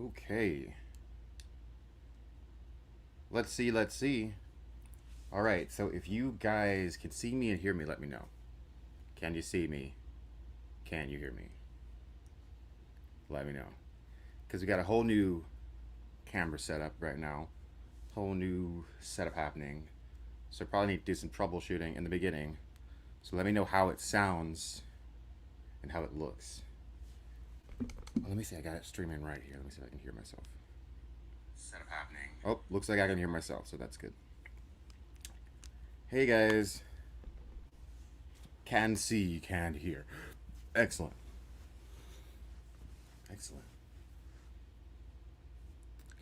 Okay. Let's see, let's see. All right, so if you guys can see me and hear me, let me know. Can you see me? Can you hear me? Let me know. Because we got a whole new camera setup right now. Whole new setup happening. So probably need to do some troubleshooting in the beginning. So let me know how it sounds and how it looks. Well, let me see, I got it streaming right here. Let me see if I can hear myself. Setup happening. Oh, looks like I can hear myself, so that's good. Hey guys. Can see, can hear. Excellent. Excellent.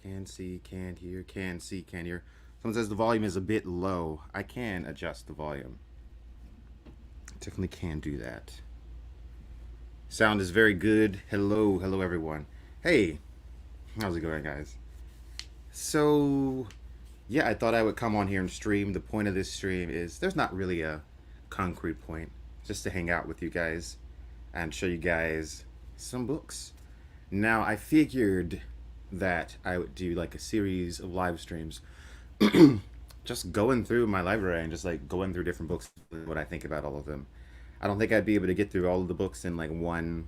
Can see, can hear, can see, can hear. Someone says the volume is a bit low. I can adjust the volume. Definitely can do that. Sound is very good. Hello, hello everyone. Hey, how's it going, guys? So, yeah, I thought I would come on here and stream. The point of this stream is there's not really a concrete point, just to hang out with you guys and show you guys some books. Now, I figured that I would do like a series of live streams just going through my library and just like going through different books, what I think about all of them. I don't think I'd be able to get through all of the books in like one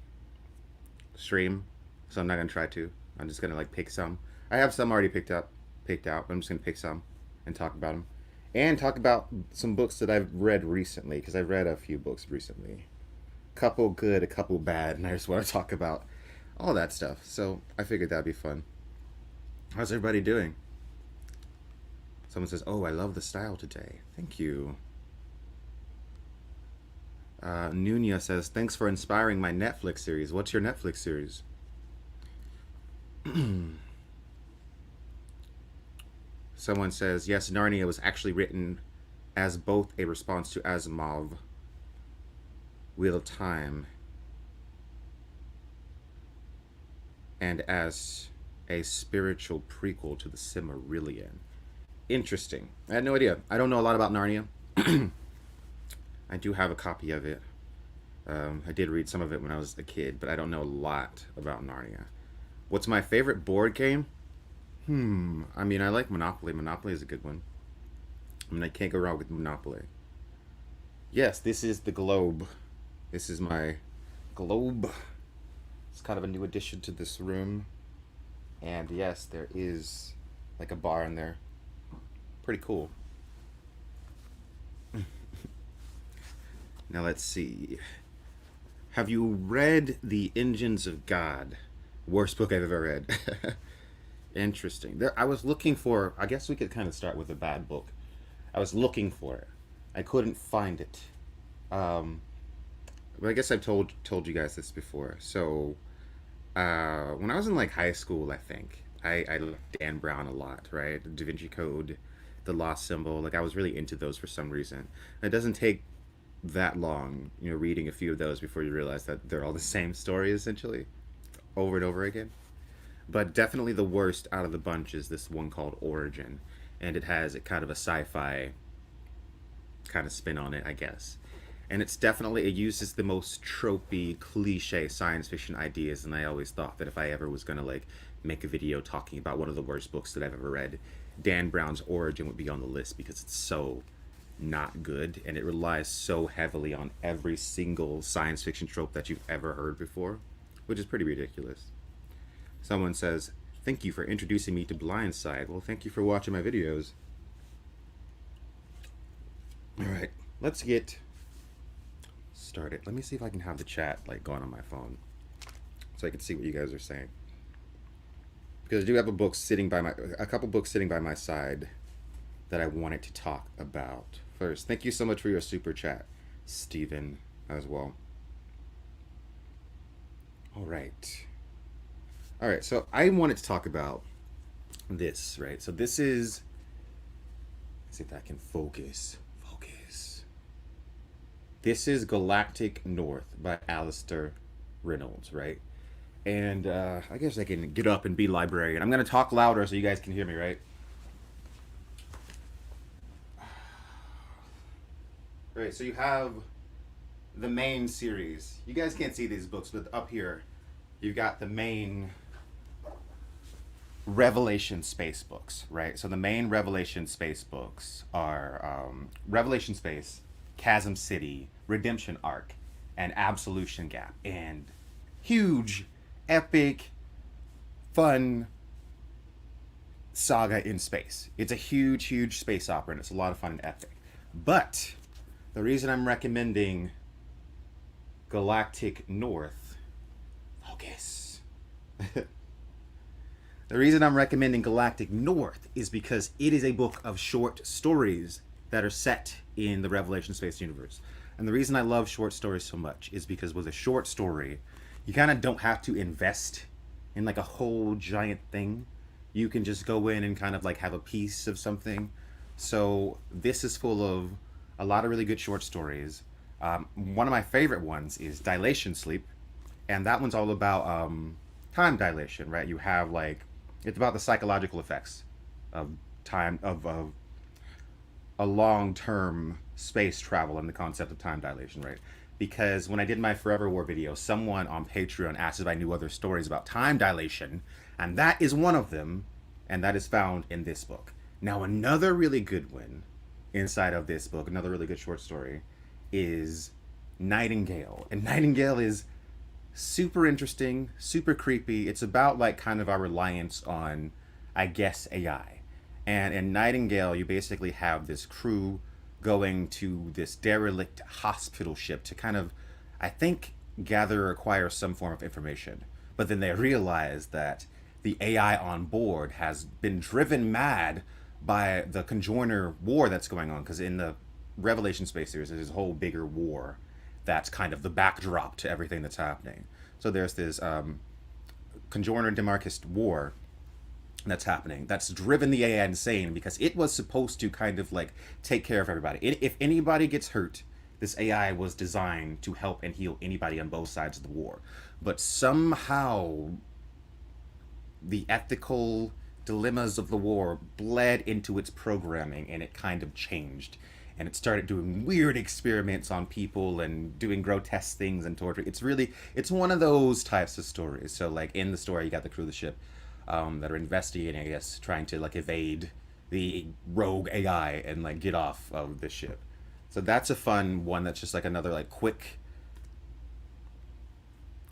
stream, so I'm not gonna try to. I'm just gonna like pick some. I have some already picked out, but I'm just gonna pick some and talk about them, and talk about some books that I've read recently because I've read a few books recently. A couple good, a couple bad, and I just want to talk about all that stuff. So I figured that'd be fun. How's everybody doing? Someone says, "Oh, I love the style today. Thank you." Nunia says, "Thanks for inspiring my Netflix series. What's your Netflix series?" Someone says, "Yes, Narnia was actually written as both a response to Asimov, Wheel of Time, and as a spiritual prequel to the Silmarillion." Interesting. I had no idea. I don't know a lot about Narnia. I do have a copy of it. I did read some of it when I was a kid, but I don't know a lot about Narnia. What's my favorite board game? I mean, I like Monopoly. Monopoly is a good one. I mean, I can't go wrong with Monopoly. Yes, this is the globe. This is my globe. It's kind of a new addition to this room. And yes, there is like a bar in there. Pretty cool. Now let's see. Have you read The Engines of God? Worst book I've ever read. Interesting. There, I was looking for. I guess we could kind of start with a bad book. I was looking for it. I couldn't find it. Um, but I guess I've told you guys this before. So when I was in like high school, I think I liked Dan Brown a lot. Right, the Da Vinci Code, The Lost Symbol. Like I was really into those for some reason. It doesn't take that long, reading a few of those before you realize that they're all the same story essentially, over and over again. But definitely the worst out of the bunch is this one called Origin, and it has a kind of a sci-fi kind of spin on it, I guess. And it's definitely it uses the most tropey, cliche science fiction ideas, and I always thought that if I ever was gonna like make a video talking about one of the worst books that I've ever read, Dan Brown's Origin would be on the list because it's so not good and it relies so heavily on every single science fiction trope that you've ever heard before, which is pretty ridiculous. Someone says, "Thank you for introducing me to Blindside." Well, thank you for watching my videos. All right, let's get started. Let me see if I can have the chat like going on my phone so I can see what you guys are saying. Because I do have a couple books sitting by my side that I wanted to talk about. First, thank you so much for your super chat, Steven, as well. All right. All right, so I wanted to talk about this, right? So this is, let's see if I can focus. Focus. This is Galactic North by Alistair Reynolds, right? And I guess I can get up and be librarian. I'm going to talk louder so you guys can hear me, right? Right, so you have the main series. You guys can't see these books, but up here, you've got the main Revelation space books, right? So the main Revelation space books are Revelation Space, Chasm City, Redemption Arc, and Absolution Gap. And huge, epic, fun saga in space. It's a huge, huge space opera, and it's a lot of fun and epic. But the reason I'm recommending Galactic North, focus. The reason I'm recommending Galactic North is because it is a book of short stories that are set in the Revelation Space universe. And the reason I love short stories so much is because with a short story, you kind of don't have to invest in like a whole giant thing. You can just go in and kind of like have a piece of something. So this is full of a lot of really good short stories. One of my favorite ones is Dilation Sleep, and that one's all about time dilation, right? You have like it's about the psychological effects of time of a long-term space travel and the concept of time dilation, right? Because when I did my Forever War video, someone on Patreon asked if I knew other stories about time dilation, and that is one of them, and that is found in this book. Now, another really good one inside of this book, another really good short story, is Nightingale. And Nightingale is super interesting, super creepy. It's about like kind of our reliance on, I guess, AI. And in Nightingale, you basically have this crew going to this derelict hospital ship to kind of, I think, gather or acquire some form of information. But then they realize that the AI on board has been driven mad by the Conjoiner war that's going on. Because in the Revelation Space Series, there's this whole bigger war that's kind of the backdrop to everything that's happening. So there's this Conjoiner Demarchist war that's happening that's driven the AI insane because it was supposed to kind of like take care of everybody. If anybody gets hurt, this AI was designed to help and heal anybody on both sides of the war. But somehow the ethical dilemmas of the war bled into its programming and it kind of changed. And it started doing weird experiments on people and doing grotesque things and torture. It's one of those types of stories. So like in the story, you got the crew of the ship that are investigating, I guess, trying to like evade the rogue AI and like get off of the ship. So that's a fun one. That's just like another like quick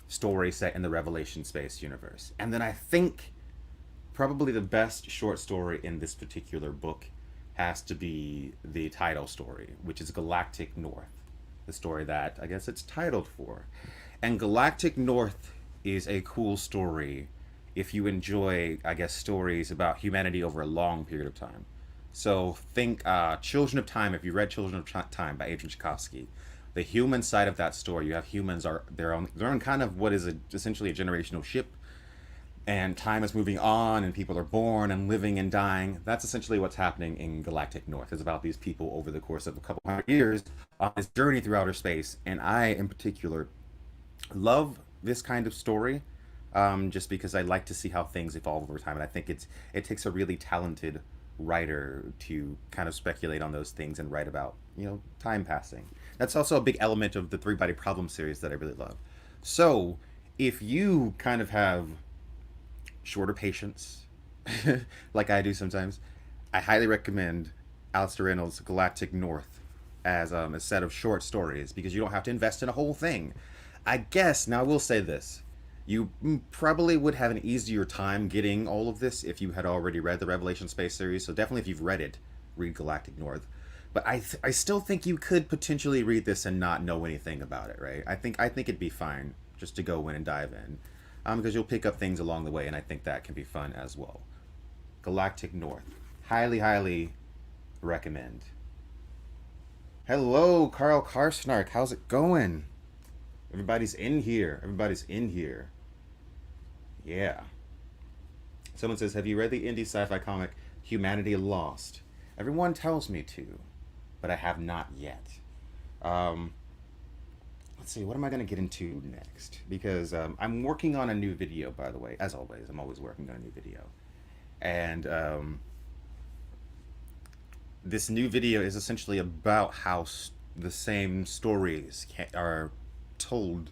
story set in the Revelation Space universe. And then I think probably the best short story in this particular book has to be the title story, which is Galactic North, the story that I guess it's titled for. And Galactic North is a cool story if you enjoy, I guess, stories about humanity over a long period of time. So think Children of Time. If you read Children of Time by Adrian Tchaikovsky, the human side of that story, you have humans are they're on kind of what is essentially a generational ship, and time is moving on, and people are born and living and dying. That's essentially what's happening in Galactic North. It's about these people over the course of a couple hundred years on this journey through outer space. And I, in particular, love this kind of story, just because I like to see how things evolve over time, and I think it takes a really talented writer to kind of speculate on those things and write about time passing. That's also a big element of the Three Body Problem series that I really love. So if you kind of have shorter patience, like I do sometimes, I highly recommend Alistair Reynolds' Galactic North as a set of short stories because you don't have to invest in a whole thing. I guess, now I will say this, you probably would have an easier time getting all of this if you had already read the Revelation Space series, so definitely if you've read it, read Galactic North. But I still think you could potentially read this and not know anything about it, right? I think it'd be fine just to go in and dive in, because you'll pick up things along the way, and I think that can be fun as well. Galactic North, highly, highly recommend. Hello, Carl Karsnark. How's it going? Everybody's in here. Everybody's in here. Yeah. Someone says, have you read the indie sci-fi comic Humanity Lost? Everyone tells me to, but I have not yet. Let's see, what am I going to get into next? Because I'm working on a new video, by the way. As always, I'm always working on a new video. And this new video is essentially about how the same stories are told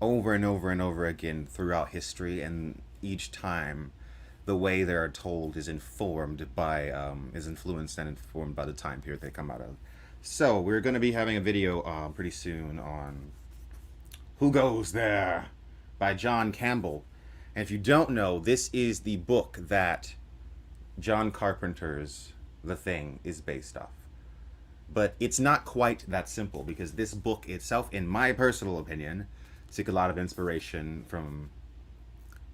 over and over and over again throughout history, and each time the way they're told is informed by, is influenced and informed by the time period they come out of. So we're going to be having a video pretty soon on Who Goes There by John Campbell. And if you don't know, this is the book that John Carpenter's The Thing is based off. But it's not quite that simple, because this book itself, in my personal opinion, took a lot of inspiration from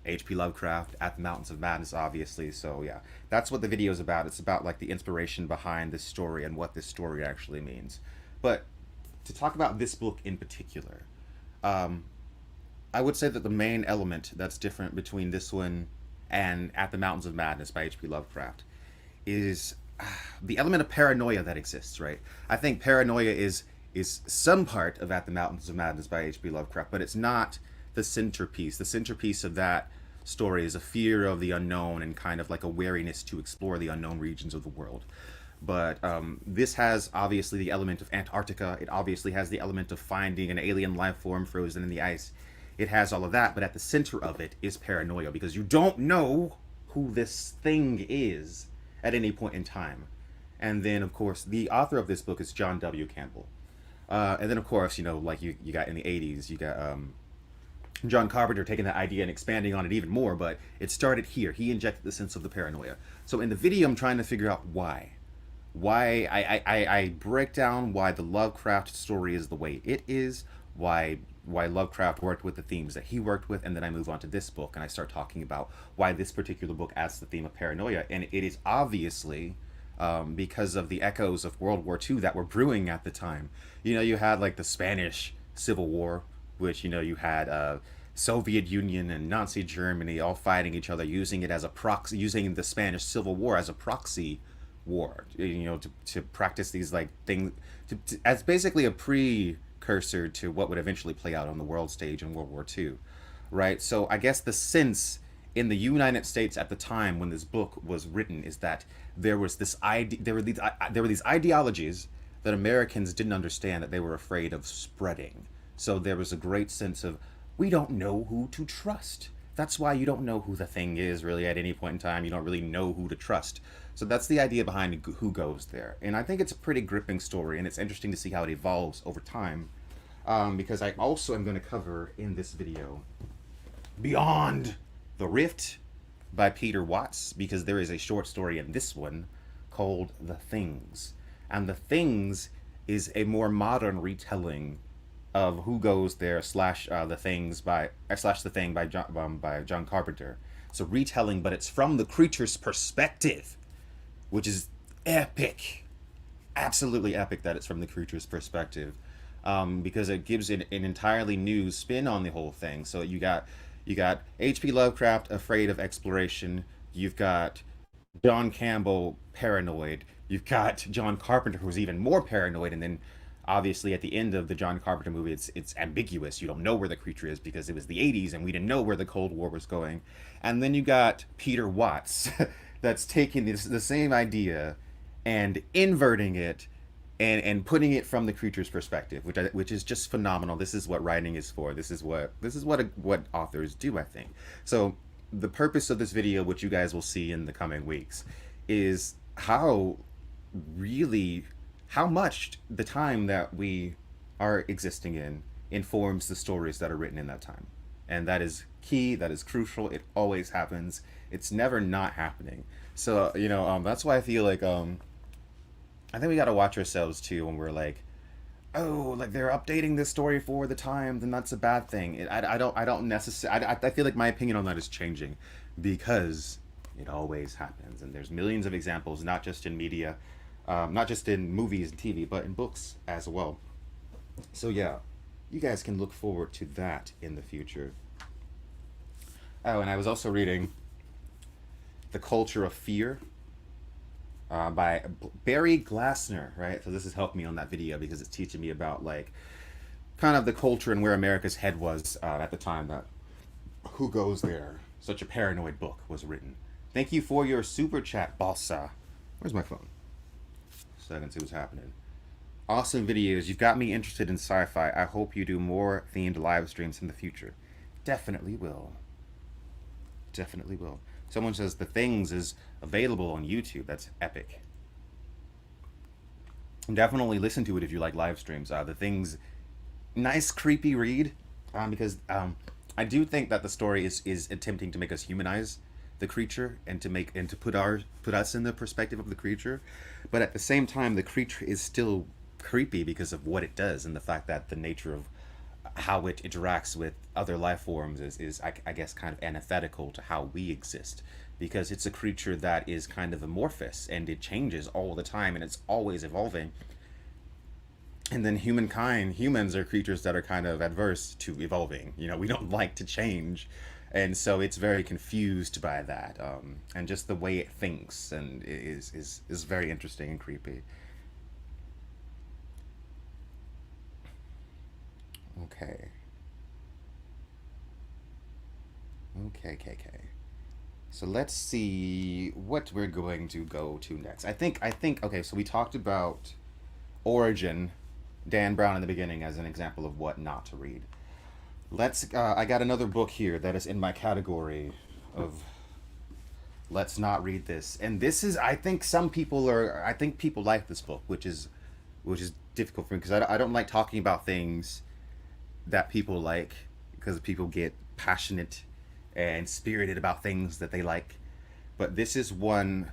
H.P. Lovecraft, At the Mountains of Madness, obviously. So yeah, that's what the video is about. It's about like the inspiration behind this story and what this story actually means. But to talk about this book in particular, I would say that the main element that's different between this one and At the Mountains of Madness by H.P. Lovecraft is the element of paranoia that exists, right? I think paranoia is some part of At the Mountains of Madness by H.P. Lovecraft, but it's not the centerpiece. The centerpiece of that story is a fear of the unknown and kind of like a wariness to explore the unknown regions of the world. But this has obviously the element of Antarctica. It obviously has the element of finding an alien life form frozen in the ice. It has all of that, but at the center of it is paranoia, because you don't know who this thing is at any point in time. And then, of course, the author of this book is John W. Campbell. And then, of course, you know, like you got in the 80s, you got John Carpenter taking that idea and expanding on it even more, but it started here. He injected the sense of the paranoia. So in the video, I'm trying to figure out why. I break down why the Lovecraft story is the way it is, why Lovecraft worked with the themes that he worked with, and then I move on to this book and I start talking about why this particular book adds the theme of paranoia. And it is obviously because of the echoes of World War II that were brewing at the time. You know, you had like the Spanish Civil War, which, you know, you had Soviet Union and Nazi Germany all fighting each other, using it as a proxy, using the Spanish Civil War as a proxy war, you know, to practice these like things, as basically a precursor to what would eventually play out on the world stage in World War II, right? So I guess the sense in the United States at the time when this book was written is that there was this there were these ideologies that Americans didn't understand, that they were afraid of spreading. So there was a great sense of, we don't know who to trust. That's why you don't know who the thing is really at any point in time. You don't really know who to trust. So that's the idea behind Who Goes There. And I think it's a pretty gripping story, and it's interesting to see how it evolves over time. Because I also am going to cover in this video Beyond the Rift by Peter Watts, because there is a short story in this one called The Things. And The Things is a more modern retelling of Who Goes There slash The Things by slash The Thing by John Carpenter. It's a retelling, but it's from the creature's perspective, which is epic, absolutely epic that it's from the creature's perspective, because it gives an entirely new spin on the whole thing. So you got H.P. Lovecraft afraid of exploration. You've got John Campbell paranoid. You've got John Carpenter who's even more paranoid, and then obviously at the end of the John Carpenter movie it's ambiguous. You don't know where the creature is because it was the 80s and we didn't know where the Cold War was going. And then you got Peter Watts that's taking the same idea and inverting it and putting it from the creature's perspective, which is just phenomenal. This is what writing is for. This is what authors do, I think. So the purpose of this video, which you guys will see in the coming weeks, is how much the time that we are existing in informs the stories that are written in that time. And that is key, that is crucial. It always happens. It's never not happening. So, you know, that's why I feel like I think we got to watch ourselves too when we're like, oh, like they're updating this story for the time, then that's a bad thing. I don't necessarily, I feel like my opinion on that is changing, because it always happens. And there's millions of examples, not just in media, not just in movies and TV, but in books as well. So yeah, you guys can look forward to that in the future. Oh, and I was also reading The Culture of Fear by Barry Glassner, right? So this has helped me on that video because it's teaching me about like kind of the culture and where America's head was at the time that Who Goes There, such a paranoid book, was written. Thank you for your super chat, Balsa. Where's my phone? So I can see what's happening. Awesome videos. You've got me interested in sci-fi. I hope you do more themed live streams in the future. Definitely will. Definitely will. Someone says The Things is available on YouTube. That's epic. Definitely listen to it if you like live streams. The Things, nice creepy read, because I do think that the story is attempting to make us humanize the creature and to put us in the perspective of the creature, but at the same time the creature is still creepy because of what it does and the fact that the nature of how it interacts with other life forms I guess kind of antithetical to how we exist, because it's a creature that is kind of amorphous and it changes all the time and it's always evolving. And then humans are creatures that are kind of adverse to evolving. We don't like to change, and so it's very confused by that, and just the way it thinks and is very interesting and creepy. Okay, okay. So let's see what we're going to go to next. I think. Okay, so we talked about Origin, Dan Brown in the beginning as an example of what not to read. Let's. I got another book here that is in my category of let's not read this. And this is. I think some people are. I think people like this book, which is difficult for me because I don't like talking about things that people like, because people get passionate and spirited about things that they like. But this is one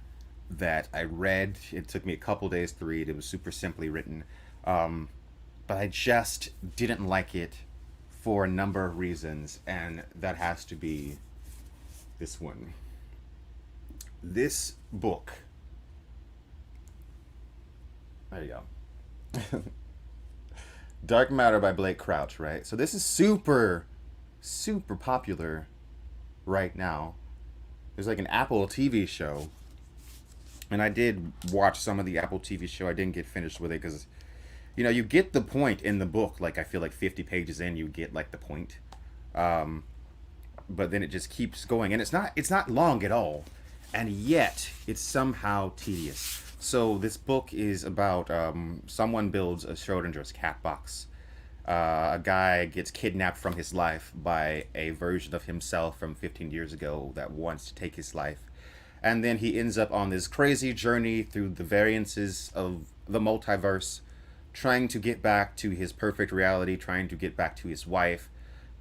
that I read. It took me a couple days to read. It was super simply written. Um, but I just didn't like it for a number of reasons, and that has to be this one. This book. There you go. Dark Matter by Blake Crouch, right? So this is super, super popular right now. There's like an Apple TV show, and I did watch some of the Apple TV show. I didn't get finished with it because, you get the point in the book. Like I feel like 50 pages in, you get like the point. Um, but then it just keeps going, and it's not long at all, and yet it's somehow tedious. So this book is about someone builds a Schrodinger's cat box. A guy gets kidnapped from his life by a version of himself from 15 years ago that wants to take his life. And then he ends up on this crazy journey through the variances of the multiverse, trying to get back to his perfect reality, trying to get back to his wife.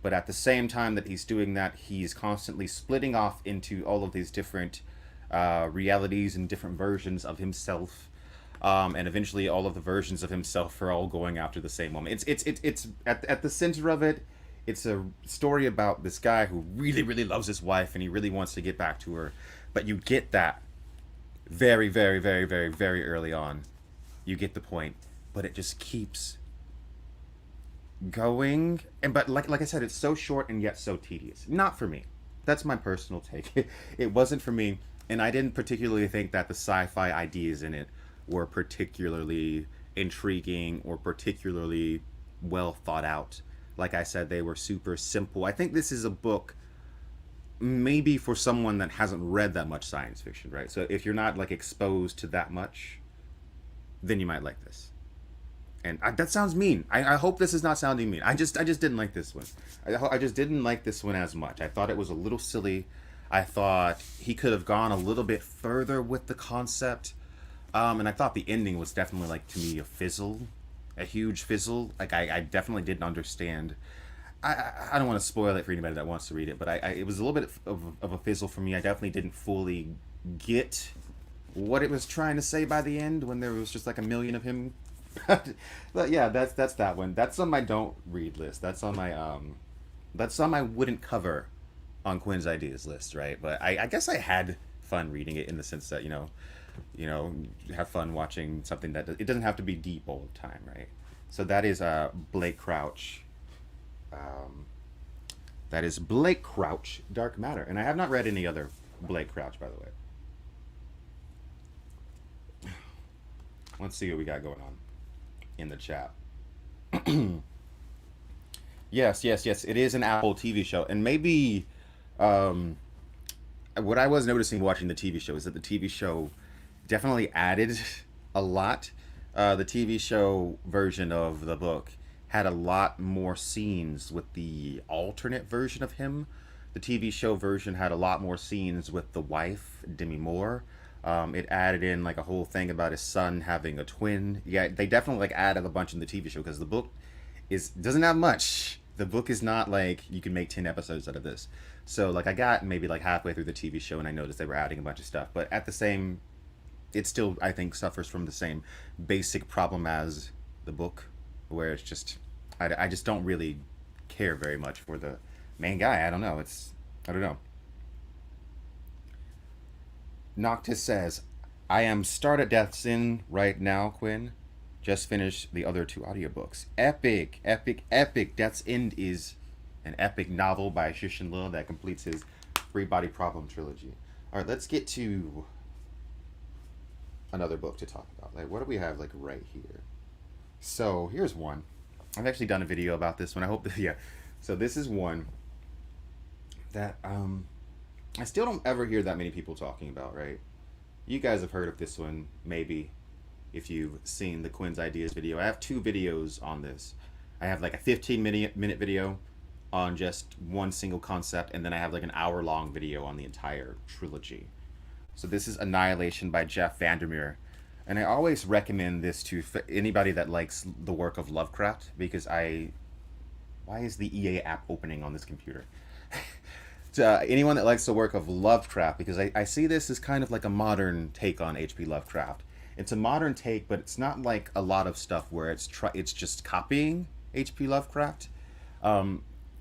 But at the same time that he's doing that, he's constantly splitting off into all of these different realities and different versions of himself. And eventually, all of the versions of himself are all going after the same woman. It's at the center of it. It's a story about this guy who really, really loves his wife and he really wants to get back to her. But you get that very, very, very, very, very early on. You get the point, but it just keeps going. And but like I said, it's so short and yet so tedious. Not for me. That's my personal take. It wasn't for me, and I didn't particularly think that the sci-fi ideas in it were particularly intriguing or particularly well thought out. Like I said, they were super simple. I think this is a book maybe for someone that hasn't read that much science fiction, right? So if you're not like exposed to that much, then you might like this. And that sounds mean. I hope this is not sounding mean. I just didn't like this one. I just didn't like this one as much. I thought it was a little silly. I thought he could have gone a little bit further with the concept. And I thought the ending was definitely like, to me, a fizzle, a huge fizzle. Like I definitely didn't understand. I don't want to spoil it for anybody that wants to read it, but it was a little bit of a fizzle for me. I definitely didn't fully get what it was trying to say by the end when there was just like a million of him. But yeah, that's that one. That's on my don't read list. That's on my wouldn't cover on Quinn's ideas list, right? But I guess I had fun reading it in the sense that have fun watching something that it doesn't have to be deep all the time, right? So that is Blake Crouch. Um, that is Blake Crouch, Dark Matter, and I have not read any other Blake Crouch, by the way. Let's see what we got going on in the chat. Yes. It is an Apple TV show, and maybe um, what I was noticing watching the TV show is that the TV show definitely added a lot. The TV show version of the book had a lot more scenes with the alternate version of him, The TV show version had a lot more scenes with the wife, Demi Moore. It added in like a whole thing about his son having a twin. Yeah, they definitely like added a bunch in the TV show because the book is doesn't have much. The book is not like you can make 10 episodes out of this. So like I got maybe like halfway through the TV show and I noticed they were adding a bunch of stuff. But at the same, it still I think suffers from the same basic problem as the book, where it's just I just don't really care very much for the main guy. I don't know. I don't know. Noctis says, I am start at Death's End right now, Quinn. Just finished the other two audiobooks. Epic, epic, epic. Death's End is an epic novel by Shishin Lil that completes his Free Body Problem trilogy. All right, let's get to another book to talk about. Like, what do we have, like, right here? So, here's one. I've actually done a video about this one. I hope that, yeah. So, this is one that, I still don't ever hear that many people talking about, right? You guys have heard of this one, maybe, if you've seen the Quinn's Ideas video. I have two videos on this. I have like a 15-minute video on just one single concept, and then I have like an hour-long video on the entire trilogy. So this is Annihilation by Jeff Vandermeer. And I always recommend this to anybody that likes the work of Lovecraft, because why is the EA app opening on this computer? To anyone that likes the work of Lovecraft, because I see this as kind of like a modern take on H.P. Lovecraft. It's a modern take, but it's not like a lot of stuff where it's just copying H.P. Lovecraft.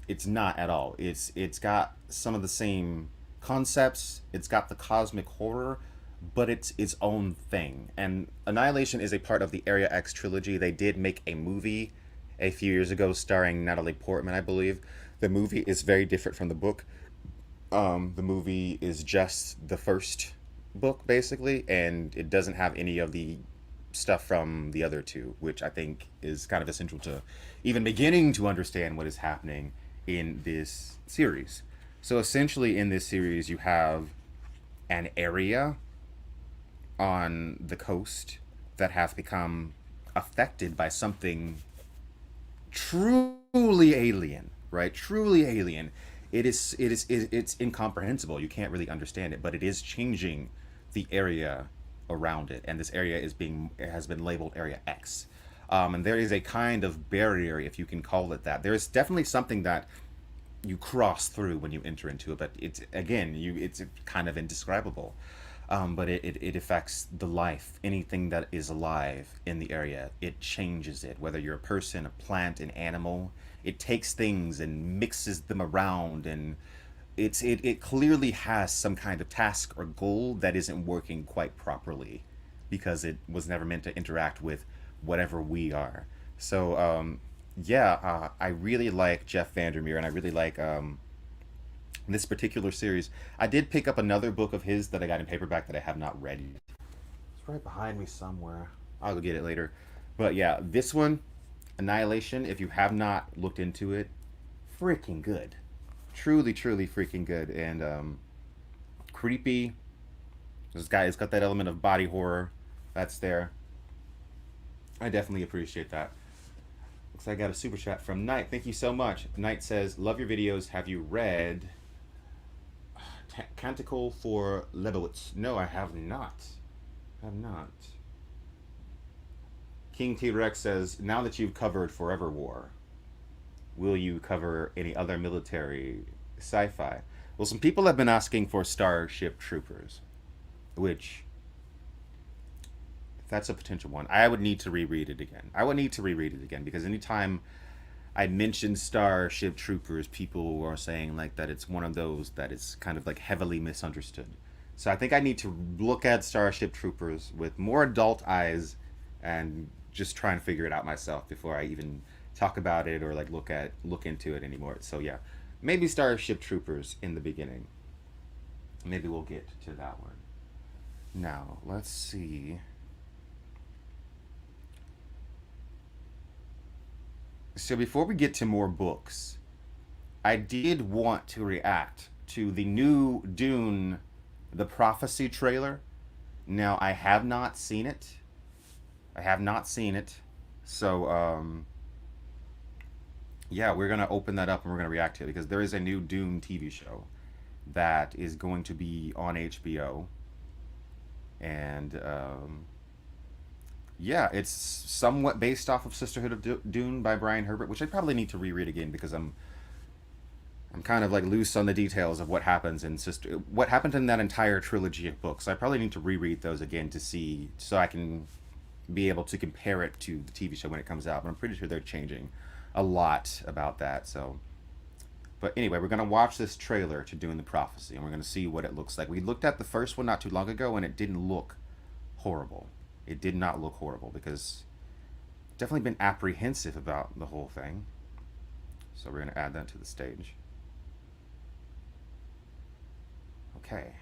It's not at all. It's got some of the same concepts. It's got the cosmic horror, but it's its own thing. And Annihilation is a part of the Area X trilogy. They did make a movie a few years ago starring Natalie Portman, I believe. The movie is very different from the book. The movie is just the first book, basically, and it doesn't have any of the stuff from the other two, which I think is kind of essential to even beginning to understand what is happening in this series. So essentially, in this series, you have an area on the coast that has become affected by something truly alien, right? Truly alien. It's incomprehensible. You can't really understand it, but it is changing the area around it, and this area it has been labeled Area X. And there is a kind of barrier, if you can call it that. There is definitely something that you cross through when you enter into it, but it's kind of indescribable. But it affects the life, anything that is alive in the area. It changes it, whether you're a person, a plant, an animal. It takes things and mixes them around, and it clearly has some kind of task or goal that isn't working quite properly because it was never meant to interact with whatever we are. So I really like Jeff Vandermeer, and I really like this particular series. I did pick up another book of his that I got in paperback that I have not read yet. It's right behind me somewhere. I'll go get it later. But yeah, this one, Annihilation, if you have not looked into it, freaking good. Truly, truly freaking good. And creepy. It's got that element of body horror that's there. I definitely appreciate that. Looks like I got a super chat from Knight. Thank you so much. Knight says, love your videos. Have you read Canticle for Lebowitz? No, I have not. I have not. King T-Rex says, now that you've covered Forever War, will you cover any other military sci-fi? Well, some people have been asking for Starship Troopers, which, that's a potential one. I would need to reread it again. Because anytime I mention Starship Troopers, people are saying like that it's one of those that is kind of like heavily misunderstood. So I think I need to look at Starship Troopers with more adult eyes and just try and figure it out myself before I even talk about it or like look into it anymore. So yeah, maybe Starship Troopers in the beginning. Maybe we'll get to that one. Now, let's see. So before we get to more books, I did want to react to the new Dune, the Prophecy trailer. Now, I have not seen it. So, Yeah, we're gonna open that up and we're gonna react to it because there is a new Dune TV show that is going to be on HBO, and yeah, it's somewhat based off of Sisterhood of Dune by Brian Herbert, which I probably need to reread again because I'm kind of like loose on the details of what happened in that entire trilogy of books. I probably need to reread those again to see so I can be able to compare it to the TV show when it comes out. But I'm pretty sure they're changing a lot about that. So, but anyway, we're gonna watch this trailer to Dune the Prophecy, and we're gonna see what it looks like. We looked at the first one not too long ago, and it didn't look horrible. It did not look horrible because I've definitely been apprehensive about the whole thing. So we're gonna add that to the stage. Okay.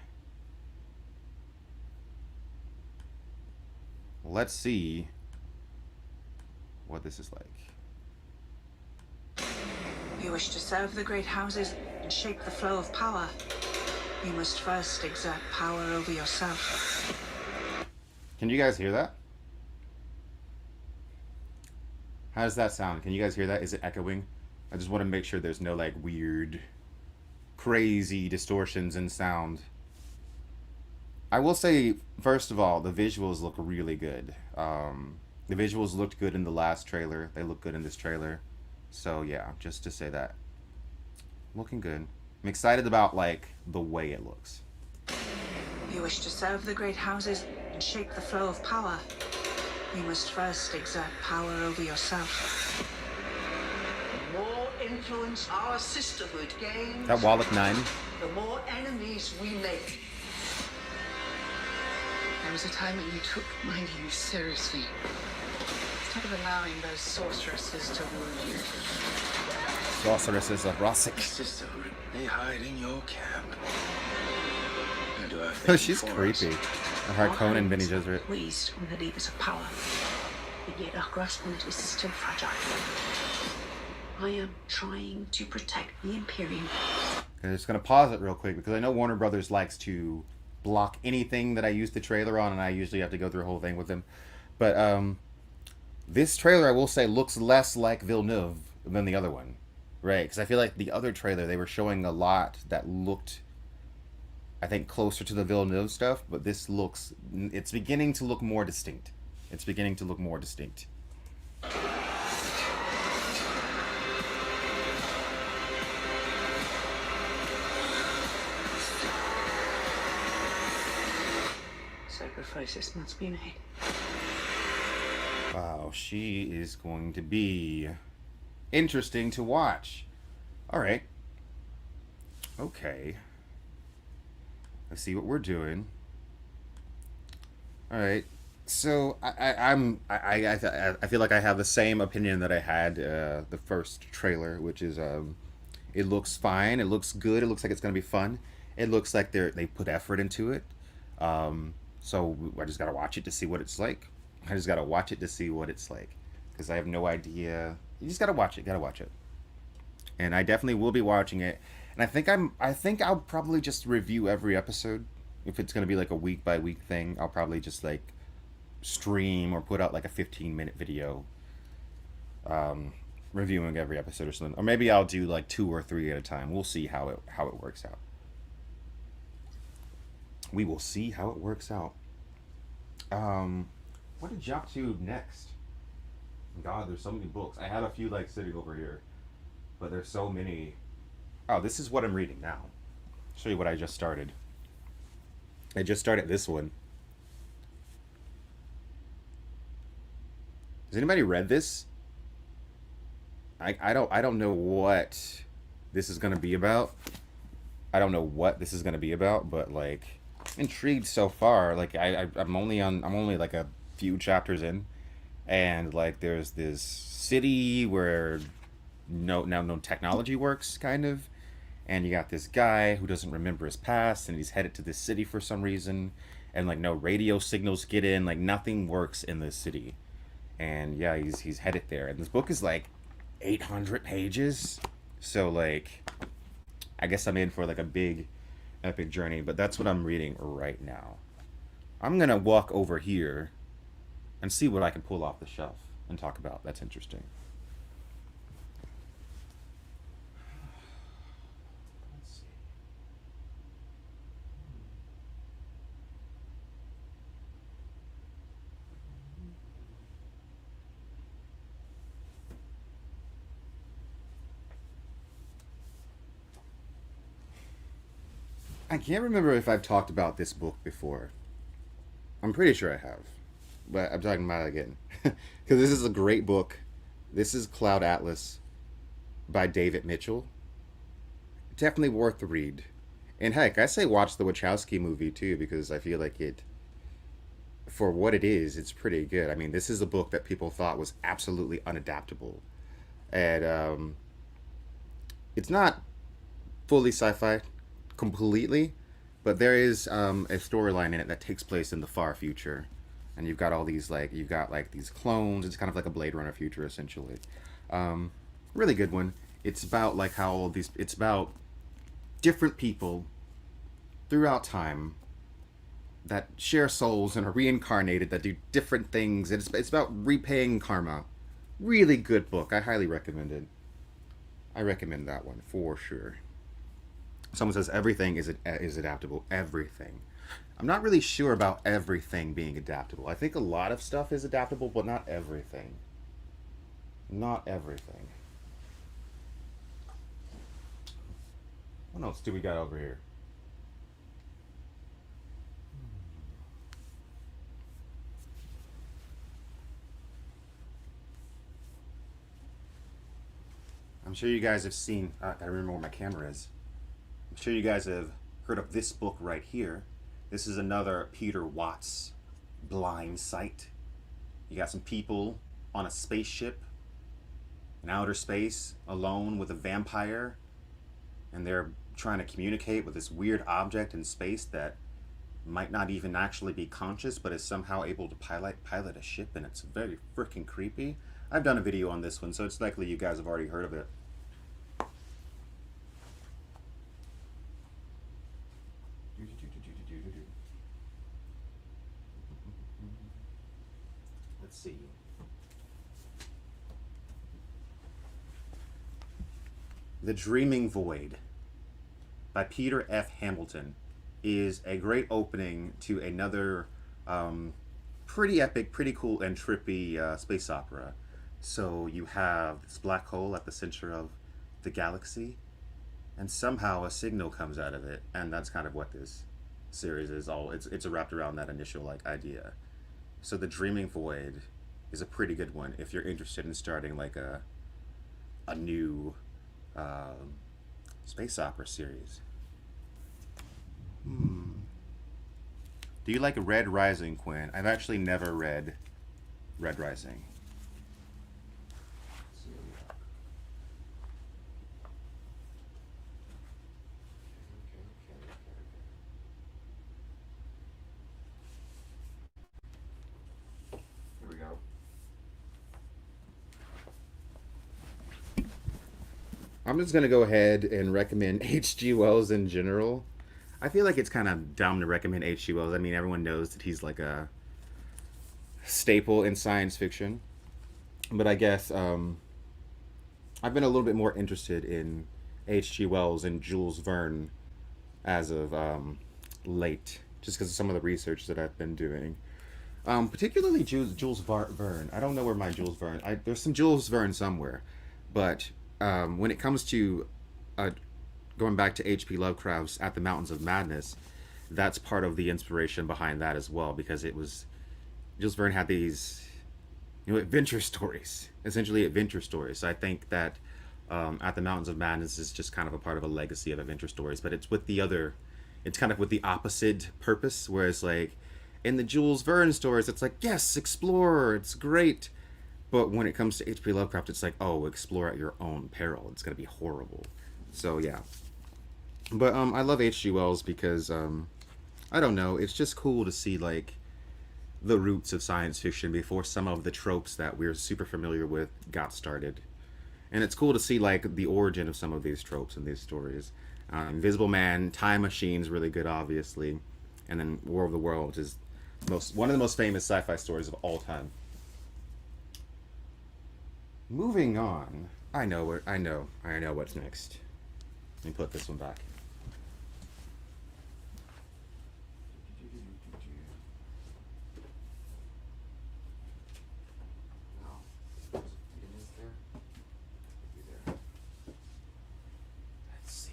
Let's see what this is like. You wish to serve the great houses and shape the flow of power. You must first exert power over yourself. Can you guys hear that? How does that sound? Can you guys hear that? Is it echoing? I just want to make sure there's no like weird, crazy distortions in sound. I will say, first of all, the visuals look really good. The visuals looked good in the last trailer. They look good in this trailer. So yeah, just to say that. Looking good. I'm excited about like the way it looks. You wish to serve the great houses and shape the flow of power. You must first exert power over yourself. The more influence our sisterhood gains, That Wallach 9. the more enemies we make. There was a time when you took my news seriously. Instead of allowing those sorceresses to rule you. Sorceresses of Rossic. Sisterhood, they hide in your camp. And do I Oh, think she's for us. creepy. Harkonnen Benny Gesserit. Pleased with the levers of power. But yet our grasp on it is still fragile. I am trying to protect the Imperium. I'm just gonna pause it real quick because I know Warner Brothers likes to block anything that I use the trailer on, and I usually have to go through a whole thing with them. But this trailer, I will say, looks less like Villeneuve than the other one, right? Because I feel like the other trailer they were showing a lot that looked, I think, closer to the Villeneuve stuff, but this looks, it's beginning to look more distinct. It's beginning to look more distinct. Sacrifices must be made. Wow, she is going to be interesting to watch. All right. Okay. Let's see what we're doing. All right. So I feel like I have the same opinion that I had the first trailer, which is it looks fine, it looks good, it looks like it's gonna be fun, it looks like they put effort into it. So I just gotta watch it to see what it's like. I just gotta watch it to see what it's like because I have no idea. You just gotta watch it. Gotta watch it. And I definitely will be watching it. And I think I'll probably just review every episode. If it's gonna be like a week by week thing, I'll probably just like stream or put out like a 15-minute video reviewing every episode or something. Or maybe I'll do like 2 or 3 at a time. We'll see how it works out. We will see how it works out. What did jump to next? God, there's so many books. I had a few like sitting over here, but there's so many. Oh, this is what I'm reading now. I'll show you what I just started. I just started this one. Has anybody read this? I don't know what this is gonna be about. I don't know what this is gonna be about, but like intrigued so far. Like I'm only like a few chapters in, and like there's this city where no technology works, kind of, and you got this guy who doesn't remember his past, and he's headed to this city for some reason, and like no radio signals get in, like nothing works in this city, and yeah, he's headed there, and this book is like 800 pages, so like I guess I'm in for like a big epic journey, but that's what I'm reading right now. I'm gonna walk over here and see what I can pull off the shelf and talk about. That's interesting. I can't remember if I've talked about this book before. I'm pretty sure I have, but I'm talking about it again because this is a great book. This is Cloud Atlas by David Mitchell. Definitely worth the read. And heck, I say watch the Wachowski movie too because I feel like it, for what it is, it's pretty good. I mean, this is a book that people thought was absolutely unadaptable, and it's not fully sci-fi completely, but there is a storyline in it that takes place in the far future, and you've got all these like you've got like these clones. It's kind of like a Blade Runner future essentially. Really good one. It's about like how all these. It's about different people throughout time that share souls and are reincarnated that do different things. It's about repaying karma. Really good book. I highly recommend it. I recommend that one for sure. Someone says everything is adaptable. Everything. I'm not really sure about everything being adaptable. I think a lot of stuff is adaptable, but not everything. Not everything. What else do we got over here? I'm sure you guys have seen. I remember where my camera is. I'm sure you guys have heard of this book right here. This is another Peter Watts blind sight. You got some people on a spaceship in outer space alone with a vampire, and they're trying to communicate with this weird object in space that might not even actually be conscious but is somehow able to pilot a ship, and it's very freaking creepy. I've done a video on this one, so it's likely you guys have already heard of it. Let's see. The Dreaming Void by Peter F. Hamilton is a great opening to another pretty epic, pretty cool, and trippy space opera. So you have this black hole at the center of the galaxy, and somehow a signal comes out of it, and that's kind of what this series is all. It's wrapped around that initial like idea. So the Dreaming Void is a pretty good one if you're interested in starting like a new space opera series. Do you like Red Rising, Quinn? I've actually never read Red Rising. Here we go. I'm just gonna go ahead and recommend H.G. Wells in general. I feel like it's kind of dumb to recommend H.G. Wells. I mean, everyone knows that he's like a staple in science fiction. But I guess I've been a little bit more interested in H.G. Wells and Jules Verne as of late, just because of some of the research that I've been doing. Particularly Jules Verne. I don't know where my Jules Verne. There's some Jules Verne somewhere, but when it comes to going back to H.P. Lovecraft's At the Mountains of Madness, that's part of the inspiration behind that as well, because it was Jules Verne had these, adventure stories, essentially adventure stories. So I think that At the Mountains of Madness is just kind of a part of a legacy of adventure stories, but it's with the other, it's kind of with the opposite purpose. Whereas like in the Jules Verne stories, it's like, yes, explore, it's great. But when it comes to H.P. Lovecraft, it's like, oh, explore at your own peril. It's gonna be horrible. So yeah. But I love H.G. Wells because I don't know, it's just cool to see like the roots of science fiction before some of the tropes that we're super familiar with got started. And it's cool to see like the origin of some of these tropes and these stories. Invisible Man, Time Machine's really good, obviously, and then War of the Worlds is one of the most famous sci-fi stories of all time. Moving on, I know what's next. Let me put this one back. Let's see.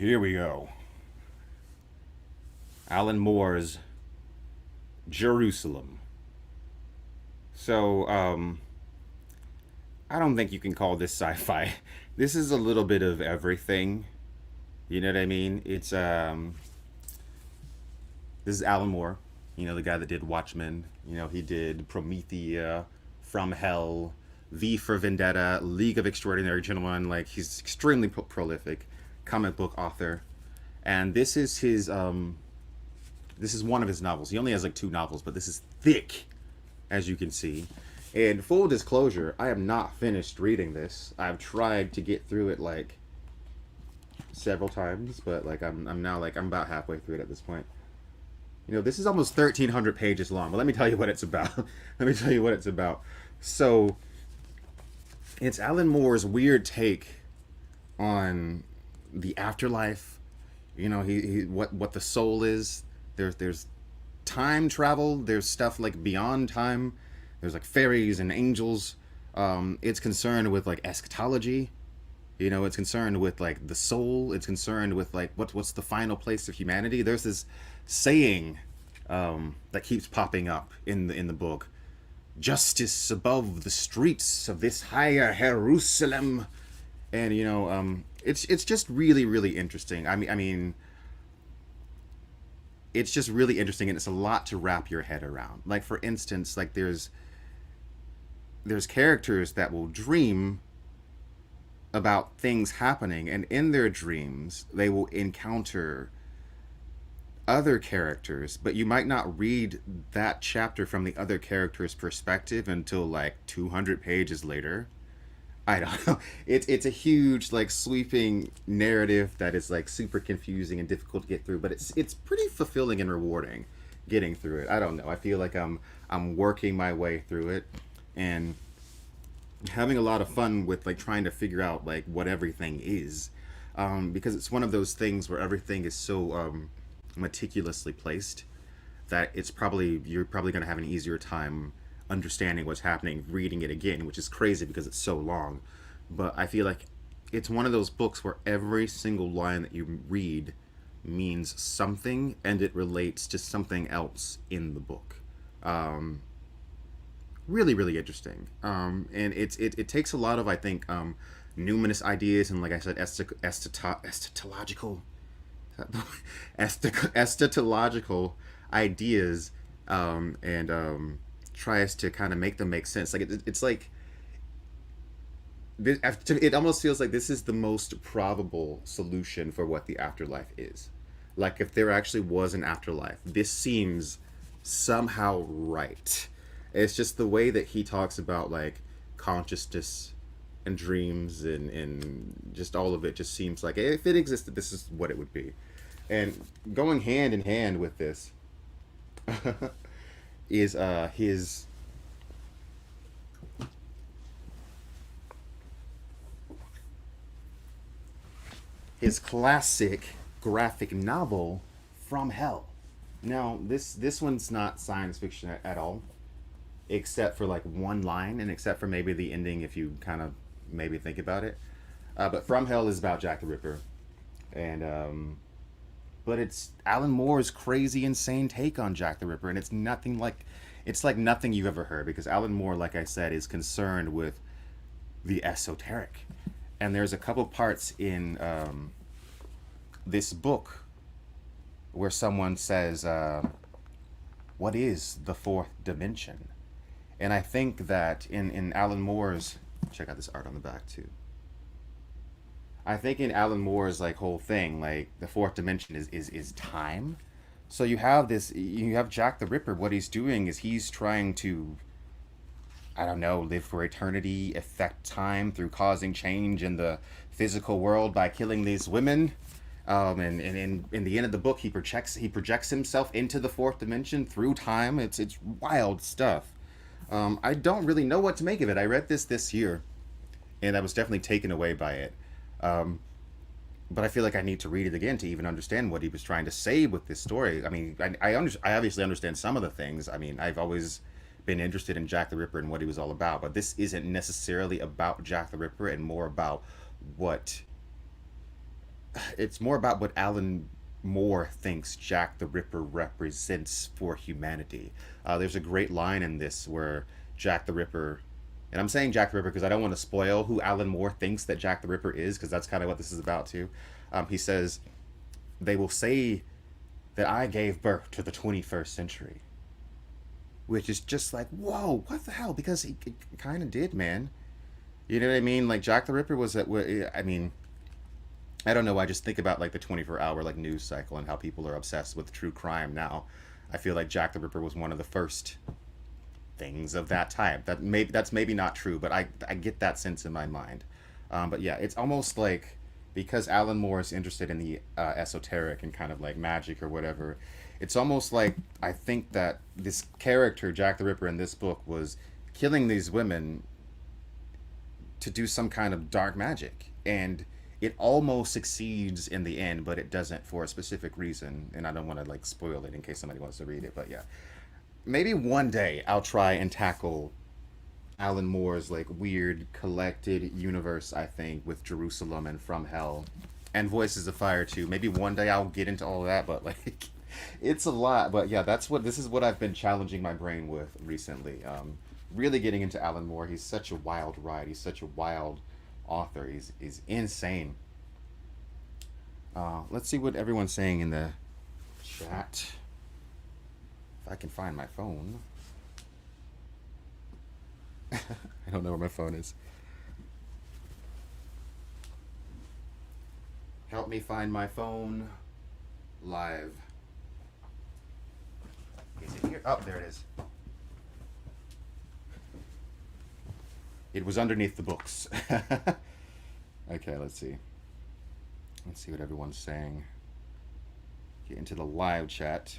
Here we go. Alan Moore's Jerusalem. So, I don't think you can call this sci-fi. This is a little bit of everything. You know what I mean? This is Alan Moore, the guy that did Watchmen. He did Promethea, From Hell, V for Vendetta, League of Extraordinary Gentlemen. Like, he's extremely prolific comic book author. And this is one of his novels. He only has like 2 novels, but this is thick, as you can see. And full disclosure, I have not finished reading this. I've tried to get through it like several times, but like I'm now like I'm about halfway through it at this point. This is almost 1,300 pages long, but let me tell you what it's about. Let me tell you what it's about. So, it's Alan Moore's weird take on the afterlife. He what the soul is. There's time travel. There's stuff like beyond time. There's like fairies and angels. It's concerned with like eschatology. It's concerned with like the soul. It's concerned with like what's the final place of humanity. There's this saying that keeps popping up in the book. Justice above the streets of this higher Jerusalem, and it's just really really interesting. I mean, it's just really interesting, and it's a lot to wrap your head around. Like, for instance, like there's characters that will dream about things happening, and in their dreams they will encounter other characters, but you might not read that chapter from the other character's perspective until like 200 pages later. I don't know. It's a huge like sweeping narrative that is like super confusing and difficult to get through, but it's pretty fulfilling and rewarding getting through it. I don't know. I feel like I'm working my way through it and having a lot of fun with like trying to figure out like what everything is, because it's one of those things where everything is so meticulously placed that you're probably going to have an easier time understanding what's happening reading it again, which is crazy because it's so long. But I feel like it's one of those books where every single line that you read means something and it relates to something else in the book. Really really interesting, and it takes a lot of, I think, numinous ideas and, like I said, eschatological eschatological ideas, and tries to kind of make them make sense. Like it's like it almost feels like this is the most probable solution for what the afterlife is. Like, if there actually was an afterlife, this seems somehow right. It's just the way that he talks about like consciousness and dreams and just all of it just seems like if it existed, this is what it would be. And going hand in hand with this is his classic graphic novel, From Hell. Now, this one's not science fiction at all, except for like one line, and except for maybe the ending if you kind of maybe think about it. But From Hell is about Jack the Ripper, and but it's Alan Moore's crazy, insane take on Jack the Ripper, and it's like nothing you've ever heard, because Alan Moore, like I said, is concerned with the esoteric. And there's a couple parts in this book where someone says, what is the fourth dimension? And I think that in Alan Moore's, check out this art on the back too. I think in Alan Moore's like whole thing, like the fourth dimension is time. So you have Jack the Ripper. What he's doing is he's trying to, I don't know, live for eternity, affect time through causing change in the physical world by killing these women. And in the end of the book, he projects himself into the fourth dimension through time. It's wild stuff. I don't really know what to make of it. I read this year, and I was definitely taken away by it. But I feel like I need to read it again to even understand what he was trying to say with this story. I mean, I obviously understand some of the things. I mean, I've always been interested in Jack the Ripper and what he was all about, but this isn't necessarily about Jack the Ripper, and more about what it's more about what Alan Moore thinks Jack the Ripper represents for humanity. There's a great line in this where Jack the Ripper, and I'm saying Jack the Ripper because I don't want to spoil who Alan Moore thinks that Jack the Ripper is, because that's kind of what this is about too. He says, "They will say that I gave birth to the 21st century," which is just like, whoa, what the hell? Because he kind of did, man. You know what I mean? Like Jack the Ripper was that. I mean, I don't know. I just think about like the 24-hour like news cycle and how people are obsessed with true crime now. I feel like Jack the Ripper was one of the first things of that type. That's maybe not true, but I get that sense in my mind. But yeah, it's almost like because Alan Moore is interested in the esoteric and kind of like magic or whatever. It's almost like I think that this character Jack the Ripper in this book was killing these women to do some kind of dark magic, and it almost succeeds in the end, but it doesn't for a specific reason, and I don't want to like spoil it in case somebody wants to read it. But yeah, maybe one day I'll try and tackle Alan Moore's like weird collected universe, I think, with Jerusalem and From Hell and Voices of Fire too. Maybe one day I'll get into all of that, but like it's a lot. But yeah, this is what I've been challenging my brain with recently. Really getting into Alan Moore. He's such a wild ride. He's such a wild author. He's insane. Let's see what everyone's saying in the chat. If I can find my phone. I don't know where my phone is. Help me find my phone. Live. Is it here? Oh, there it is. It was underneath the books. Okay, let's see. Let's see what everyone's saying. Get into the live chat.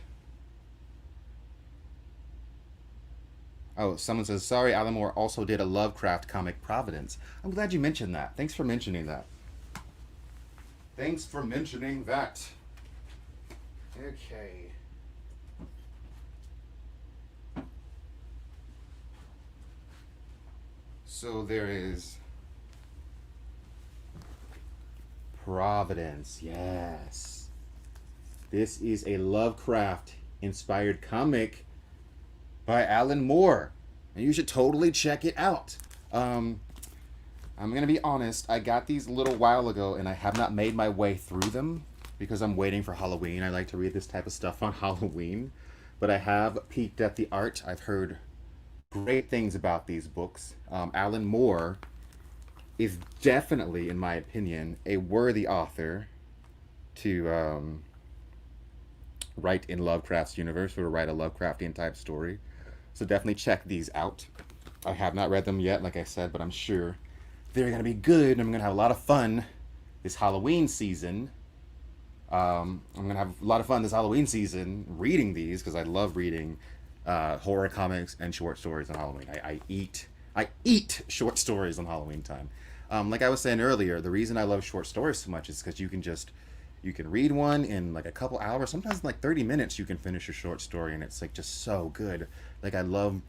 Oh, someone says, sorry, Alan Moore also did a Lovecraft comic, Providence. I'm glad you mentioned that. Thanks for mentioning that. Thanks for mentioning that. Okay. So there is Providence, yes. This is a Lovecraft inspired comic by Alan Moore, and you should totally check it out. I'm gonna be honest, I got these a little while ago and I have not made my way through them because I'm waiting for Halloween. I like to read this type of stuff on Halloween, but I have peeked at the art. I've heard great things about these books. Alan Moore is definitely, in my opinion, a worthy author to write in Lovecraft's universe or to write a Lovecraftian type story. So definitely check these out. I have not read them yet, like I said, but I'm sure they're going to be good. I'm going to have a lot of fun this Halloween season. I'm going to have a lot of fun this Halloween season reading these because I love reading horror comics and short stories on Halloween. I eat short stories on Halloween time. Like I was saying earlier, the reason I love short stories so much is because you can read one in like a couple hours, sometimes in like 30 minutes you can finish a short story, and it's like just so good. Like I love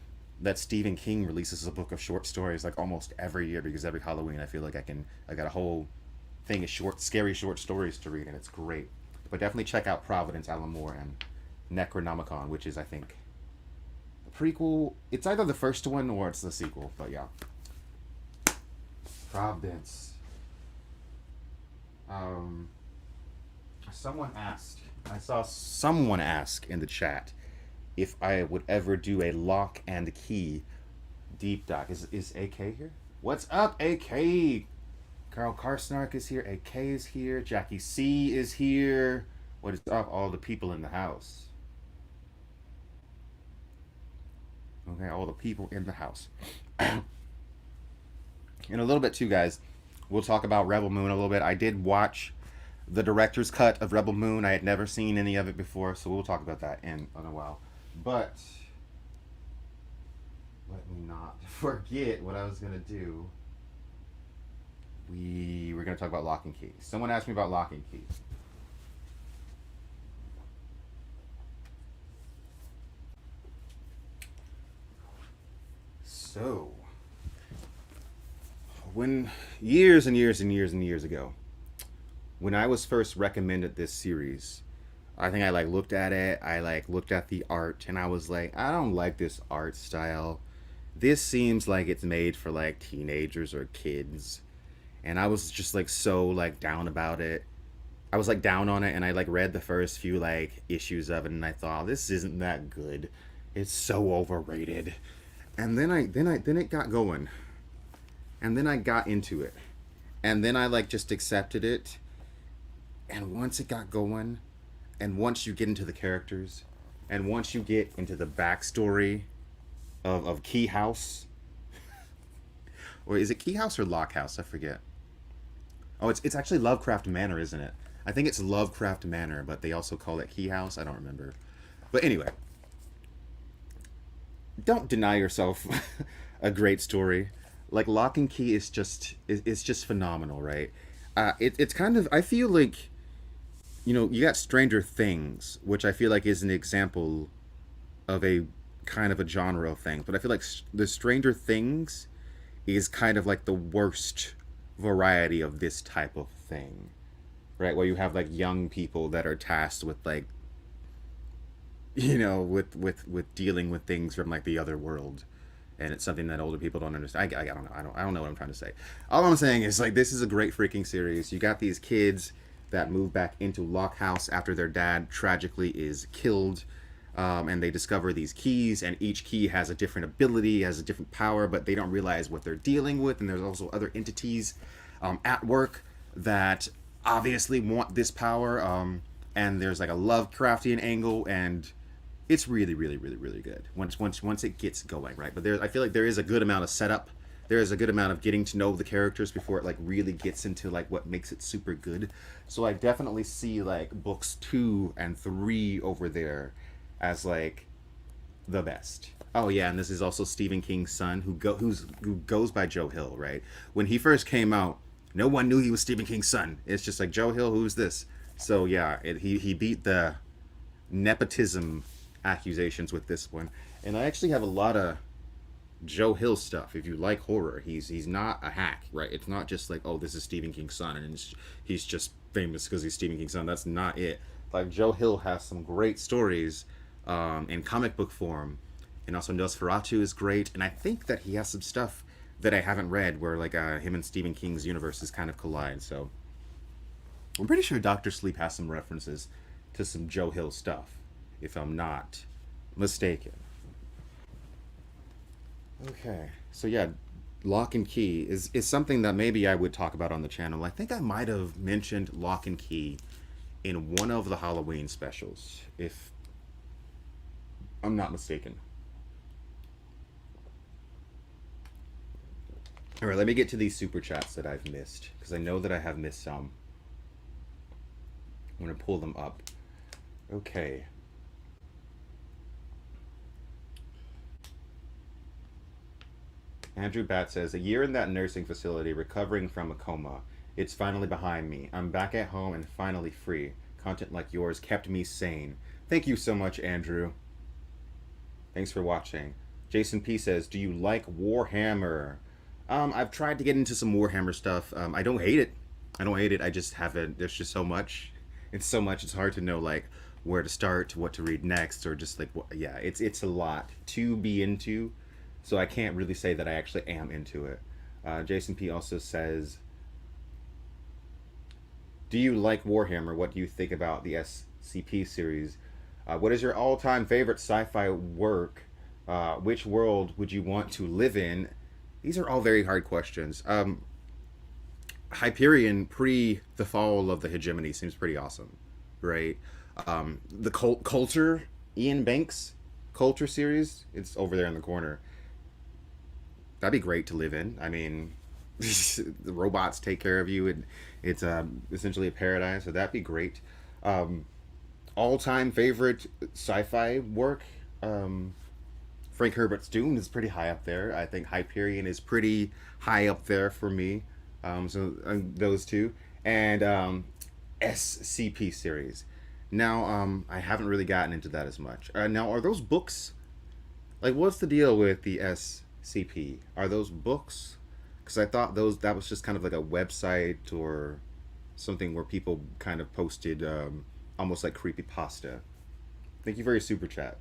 that Stephen King releases a book of short stories like almost every year, because every Halloween I feel like I got a whole thing of scary short stories to read, and it's great. But definitely check out Providence, Alan Moore, and Necronomicon, which is, I think, prequel. It's either the first one or it's the sequel, but yeah. Providence. I saw someone ask in the chat if I would ever do a Lock and Key deep dive. Is AK here? What's up, AK? Carl Karsnark is here. AK is here. Jackie C is here. What is up, all the people in the house? Okay, all the people in the house. In a little bit too, guys, we'll talk about Rebel Moon a little bit. I did watch the director's cut of Rebel Moon. I had never seen any of it before, so we'll talk about that in a while. But let me not forget what I was going to do. We were going to talk about Lock and Key. Someone asked me about Lock and Key. So, when years and years and years and years ago, when I was first recommended this series, I think I like looked at it, I like looked at the art, and I was like, I don't like this art style. This seems like it's made for like teenagers or kids. And I was just like so like down about it. I was like down on it, and I like read the first few like issues of it, and I thought this isn't that good. It's so overrated. And then it got going. And then I got into it. And then I like just accepted it. And once it got going, and once you get into the characters, and once you get into the backstory of Key House, or is it Key House or Lock House? I forget. Oh, it's actually Lovecraft Manor, isn't it? I think it's Lovecraft Manor, but they also call it Key House. I don't remember. But anyway, don't deny yourself a great story. Like Lock and Key is just phenomenal, right? It's kind of, I feel like, you got Stranger Things, which I feel like is an example of a kind of a genre of things, but I feel like the Stranger Things is kind of like the worst variety of this type of thing, right? Where you have like young people that are tasked with like, with dealing with things from like the other world, and it's something that older people don't understand. I don't know. I don't know what I'm trying to say. All I'm saying is like this is a great freaking series. You got these kids that move back into Lock House after their dad tragically is killed. And they discover these keys, and each key has a different ability, has a different power, but they don't realize what they're dealing with. And there's also other entities at work that obviously want this power. And there's like a Lovecraftian angle, and it's really, really, really, really good once it gets going, right? But I feel like there is a good amount of setup. There is a good amount of getting to know the characters before it like really gets into like what makes it super good. So I definitely see like books 2 and 3 over there as like the best. Oh yeah, and this is also Stephen King's son, who goes by Joe Hill, right? When he first came out, no one knew he was Stephen King's son. It's just like, Joe Hill, who's this? So yeah, he beat the nepotism accusations with this one. And I actually have a lot of Joe Hill stuff. If you like horror, he's not a hack, right? It's not just like, oh, this is Stephen King's son, and he's just famous because he's Stephen King's son. That's not it. Like Joe Hill has some great stories in comic book form, and also Nosferatu is great, and I think that he has some stuff that I haven't read where like him and Stephen King's universes kind of collide. So I'm pretty sure Doctor Sleep has some references to some Joe Hill stuff, if I'm not mistaken. Okay, so yeah, Lock and Key is something that maybe I would talk about on the channel. I think I might have mentioned Lock and Key in one of the Halloween specials, if I'm not mistaken. All right, let me get to these super chats that I've missed, because I know that I have missed some. I'm going to pull them up. Okay. Andrew Bat says, a year in that nursing facility recovering from a coma. It's finally behind me. I'm back at home and finally free. Content like yours kept me sane. Thank you so much, Andrew. Thanks for watching. Jason P says, do you like Warhammer? I've tried to get into some Warhammer stuff. I don't hate it. I just haven't. There's just so much. It's so much. It's hard to know like where to start, what to read next, or just like yeah. It's a lot to be into, so I can't really say that I actually am into it. Jason P also says, do you like Warhammer? What do you think about the SCP series? What is your all-time favorite sci-fi work? Which world would you want to live in? These are all very hard questions. Hyperion pre the fall of the hegemony seems pretty awesome, right? The Culture, Ian Banks Culture series, it's over there in the corner. That'd be great to live in. I mean, the robots take care of you, and it's essentially a paradise, so that'd be great. All-time favorite sci-fi work, Frank Herbert's Dune is pretty high up there. I think Hyperion is pretty high up there for me. So those two, and SCP series. Now, I haven't really gotten into that as much. Now, are those books? Like, what's the deal with the SCP? Are those books? Because I thought that was just kind of like a website or something where people kind of posted almost like creepy pasta. Thank you for your super chat.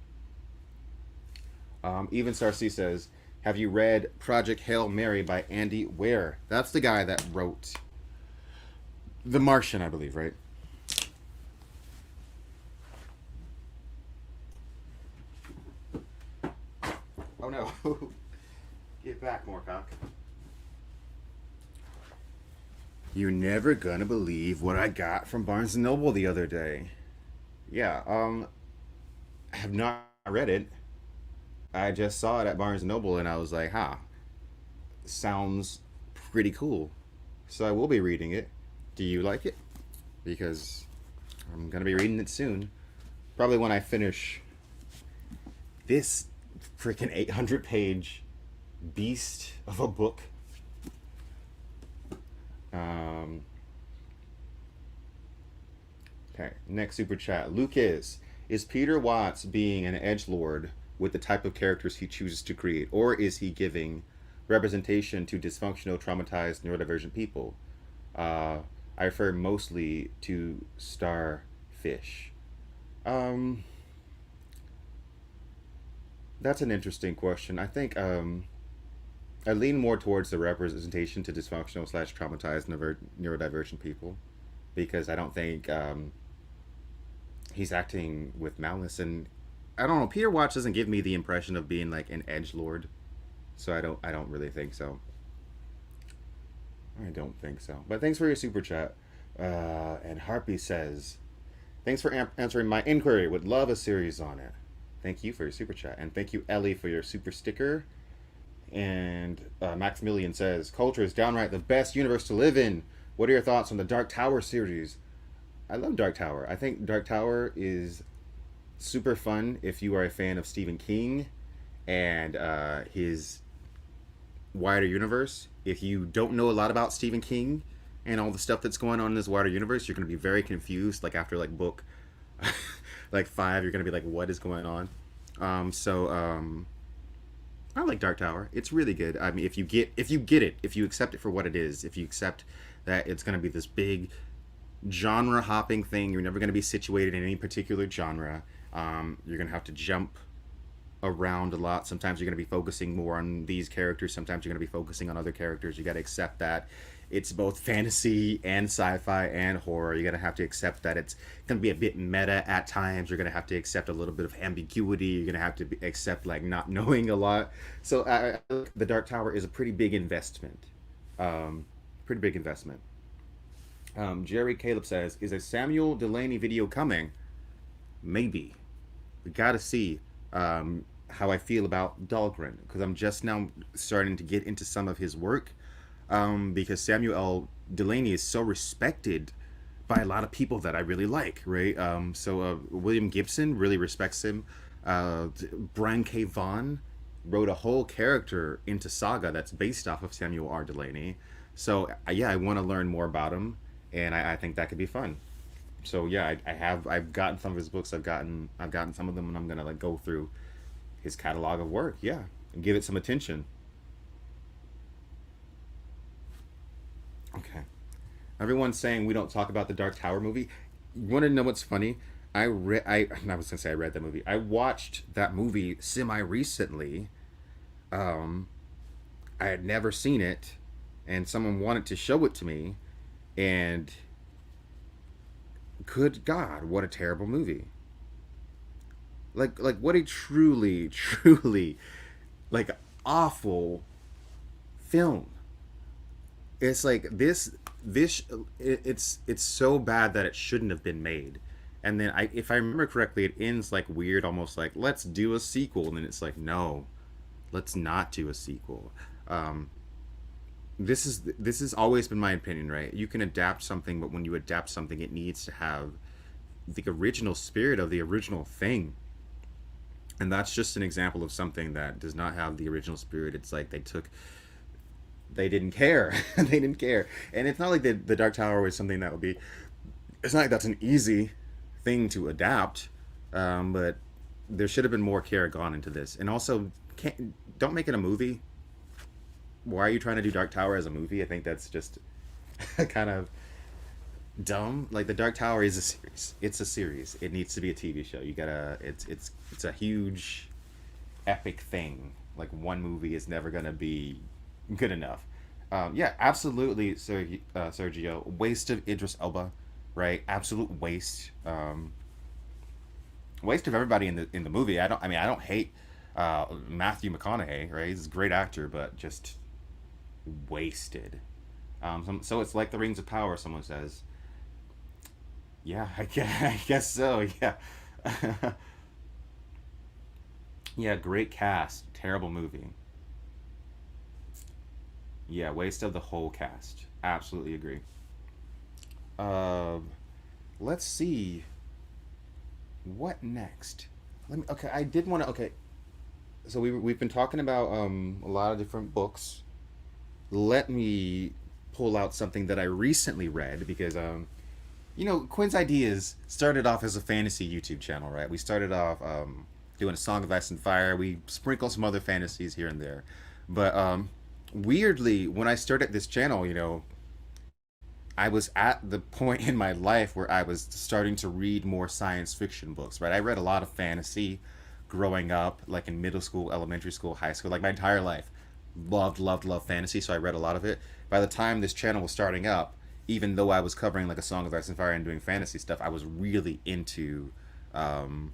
Even Star C says, "Have you read Project Hail Mary by Andy Weir?" That's the guy that wrote The Martian, I believe, right? Oh no! Get back, Moorcock. You're never gonna believe what I got from Barnes and Noble the other day. Yeah, I have not read it. I just saw it at Barnes and Noble and I was like, huh, sounds pretty cool. So I will be reading it. Do you like it? Because I'm gonna be reading it soon. Probably when I finish this freaking 800-page beast of a book. Okay, next super chat. Luke is Peter Watts being an edgelord with the type of characters he chooses to create, or is he giving representation to dysfunctional, traumatized, neurodivergent people? I refer mostly to Starfish. That's an interesting question. I think I lean more towards the representation to dysfunctional slash traumatized neurodivergent people, because I don't think he's acting with malice, and I don't know. Peter Watts doesn't give me the impression of being like an edge lord, so I don't really think so. I don't think so. But thanks for your super chat. And Harpy says, "Thanks for answering my inquiry. Would love a series on it." Thank you for your super chat, and thank you, Ellie, for your super sticker. And Maximilian says, "Culture is downright the best universe to live in. What are your thoughts on the Dark Tower series?" I love Dark Tower. I think Dark Tower is super fun if you are a fan of Stephen King and his wider universe. If you don't know a lot about Stephen King and all the stuff that's going on in this wider universe, you're going to be very confused. Like after like book like 5, you're going to be like, what is going on? I like Dark Tower. It's really good. I mean, if you get it, if you accept it for what it is, if you accept that it's going to be this big genre hopping thing, you're never going to be situated in any particular genre. You're going to have to jump around a lot. Sometimes you're going to be focusing more on these characters. Sometimes you're going to be focusing on other characters. You got to accept that it's both fantasy and sci-fi and horror. You got to have to accept that it's going to be a bit meta at times. You're going to have to accept a little bit of ambiguity. You're going to have to accept like not knowing a lot. So the Dark Tower is a pretty big investment. Pretty big investment. Jerry Caleb says, "Is a Samuel Delaney video coming?" Maybe. We gotta see how I feel about Dahlgren, because I'm just now starting to get into some of his work, because Samuel L. Delaney is so respected by a lot of people that I really like, right? William Gibson really respects him. Brian K. Vaughan wrote a whole character into Saga that's based off of Samuel R. Delaney. So yeah, I want to learn more about him, and I think that could be fun. So yeah, I've gotten some of his books. I've gotten some of them, and I'm gonna like go through his catalog of work. Yeah, and give it some attention. Okay. Everyone's saying we don't talk about the Dark Tower movie. You want to know what's funny? I was gonna say I read that movie. I watched that movie semi recently. I had never seen it, and someone wanted to show it to me, and good God, what a terrible movie! Like what a truly, truly, like awful film. It's like it's so bad that it shouldn't have been made. And then if I remember correctly, it ends like weird, almost like let's do a sequel, and then it's like no, let's not do a sequel. This has always been my opinion, right? You can adapt something, but when you adapt something, it needs to have the original spirit of the original thing. And that's just an example of something that does not have the original spirit. It's like they didn't care. They didn't care. And it's not like the Dark Tower was something that would be, it's not like that's an easy thing to adapt, but there should have been more care gone into this. And also, don't make it a movie. Why are you trying to do Dark Tower as a movie? I think that's just kind of Dumb. Like the Dark Tower is a series. It's a series. It needs to be a TV show. You gotta. It's a huge, epic thing. Like one movie is never gonna be good enough. Yeah, absolutely, Sergio. Waste of Idris Elba, right? Absolute waste. Waste of everybody in the movie. I don't. I mean, I don't hate Matthew McConaughey, right? He's a great actor, but just wasted. So it's like the Rings of Power. Someone says. Yeah, I guess so. Yeah. Yeah, great cast. Terrible movie. Yeah, waste of the whole cast. Absolutely agree. Uh, let's see what next. Let me. Okay, I did want to. Okay, so we've been talking about a lot of different books. Let me pull out something that I recently read because Quinn's Ideas started off as a fantasy YouTube channel, right? We started off doing a Song of Ice and Fire. We sprinkle some other fantasies here and there, but weirdly, when I started this channel, I was at the point in my life where I was starting to read more science fiction books, right? I read a lot of fantasy growing up, like in middle school, elementary school, high school, like my entire life. Loved, loved, loved fantasy, so I read a lot of it. By the time this channel was starting up, even though I was covering like a Song of Ice and Fire and doing fantasy stuff, I was really into, so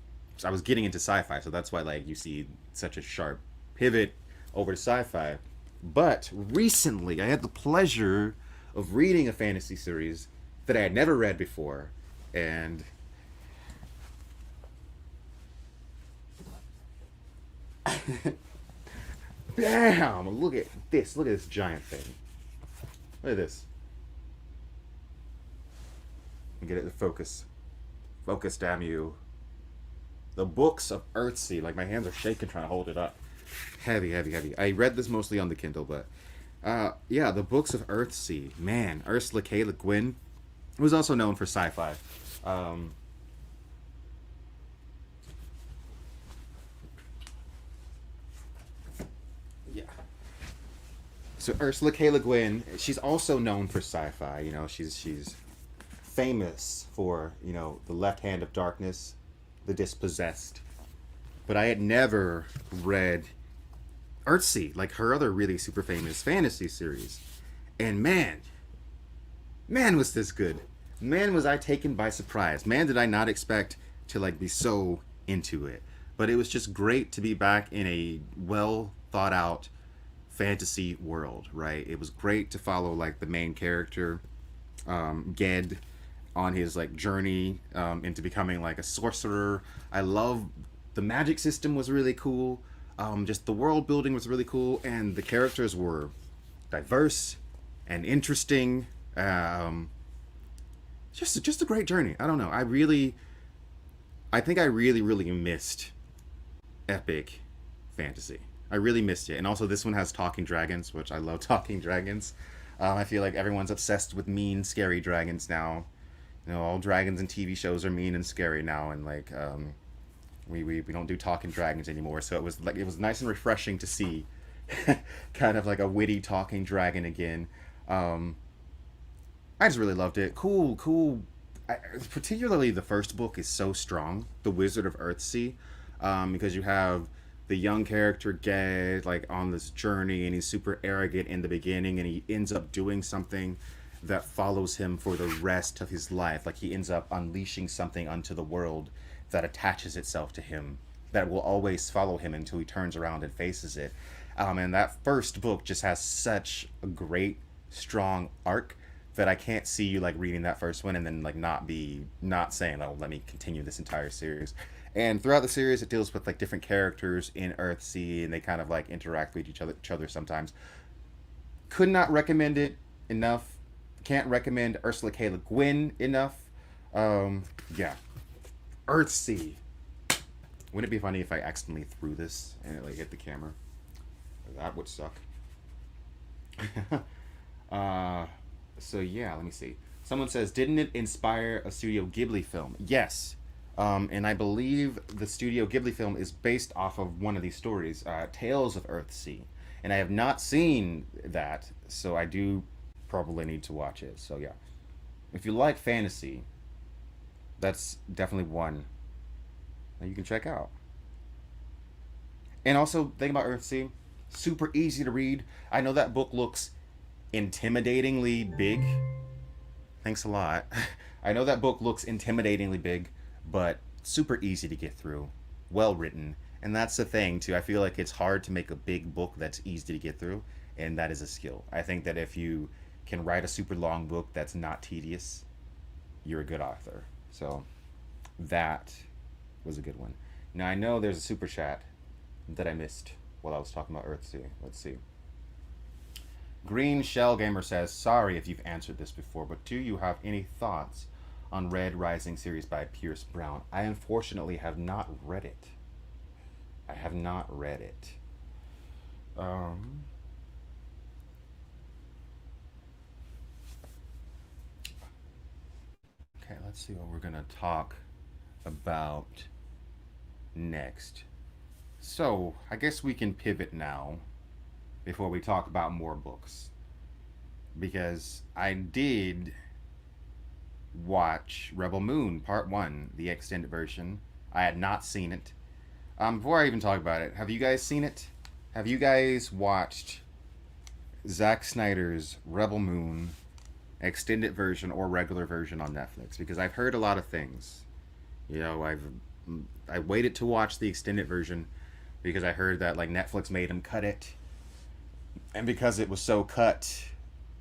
I was getting into sci-fi. So that's why like you see such a sharp pivot over to sci-fi. But recently, I had the pleasure of reading a fantasy series that I had never read before, and bam! Look at this! Look at this giant thing! Look at this! Get it to focus. Focus, damn you. The Books of Earthsea. Like my hands are shaking trying to hold it up. Heavy, heavy, heavy. I read this mostly on the Kindle, but yeah, The Books of Earthsea. Man, Ursula K. Le Guin was also known for sci-fi. Um, yeah. So Ursula K. Le Guin, she's also known for sci-fi. She's famous for The Left Hand of Darkness, The Dispossessed. But I had never read Earthsea, like her other really super famous fantasy series. And man, was this good. Man, was I taken by surprise. Man, did I not expect to like be so into it. But it was just great to be back in a well thought out fantasy world, right? It was great to follow like the main character, Ged, on his like journey into becoming like a sorcerer. I love the magic system was really cool. Just the world building was really cool, and the characters were diverse and interesting. Just a great journey. I don't know. I think I really really missed epic fantasy. I really missed it, and also this one has talking dragons, which I love talking dragons. I feel like everyone's obsessed with mean, scary dragons now. All dragons in TV shows are mean and scary now, and like we don't do talking dragons anymore. So it was nice and refreshing to see kind of like a witty talking dragon again. I just really loved it. Cool. Particularly the first book is so strong, The Wizard of Earthsea, because you have the young character Ged like on this journey, and he's super arrogant in the beginning, and he ends up doing something that follows him for the rest of his life. Like he ends up unleashing something onto the world that attaches itself to him, that will always follow him until he turns around and faces it. And that first book just has such a great, strong arc that I can't see you like reading that first one and then like not saying, oh, let me continue this entire series. And throughout the series, it deals with like different characters in Earthsea, and they kind of like interact with each other sometimes. Could not recommend it enough. Can't recommend Ursula K. Le Guin enough. Yeah, Earthsea. Wouldn't it be funny if I accidentally threw this and it like hit the camera? That would suck. So yeah, let me see. Someone says, didn't it inspire a Studio Ghibli film? Yes. And I believe the Studio Ghibli film is based off of one of these stories, Tales of Earthsea. And I have not seen that, so I do probably need to watch it. So yeah. If you like fantasy, that's definitely one that you can check out. And also, think about Earthsea. Super easy to read. I know that book looks intimidatingly big. Thanks a lot. I know that book looks intimidatingly big, but super easy to get through. Well written. And that's the thing, too. I feel like it's hard to make a big book that's easy to get through, and that is a skill. I think that if you can write a super long book that's not tedious, you're a good author. So, that was a good one. Now, I know there's a super chat that I missed while I was talking about Earthsea. Let's see. Green Shell Gamer says, sorry if you've answered this before, but do you have any thoughts on Red Rising series by Pierce Brown? I unfortunately have not read it. I have not read it. Okay, let's see what we're gonna talk about next. So, I guess we can pivot now before we talk about more books. Because I did watch Rebel Moon Part 1, the extended version. I had not seen it. Before I even talk about it, have you guys seen it? Have you guys watched Zack Snyder's Rebel Moon extended version or regular version on Netflix? Because I've heard a lot of things. You know, I waited to watch the extended version because I heard that like Netflix made him cut it, and because it was so cut,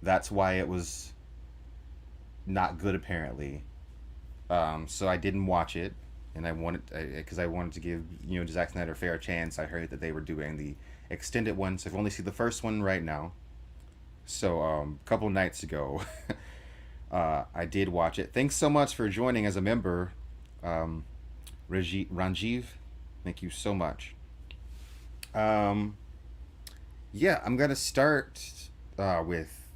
that's why it was not good apparently. So I didn't watch it, and I wanted because I wanted to give Zack Snyder a fair chance. I heard that they were doing the extended one, so I've only seen the first one right now. So a couple nights ago, I did watch it. Thanks so much for joining as a member, Ranjiv. Thank you so much. Yeah, I'm gonna start with,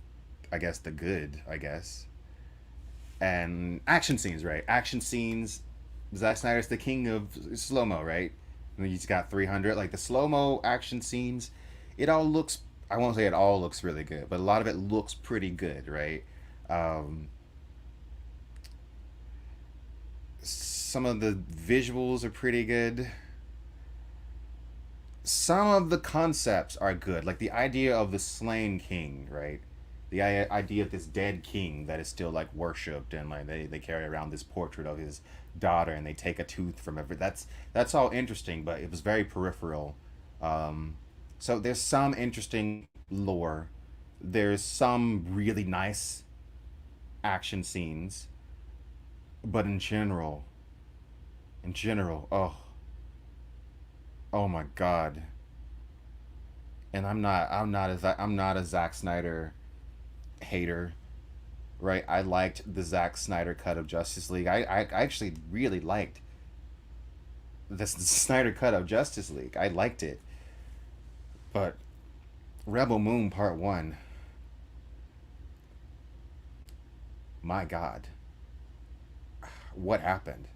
I guess, the good, I guess, and action scenes, right? Action scenes. Zack Snyder's the king of slow mo, right? And he's got 300. Like the slow mo action scenes, it all looks. I won't say it all looks really good, but a lot of it looks pretty good, right? Um, some of the visuals are pretty good. Some of the concepts are good, like the idea of the slain king, right? The idea of this dead king that is still like worshipped, and like they carry around this portrait of his daughter, and they take a tooth from every. That's all interesting, but it was very peripheral. So there's some interesting lore. There's some really nice action scenes, but in general, oh my god. And I'm not a Zack Snyder hater, right? I liked the Zack Snyder cut of Justice League. I actually really liked the Snyder cut of Justice League. I liked it. But Rebel Moon Part 1, my god. What happened?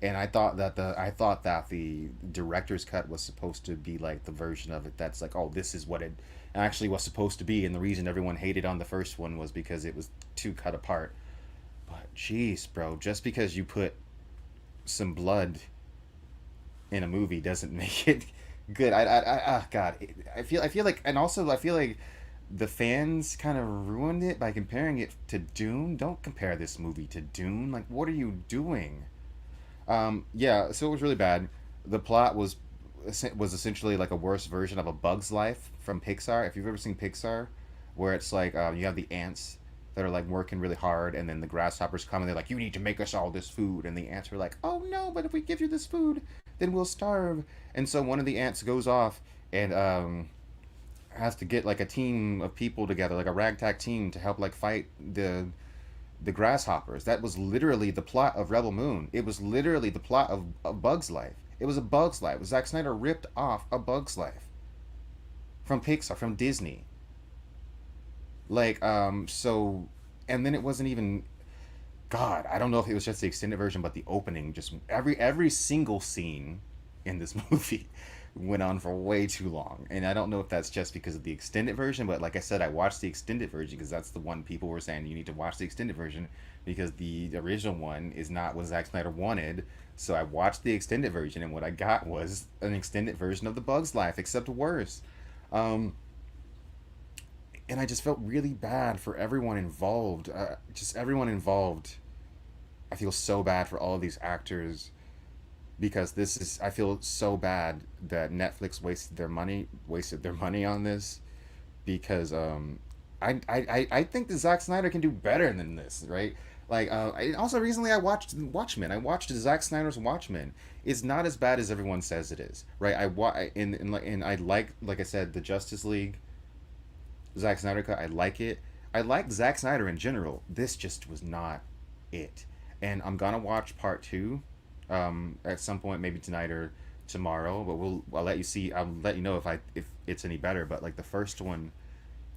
And I thought that the director's cut was supposed to be like the version of it that's like, oh, this is what it actually was supposed to be, and the reason everyone hated on the first one was because it was too cut apart. But jeez, bro, just because you put some blood in a movie doesn't make it good. God, I feel like, and also I feel like the fans kind of ruined it by comparing it to Dune. Don't compare this movie to Dune. Like, what are you doing? Yeah, so it was really bad. The plot was essentially like a worse version of A Bug's Life from Pixar. If you've ever seen Pixar, where it's like you have the ants that are like working really hard, and then the grasshoppers come and they're like, "You need to make us all this food," and the ants are like, "Oh no, but if we give you this food, then we'll starve." And so one of the ants goes off and has to get like a team of people together, like a ragtag team, to help like fight the grasshoppers. That was literally the plot of Rebel Moon. It was literally the plot of A Bug's Life. It was A Bug's Life. Zack Snyder ripped off A Bug's Life from Pixar, from Disney. Like, so, and then it wasn't even. God, I don't know if it was just the extended version, but the opening, just every single scene in this movie went on for way too long. And I don't know if that's just because of the extended version, but like I said, I watched the extended version because that's the one people were saying you need to watch the extended version because the original one is not what Zack Snyder wanted. So I watched the extended version, and what I got was an extended version of The Bug's Life, except worse. Um, and I just felt really bad for everyone involved. Just everyone involved. I feel so bad for all of these actors because this is. I feel so bad that Netflix wasted their money on this because I think that Zack Snyder can do better than this, right? Like, also recently I watched Watchmen. I watched Zack Snyder's Watchmen. It's not as bad as everyone says it is, right? And I like I said, the Justice League, Zack Snyder cut. I like it. I like Zack Snyder in general. This just was not it. And I'm gonna watch part two, at some point, maybe tonight or tomorrow. But I'll let you see. I'll let you know if it's any better. But like the first one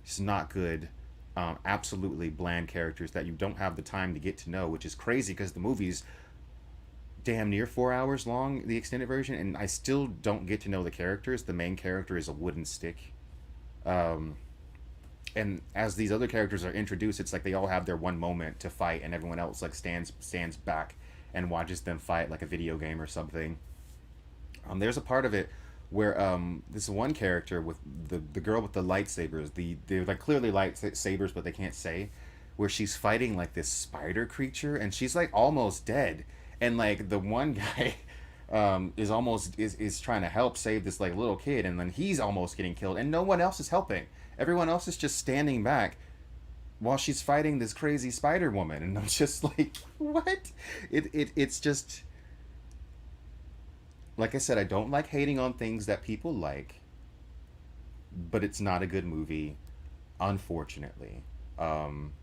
is not good. Absolutely bland characters that you don't have the time to get to know, which is crazy because the movie's damn near 4 hours long, the extended version, and I still don't get to know the characters. The main character is a wooden stick. Um, and as these other characters are introduced, it's like they all have their one moment to fight, and everyone else like stands back and watches them fight like a video game or something. There's a part of it where this one character with the girl with the lightsabers, they're like clearly lightsabers, but they can't say, where she's fighting like this spider creature, and she's like almost dead, and like the one guy is trying to help save this like little kid, and then he's almost getting killed, and no one else is helping. Everyone else is just standing back while she's fighting this crazy spider woman, and I'm just like, what? It's just like I said, I don't like hating on things that people like, but it's not a good movie, unfortunately. Um,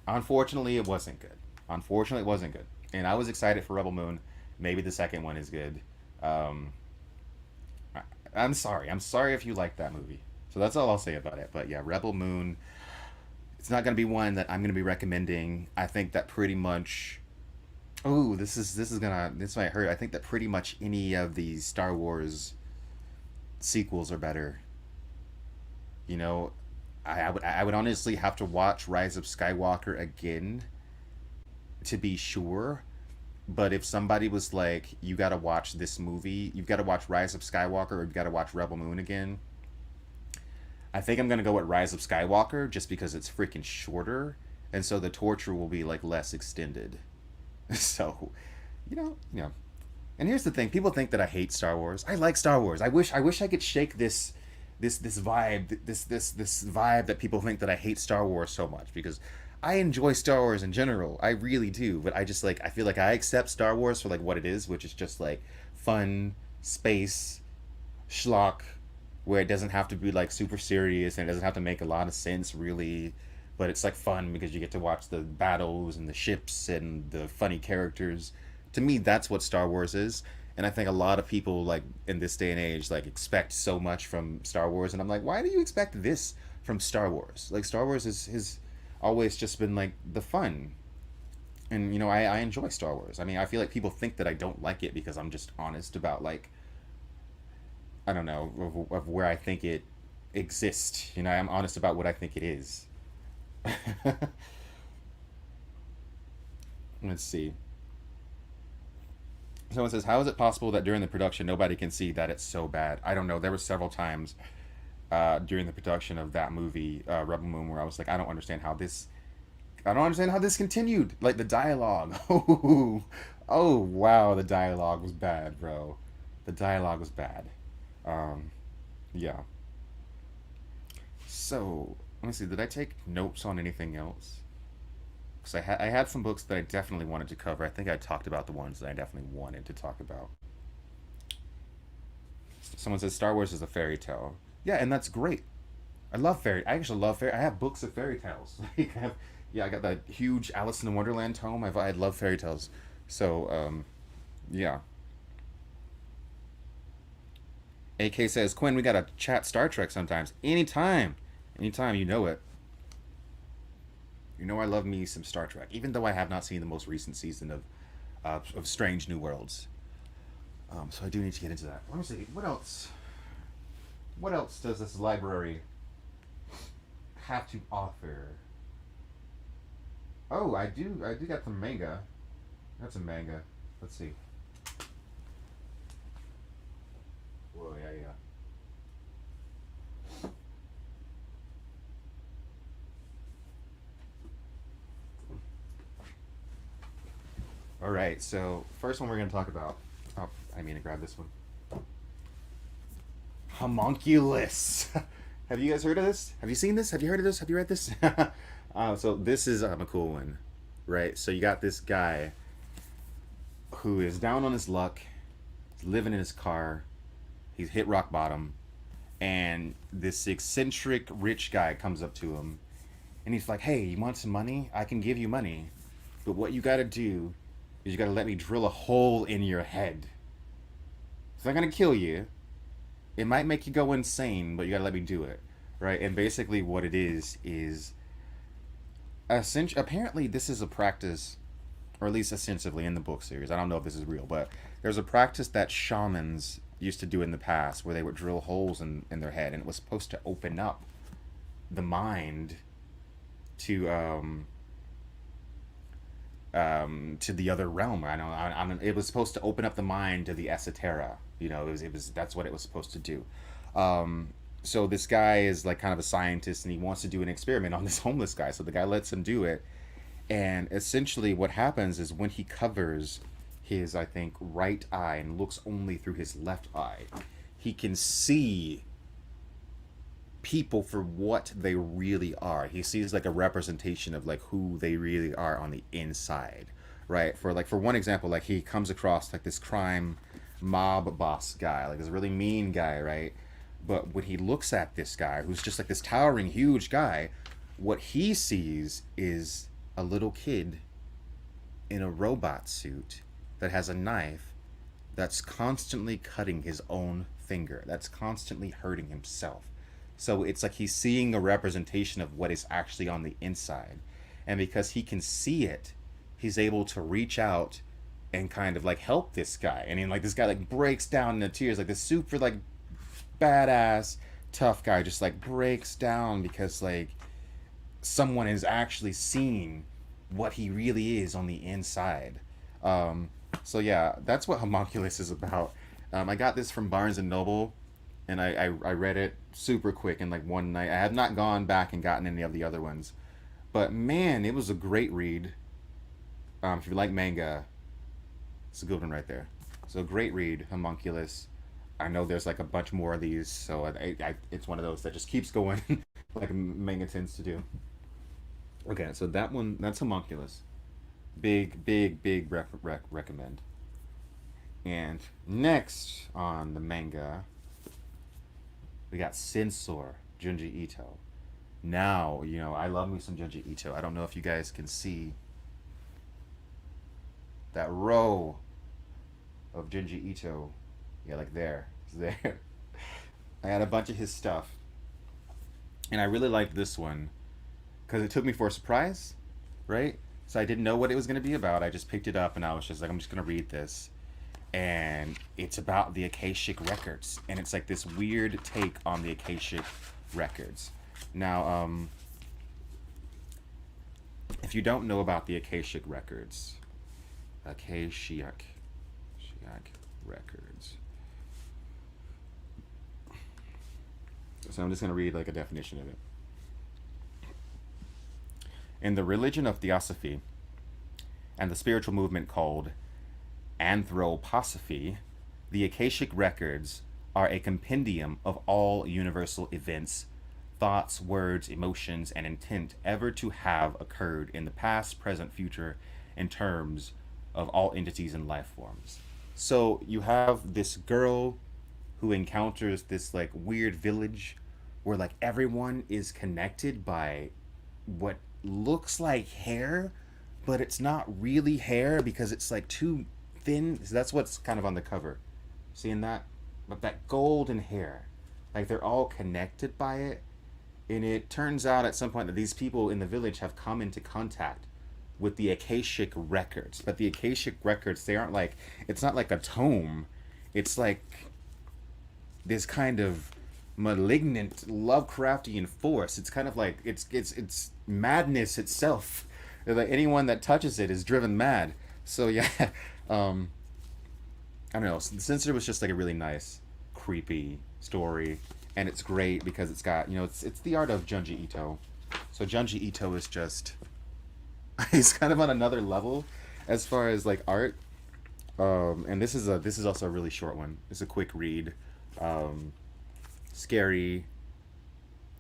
Unfortunately, it wasn't good. Unfortunately, it wasn't good. And I was excited for Rebel Moon. Maybe the second one is good. Um, I, I'm sorry. I'm sorry if you like that movie. So that's all I'll say about it. But yeah, Rebel Moon. It's not going to be one that I'm going to be recommending. I think that pretty much. Oh, this might hurt. I think that pretty much any of the Star Wars sequels are better. You know, I would honestly have to watch Rise of Skywalker again to be sure. But if somebody was like, you got to watch this movie, you've got to watch Rise of Skywalker, or you've got to watch Rebel Moon again, I think I'm gonna go with Rise of Skywalker just because it's freaking shorter, and so the torture will be like less extended. So, you know. And here's the thing: people think that I hate Star Wars. I like Star Wars. I wish I could shake this vibe, this vibe that people think that I hate Star Wars so much, because I enjoy Star Wars in general. I really do, but I feel like I accept Star Wars for like what it is, which is just like fun space schlock, where it doesn't have to be like super serious and it doesn't have to make a lot of sense really, but it's like fun because you get to watch the battles and the ships and the funny characters. To me, that's what Star Wars is. And I think a lot of people like in this day and age like expect so much from Star Wars, and I'm like, why do you expect this from Star Wars? Like Star Wars is always just been like the fun. And I enjoy Star Wars. I mean, I feel like people think that I don't like it because I'm just honest about like, I don't know, of where I think it exists. I'm honest about what I think it is. Let's see. Someone says, how is it possible that during the production nobody can see that it's so bad? I don't know. There were several times during the production of that movie, Rebel Moon, where I was like, I don't understand how this continued. Like the dialogue. Oh, wow, the dialogue was bad, bro. The dialogue was bad. Um, yeah. So, let me see. Did I take notes on anything else? Because I had some books that I definitely wanted to cover. I think I talked about the ones that I definitely wanted to talk about. Someone says Star Wars is a fairy tale. Yeah, and that's great. I actually love fairy. I have books of fairy tales. Like, I got that huge Alice in the Wonderland tome. I love fairy tales. So, yeah. AK says, Quinn, we gotta chat Star Trek sometimes. Anytime. Anytime, you know it. You know I love me some Star Trek, even though I have not seen the most recent season of Strange New Worlds. So I do need to get into that. Let me see. What else? What else does this library have to offer? Oh, I do. I do got some manga. That's a manga. Let's see. Whoa, yeah, yeah. All right. So first one we're gonna talk about. Oh, I mean to grab this one. Homunculus. Have you guys heard of this? Have you seen this? Have you heard of this? Have you read this? So this is a cool one, right? So you got this guy who is down on his luck. He's living in his car. He's hit rock bottom, and this eccentric rich guy comes up to him, and he's like, "Hey, you want some money? I can give you money, but what you got to do is you got to let me drill a hole in your head. It's not gonna kill you. It might make you go insane, but you gotta let me do it, right?" And basically, what it is apparently this is a practice, or at least ostensibly in the book series. I don't know if this is real, but there's a practice that shamans used to do in the past where they would drill holes in their head, and it was supposed to open up the mind to to the other realm. It was supposed to open up the mind to the esoterica. It was that's what it was supposed to do. So this guy is like kind of a scientist, and he wants to do an experiment on this homeless guy. So the guy lets him do it, and essentially what happens is when he covers his, I think, right eye and looks only through his left eye, he can see people for what they really are. He sees like a representation of like who they really are on the inside, right? For one example, like he comes across like this crime mob boss guy, like this really mean guy, right? But when he looks at this guy who's just like this towering huge guy, what he sees is a little kid in a robot suit that has a knife that's constantly cutting his own finger, that's constantly hurting himself. So it's like he's seeing a representation of what is actually on the inside. And because he can see it, he's able to reach out and kind of like help this guy. And then like this guy like breaks down into tears, like this super like badass tough guy just like breaks down because like someone is actually seeing what he really is on the inside. So yeah, that's what Homunculus is about. I got this from Barnes and Noble, and I read it super quick in like one night. I have not gone back and gotten any of the other ones, but man, it was a great read. If you like manga, it's a good one right there. So great read, Homunculus. I know there's like a bunch more of these, so it's one of those that just keeps going, like manga tends to do. Okay, so that one, that's Homunculus. Big recommend. And next on the manga, we got Sensor, Junji Ito. Now, I love me some Junji Ito. I don't know if you guys can see that row of Junji Ito. Yeah, like there. It's there. I had a bunch of his stuff. And I really liked this one because it took me for a surprise, right? So I didn't know what it was going to be about. I just picked it up and I was just like, I'm just going to read this. And it's about the Akashic Records. And it's like this weird take on the Akashic Records. Now, if you don't know about the Akashic Records, Akashic Records. So I'm just going to read like a definition of it. In the religion of Theosophy and the spiritual movement called Anthroposophy, the Akashic Records are a compendium of all universal events, thoughts, words, emotions, and intent ever to have occurred in the past, present, future, in terms of all entities and life forms. So you have this girl who encounters this like weird village where like everyone is connected by what looks like hair, but it's not really hair because it's like too thin. So that's what's kind of on the cover. Seeing that? But that golden hair, like they're all connected by it. And it turns out at some point that these people in the village have come into contact with the Akashic Records. But the Akashic Records, they aren't like, it's not like a tome. It's like this kind of malignant Lovecraftian force. It's kind of like it's madness itself. Like anyone that touches it is driven mad. So yeah, um, I don't know. Censor was just like a really nice, creepy story, and it's great because it's got it's the art of Junji Ito. So Junji Ito is just he's kind of on another level as far as like art. And this is also a really short one. It's a quick read. Scary,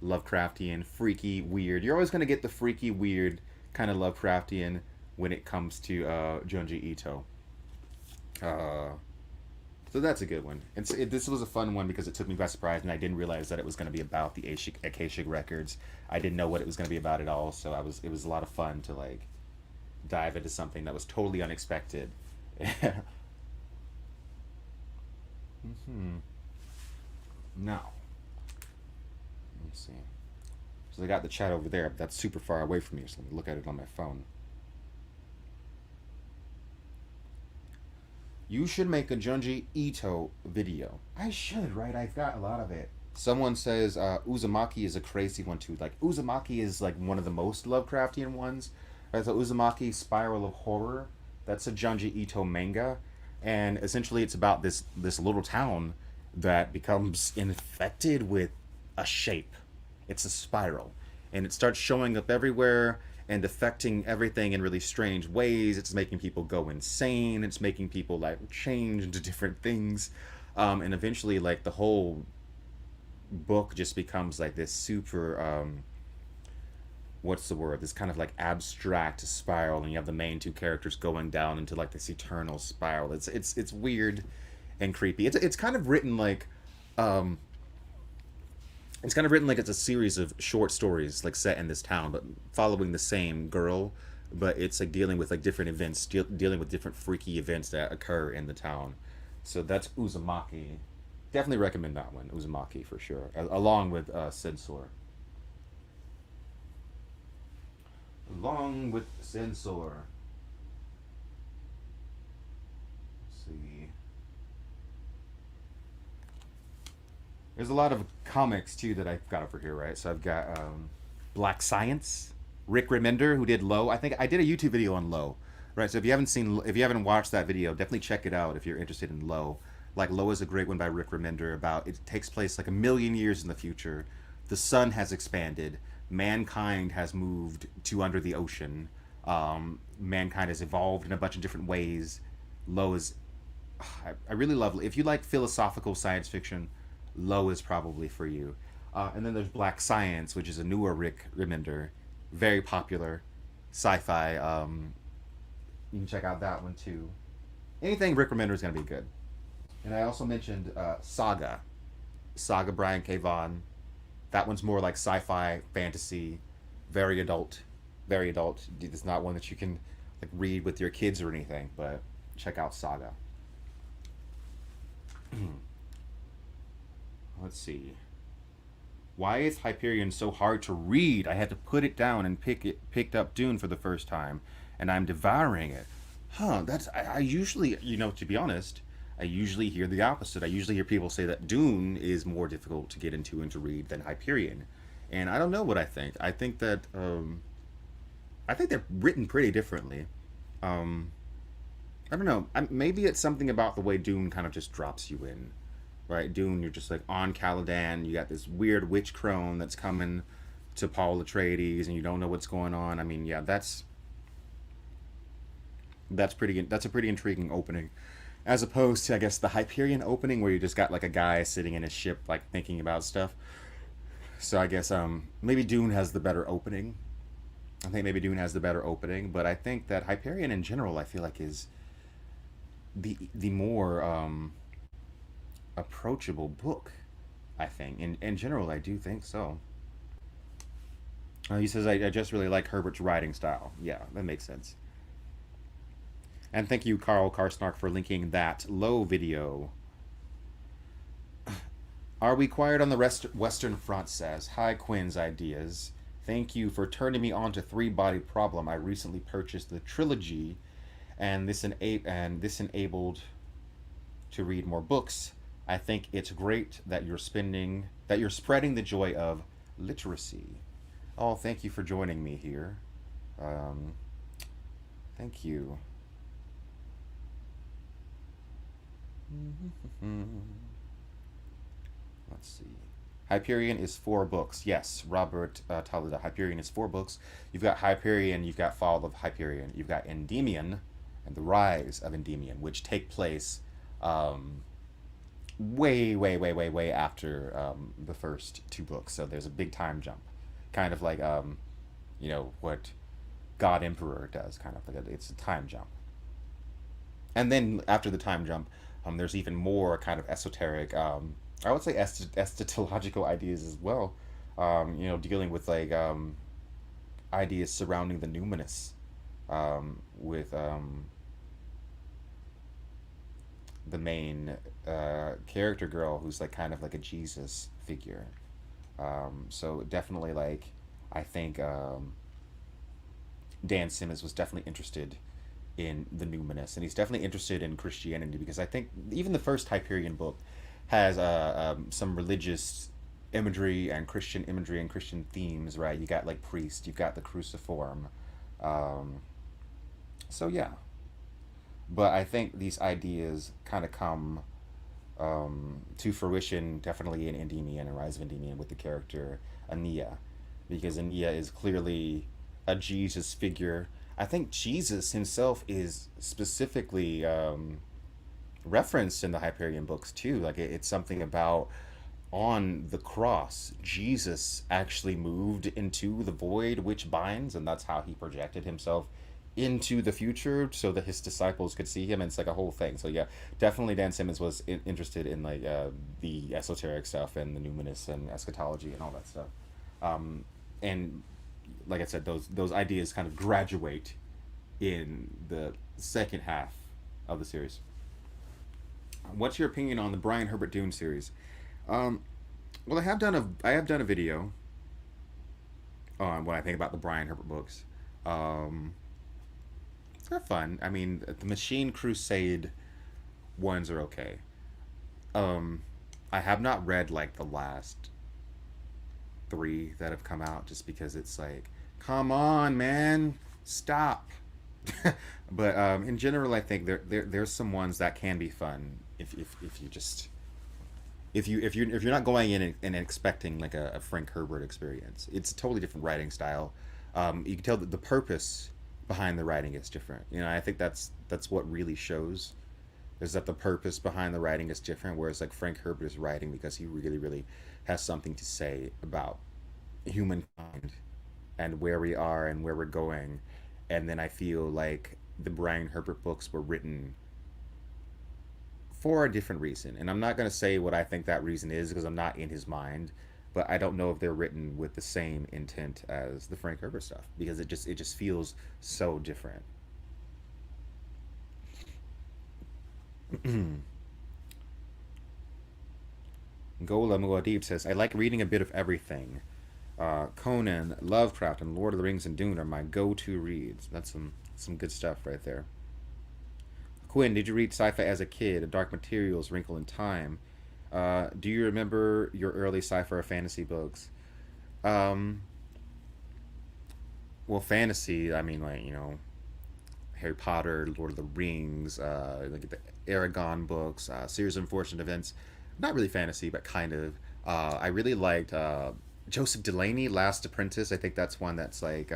Lovecraftian, freaky, weird. You're always gonna get the freaky, weird kind of Lovecraftian when it comes to Junji Ito. Uh, so that's a good one. This was a fun one because it took me by surprise, and I didn't realize that it was going to be about the Akashic records. I didn't know what it was going to be about at all. So it was a lot of fun to like dive into something that was totally unexpected. Now, let me see. So I got the chat over there, but that's super far away from me. So let me look at it on my phone. You should make a Junji Ito video. I should, right? I've got a lot of it. Someone says Uzumaki is a crazy one too. Like Uzumaki is like one of the most Lovecraftian ones. Right? So Uzumaki Spiral of Horror. That's a Junji Ito manga, and essentially it's about this little town that becomes infected with a shape. It's a spiral, and it starts showing up everywhere and affecting everything in really strange ways. It's making people go insane. It's making people like change into different things, and eventually, like the whole book just becomes like this super what's the word? This kind of like abstract spiral, and you have the main two characters going down into like this eternal spiral. It's weird and creepy. It's kind of written like um it's kind of written like it's a series of short stories like set in this town but following the same girl, but it's like dealing with like different events, dealing with different freaky events that occur in the town. So that's Uzumaki. Definitely recommend that one, Uzumaki, for sure, along with Censor. Along with Censor. Let's see. There's a lot of comics too that I've got over here, right? So I've got Black Science, Rick Remender, who did Low. I think I did a YouTube video on Low, right? So if you haven't watched that video, definitely check it out if you're interested in Low. Like Low is a great one by Rick Remender. About it takes place like a million years in the future. The sun has expanded. Mankind has moved to under the ocean. Mankind has evolved in a bunch of different ways. Low is, I really love. If you like philosophical science fiction, Low is probably for you. And then there's Black Science, which is a newer Rick Remender, very popular, sci-fi. You can check out that one too. Anything Rick Remender is gonna be good. And I also mentioned Saga Brian K. Vaughan. That one's more like sci-fi, fantasy, very adult, very adult. It's not one that you can like read with your kids or anything, but check out Saga. Let's see. Why is Hyperion so hard to read? I had to put it down and picked up Dune for the first time, and I'm devouring it. I usually, to be honest, I usually hear the opposite. I usually hear people say that Dune is more difficult to get into and to read than Hyperion, and I don't know what I think. I think that I think they're written pretty differently. I don't know. Maybe it's something about the way Dune kind of just drops you in, right? Dune, you're just like on Caladan. You got this weird witch crone that's coming to Paul Atreides, and you don't know what's going on. I mean, yeah, that's pretty. That's a pretty intriguing opening, as opposed to, I guess, the Hyperion opening where you just got like a guy sitting in his ship like thinking about stuff. So I guess maybe Dune has the better opening. I think maybe Dune has the better opening, but I think that Hyperion in general, I feel like, is the more approachable book. I think in general, I do think so. He says, I just really like Herbert's writing style. Yeah, that makes sense. And thank you, Carl Karsnark, for linking that Low video. Are we quiet on the Western Front? Says, hi, Quinn's Ideas. Thank you for turning me on to Three Body Problem. I recently purchased the trilogy, and this enabled to read more books. I think it's great that you're spreading the joy of literacy. Oh, thank you for joining me here. Um, Thank you. Let's see. Hyperion is 4 books. Yes, Robert Talida. Hyperion is 4 books. You've got Hyperion, you've got Fall of Hyperion, you've got Endymion, and the Rise of Endymion, which take place um, way, way, way, way, way after the first 2 books. So there's a big time jump, kind of like what God Emperor does, kind of like it's a time jump. And then after the time jump, there's even more kind of esoteric, I would say eschatological ideas as well. Dealing with like ideas surrounding the numinous, with the main character girl who's like kind of like a Jesus figure. So definitely like I think Dan Simmons was definitely interested in the numinous, and he's definitely interested in Christianity because I think even the first Hyperion book has some religious imagery and Christian imagery and Christian themes, right? You got like priest, you've got the cruciform, um, so yeah. But I think these ideas kind of come to fruition definitely in Endymion and Rise of Endymion with the character Ania, because Ania is clearly a Jesus figure. I think Jesus himself is specifically referenced in the Hyperion books too. Like it's something about on the cross, Jesus actually moved into the void which binds, and that's how he projected himself into the future so that his disciples could see him. And it's like a whole thing. So yeah, definitely Dan Simmons was interested in like the esoteric stuff and the numinous and eschatology and all that stuff. And like I said, those ideas kind of graduate in the second half of the series. What's your opinion on the Brian Herbert Dune series? Um, well, I have done a video on what I think about the Brian Herbert books. Um, they're fun. I mean, the Machine Crusade ones are okay. Um, I have not read like the last 3 that have come out just because it's like, come on, man, stop. But in general, I think there's some ones that can be fun if you just if you're not going in and expecting like a Frank Herbert experience. It's a totally different writing style. You can tell that the purpose behind the writing is different. I think that's what really shows is that the purpose behind the writing is different. Whereas like Frank Herbert is writing because he really really has something to say about humankind and where we are and where we're going. And then I feel like the Brian Herbert books were written for a different reason. And I'm not going to say what I think that reason is because I'm not in his mind, but I don't know if they're written with the same intent as the Frank Herbert stuff because it just feels so different. Gola Muad'Dib says, I like reading a bit of everything. Conan, Lovecraft, and Lord of the Rings and Dune are my go-to reads. That's some good stuff right there. Quinn, did you read sci-fi as a kid? Dark Materials, Wrinkle in Time. Do you remember your early sci-fi or fantasy books? Um, well, fantasy. I mean, like Harry Potter, Lord of the Rings, like the Aragon books, Series of Unfortunate Events. Not really fantasy, but kind of. I really liked Joseph Delaney, Last Apprentice. I think that's one that's like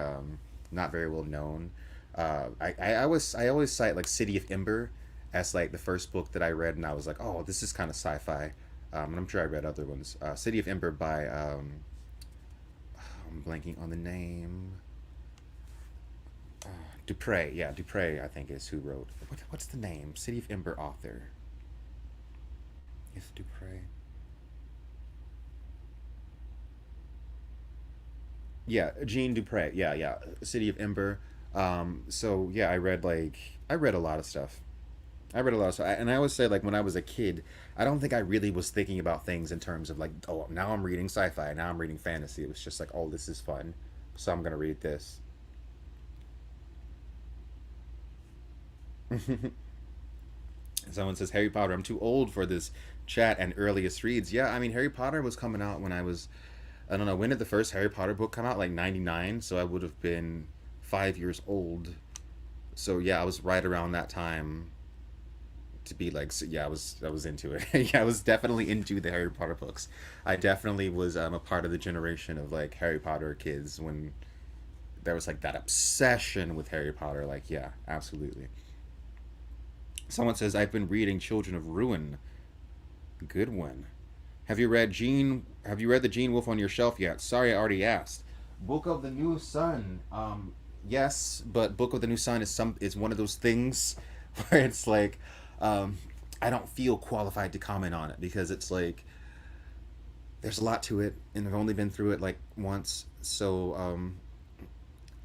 not very well known. I always cite like City of Ember as like the first book that I read, and I was like, oh, this is kind of sci-fi. And I'm sure I read other ones. City of Ember by I'm blanking on the name. Dupre, yeah, Dupre, I think is who wrote. What's the name? City of Ember author. Is Dupre? Yeah, Jean Dupre. Yeah, yeah. City of Ember. So yeah, I read a lot of stuff. I read a lot of stuff, and I always say like when I was a kid, I don't think I really was thinking about things in terms of like, oh, now I'm reading sci-fi, now I'm reading fantasy. It was just like, oh, this is fun, so I'm gonna read this. Someone says Harry Potter. I'm too old for this chat and earliest reads. Yeah, I mean Harry Potter was coming out when I was, I don't know, when did the first Harry Potter book come out? Like 99, so I would have been 5 years old. So yeah, I was right around that time to be like, so yeah, I was into it. Yeah, I was definitely into the Harry Potter books. I definitely was a part of the generation of like Harry Potter kids when there was like that obsession with Harry Potter. Like, yeah, absolutely. Someone says I've been reading Children of Ruin. Good one. Have you read the Gene Wolf on your shelf yet? Sorry, I already asked. Book of the New Sun. Yes, but Book of the New Sun is one of those things where it's like, um, I don't feel qualified to comment on it because it's like there's a lot to it, and I've only been through it like once, so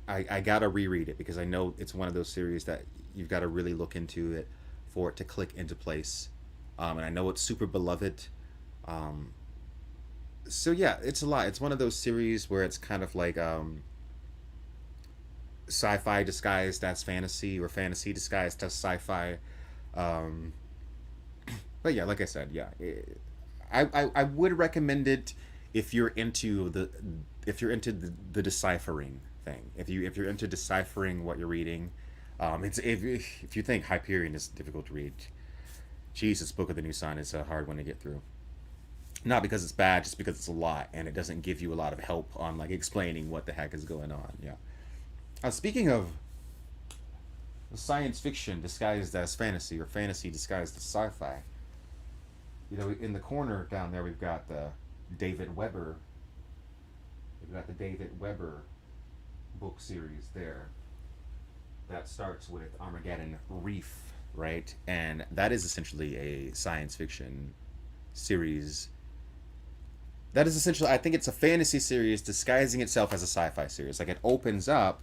I gotta reread it because I know it's one of those series that you've got to really look into it for it to click into place. And I know it's super beloved. Um, so yeah, it's a lot. It's one of those series where it's kind of like sci-fi disguised as fantasy or fantasy disguised as sci-fi. Um, but yeah, like I said, yeah, I would recommend it if you're into the deciphering thing. If you're into deciphering what you're reading, it's if you think Hyperion is difficult to read, Jesus, Book of the New Sun is a hard one to get through. Not because it's bad, just because it's a lot and it doesn't give you a lot of help on like explaining what the heck is going on. Yeah. Speaking of science fiction disguised as fantasy or fantasy disguised as sci-fi, in the corner down there we've got the David Weber. We've got the David Weber book series there. That starts with Armageddon Reef, right? And that is essentially a science fiction series. That is essentially, I think it's a fantasy series disguising itself as a sci-fi series. Like it opens up,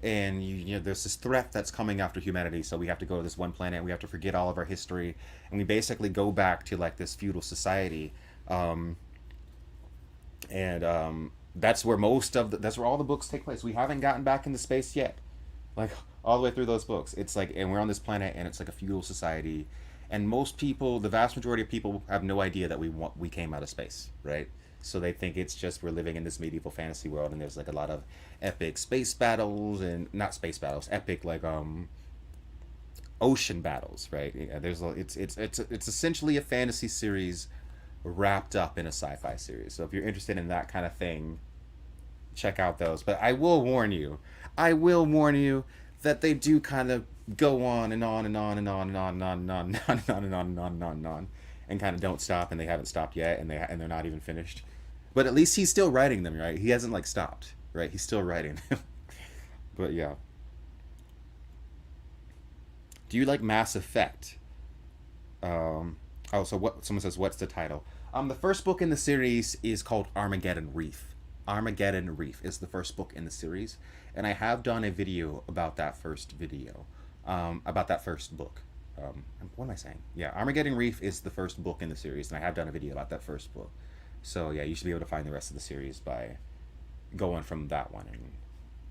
and there's this threat that's coming after humanity. So we have to go to this one planet. We have to forget all of our history, and we basically go back to like this feudal society. Um, and that's where all the books take place. We haven't gotten back into space yet, like all the way through those books. It's like, and we're on this planet, and it's like a feudal society, and most people, the vast majority of people, have no idea that we came out of space, right? So they think it's just we're living in this medieval fantasy world, and there's like a lot of epic space battles, and not space battles, epic like ocean battles, right? Yeah, it's essentially a fantasy series wrapped up in a sci-fi series. So if you're interested in that kind of thing, check out those. But I will warn you that they do kind of go on and on and on and on and on and on and on and on and on and on and on and on and on and kind of don't stop, and they haven't stopped yet, and they're not even finished. But at least he's still writing them, right? He hasn't like stopped, right? He's still writing. But yeah. Do you like Mass Effect? So what? Someone says, what's the title? The first book in the series is called Armageddon Reef. Armageddon Reef is the first book in the series, and I have done a video about that first book. What am I saying? Yeah, Armageddon Reef is the first book in the series, and I have done a video about that first book. So yeah, you should be able to find the rest of the series by going from that one and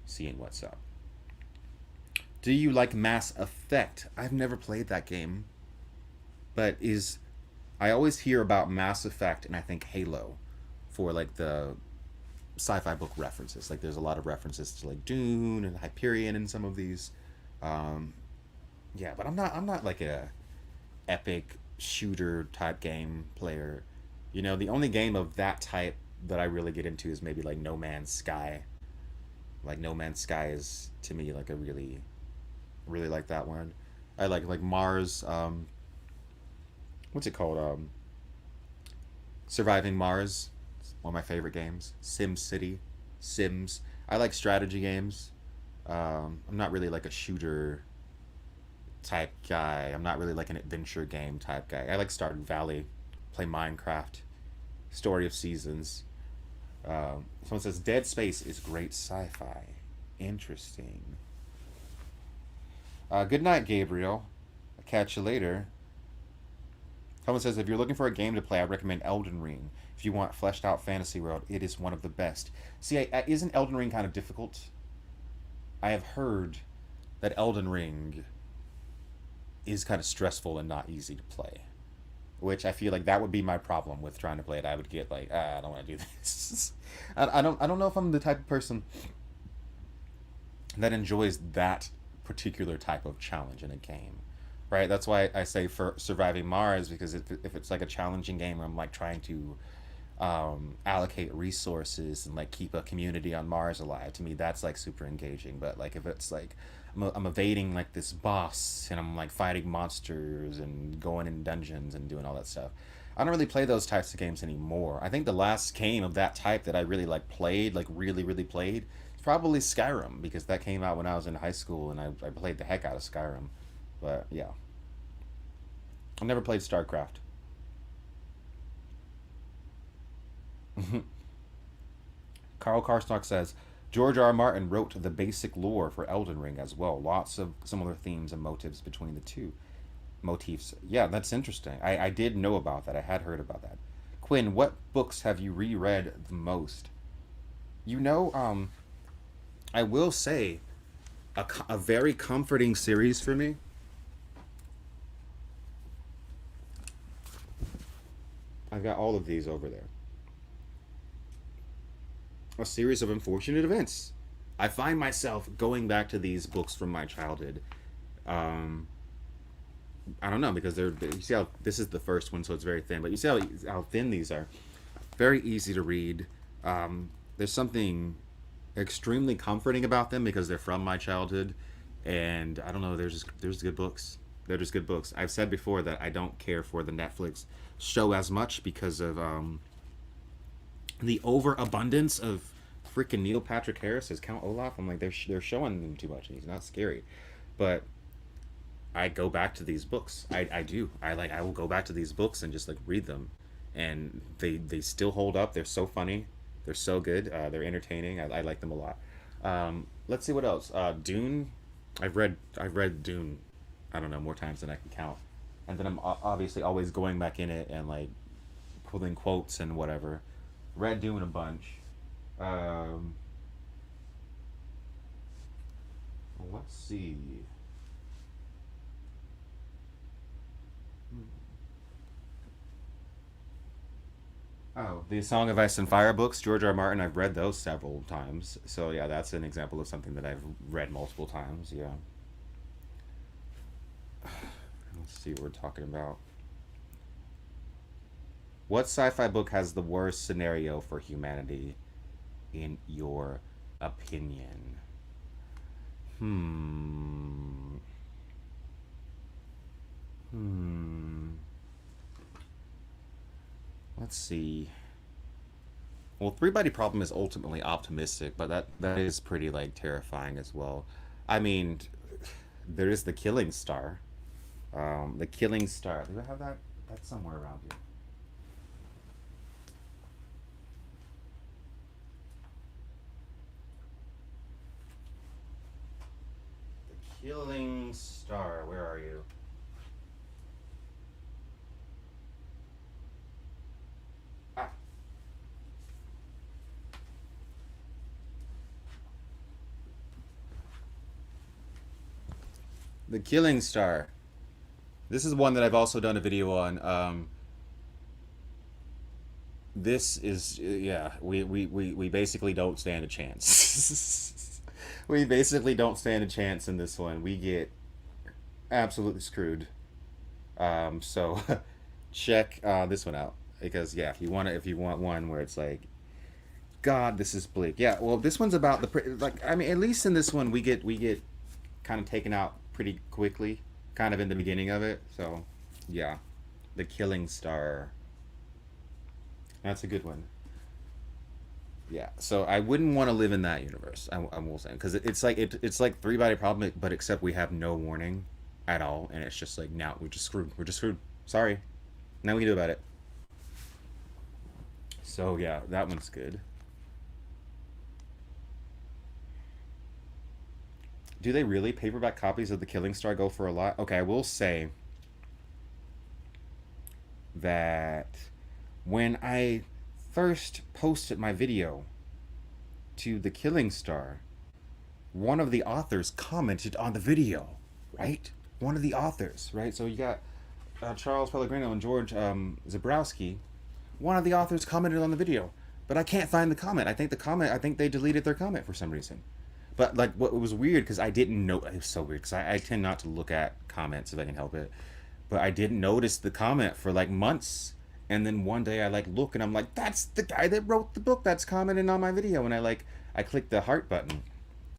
seeing what's up. Do you like Mass Effect? I've never played that game, but I always hear about Mass Effect and I think Halo for like the sci-fi book references. Like there's a lot of references to like Dune and Hyperion in some of these. Yeah, but I'm not like a epic shooter type game player. The only game of that type that I really get into is maybe like No Man's Sky. Like No Man's Sky is to me like a really like that one. I like Mars. What's it called? Surviving Mars. It's one of my favorite games. Sim City, Sims. I like strategy games. I'm not really like a shooter type guy. I'm not really like an adventure game type guy. I like Stardew Valley, play Minecraft, Story of Seasons. Someone says Dead Space is great sci-fi. Interesting. Good night, Gabriel. I'll catch you later. Someone says if you're looking for a game to play, I recommend Elden Ring. If you want fleshed out fantasy world, it is one of the best. See, isn't Elden Ring kind of difficult? I have heard that Elden Ring is kind of stressful and not easy to play. Which I feel like that would be my problem with trying to play it. I would get like, I don't want to do this. I don't know if I'm the type of person that enjoys that particular type of challenge in a game, right? That's why I say for surviving Mars, because if it's like a challenging game where I'm like trying to allocate resources and like keep a community on Mars alive, to me that's like super engaging. But like if it's like I'm evading like this boss and I'm like fighting monsters and going in dungeons and doing all that stuff, I don't really play those types of games anymore. I think the last game of that type that I really like played, like really played, is probably Skyrim, because that came out when I was in high school and I played the heck out of Skyrim. But yeah, I never played StarCraft. Carl Karsnock says George R. R. Martin wrote the basic lore for Elden Ring as well. Lots of similar themes and motives between the two motifs. Yeah, that's interesting. I did know about that. I had heard about that. Quinn, what books have you reread the most? You know, I will say a very comforting series for me. I've got all of these over there. A series of unfortunate events. I find myself going back to these books from my childhood. I don't know, because you see how this is the first one, so it's very thin. But you see how thin these are. Very easy to read. There's something extremely comforting about them because they're from my childhood, and I don't know. There's good books. They're just good books. I've said before that I don't care for the Netflix show as much because of the overabundance of freaking Neil Patrick Harris as Count Olaf. I'm like, they're showing him too much, and he's not scary. But I go back to these books. I do. I will go back to these books and just like read them, and they still hold up. They're so funny. They're so good. They're entertaining. I like them a lot. Let's see what else. Dune. I've read Dune, I don't know, more times than I can count. And then I'm obviously always going back in it and like pulling quotes and whatever. Read Dune a bunch. Let's see. Oh, the Song of Ice and Fire books, George R. R. Martin. I've read those several times. So yeah, that's an example of something that I've read multiple times. Yeah. Let's see what we're talking about. What sci-fi book has the worst scenario for humanity, in your opinion? Let's see. Well, Three Body Problem is ultimately optimistic, but that is pretty like terrifying as well. I mean, there is the Killing Star. The Killing Star. Do I have that? That's somewhere around here. The Killing Star. Where are you? Ah. The Killing Star. This is one that I've also done a video on. This is, yeah, we basically don't stand a chance. We basically don't stand a chance in this one. We get absolutely screwed. So check this one out, because yeah, if you want one where it's like, God, this is bleak. Yeah, well, this one's about like, I mean, at least in this one we get kind of taken out pretty quickly, kind of in the beginning of it. So yeah, the Killing Star. That's a good one. Yeah, so I wouldn't want to live in that universe. I will say, because it's like Three Body Problem, but except we have no warning at all, and it's just like, now we're just screwed. We're just screwed. Sorry, now we can do about it. So yeah, that one's good. Do they really? Paperback copies of The Killing Star go for a lot? Okay, I will say that when I first posted my video to The Killing Star, one of the authors commented on the video, right? one of the authors, right? So you got Charles Pellegrino and George Zabrowski. One of the authors commented on the video, but I can't find the comment. I think they deleted their comment for some reason. But like, what was weird because I didn't know. It was so weird because I tend not to look at comments if I can help it. But I didn't notice the comment for like months, and then one day I like look and I'm like, that's the guy that wrote the book that's commenting on my video, and I click the heart button,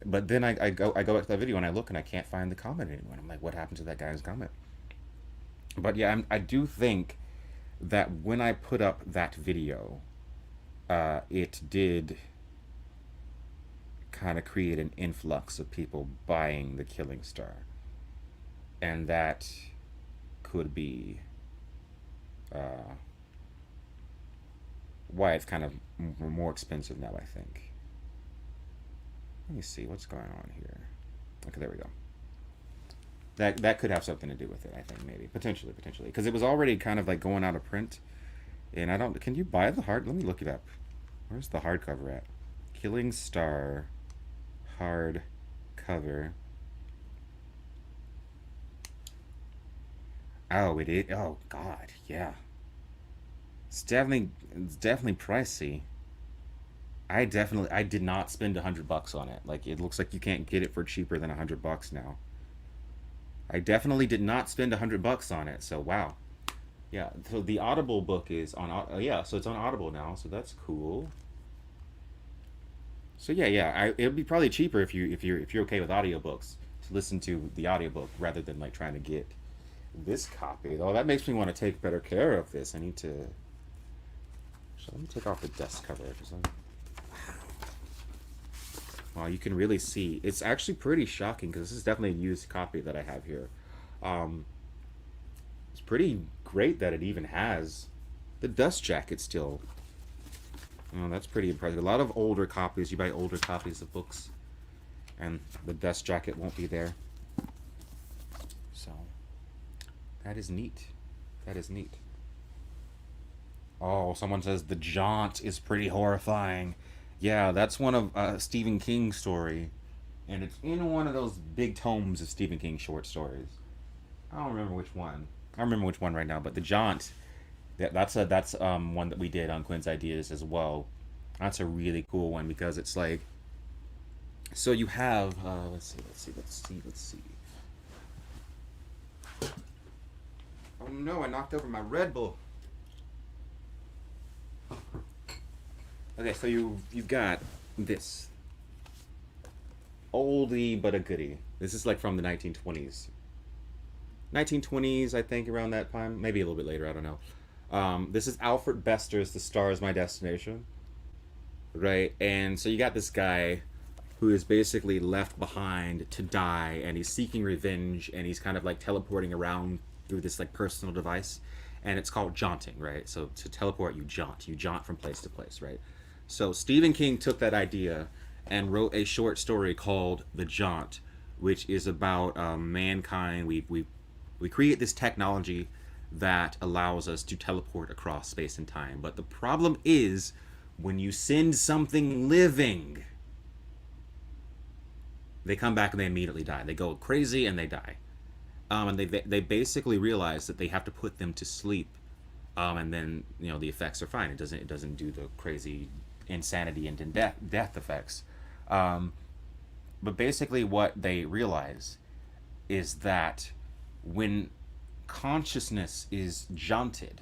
but then I go back to that video and I look and I can't find the comment anymore. I'm like, what happened to that guy's comment? But yeah, I do think that when I put up that video, it did kind of create an influx of people buying the Killing Star, and that could be why it's kind of more expensive now, I think. Let me see what's going on here. Okay, there we go. That could have something to do with it, I think, maybe. Potentially, because it was already kind of like going out of print. And I don't... Can you buy the hard... Let me look it up. Where's the hardcover at? Killing Star hard cover. Oh, it is... Oh, God, yeah. It's definitely pricey. I did not spend $100 on it. Like, it looks like you can't get it for cheaper than $100 now. I definitely did not spend $100 on it. So wow, yeah. So the Audible book is on. Yeah, so it's on Audible now. So that's cool. So yeah. It'd be probably cheaper if you're okay with audiobooks to listen to the audiobook rather than like trying to get this copy. Though that makes me want to take better care of this. I need to. So let me take off the desk cover because wow, you can really see. It's actually pretty shocking because this is definitely a used copy that I have here. It's pretty great that it even has the dust jacket still. Oh, that's pretty impressive. A lot of older copies, you buy older copies of books, and the dust jacket won't be there. So, that is neat. That is neat. Oh, someone says the jaunt is pretty horrifying. Yeah, that's one of Stephen King's story, and it's in one of those big tomes of Stephen King short stories. I don't remember which one. I don't remember which one right now, but the Jaunt, that's one that we did on Quinn's Ideas as well. That's a really cool one because it's like, so you have let's see. Oh no! I knocked over my Red Bull. Okay, so you've got this oldie but a goodie. This is like from the 1920s. 1920s, I think, around that time. Maybe a little bit later, I don't know. This is Alfred Bester's The Star Is My Destination. Right? And so you got this guy who is basically left behind to die, and he's seeking revenge, and he's kind of like teleporting around through this like personal device. And it's called jaunting, right? So to teleport, you jaunt from place to place, right? So Stephen King took that idea and wrote a short story called The Jaunt, which is about mankind. We create this technology that allows us to teleport across space and time. But the problem is when you send something living, they come back and they immediately die. They go crazy and they die. And they basically realize that they have to put them to sleep, and then the effects are fine. It doesn't do the crazy insanity and death effects. But basically, what they realize is that when consciousness is jaunted,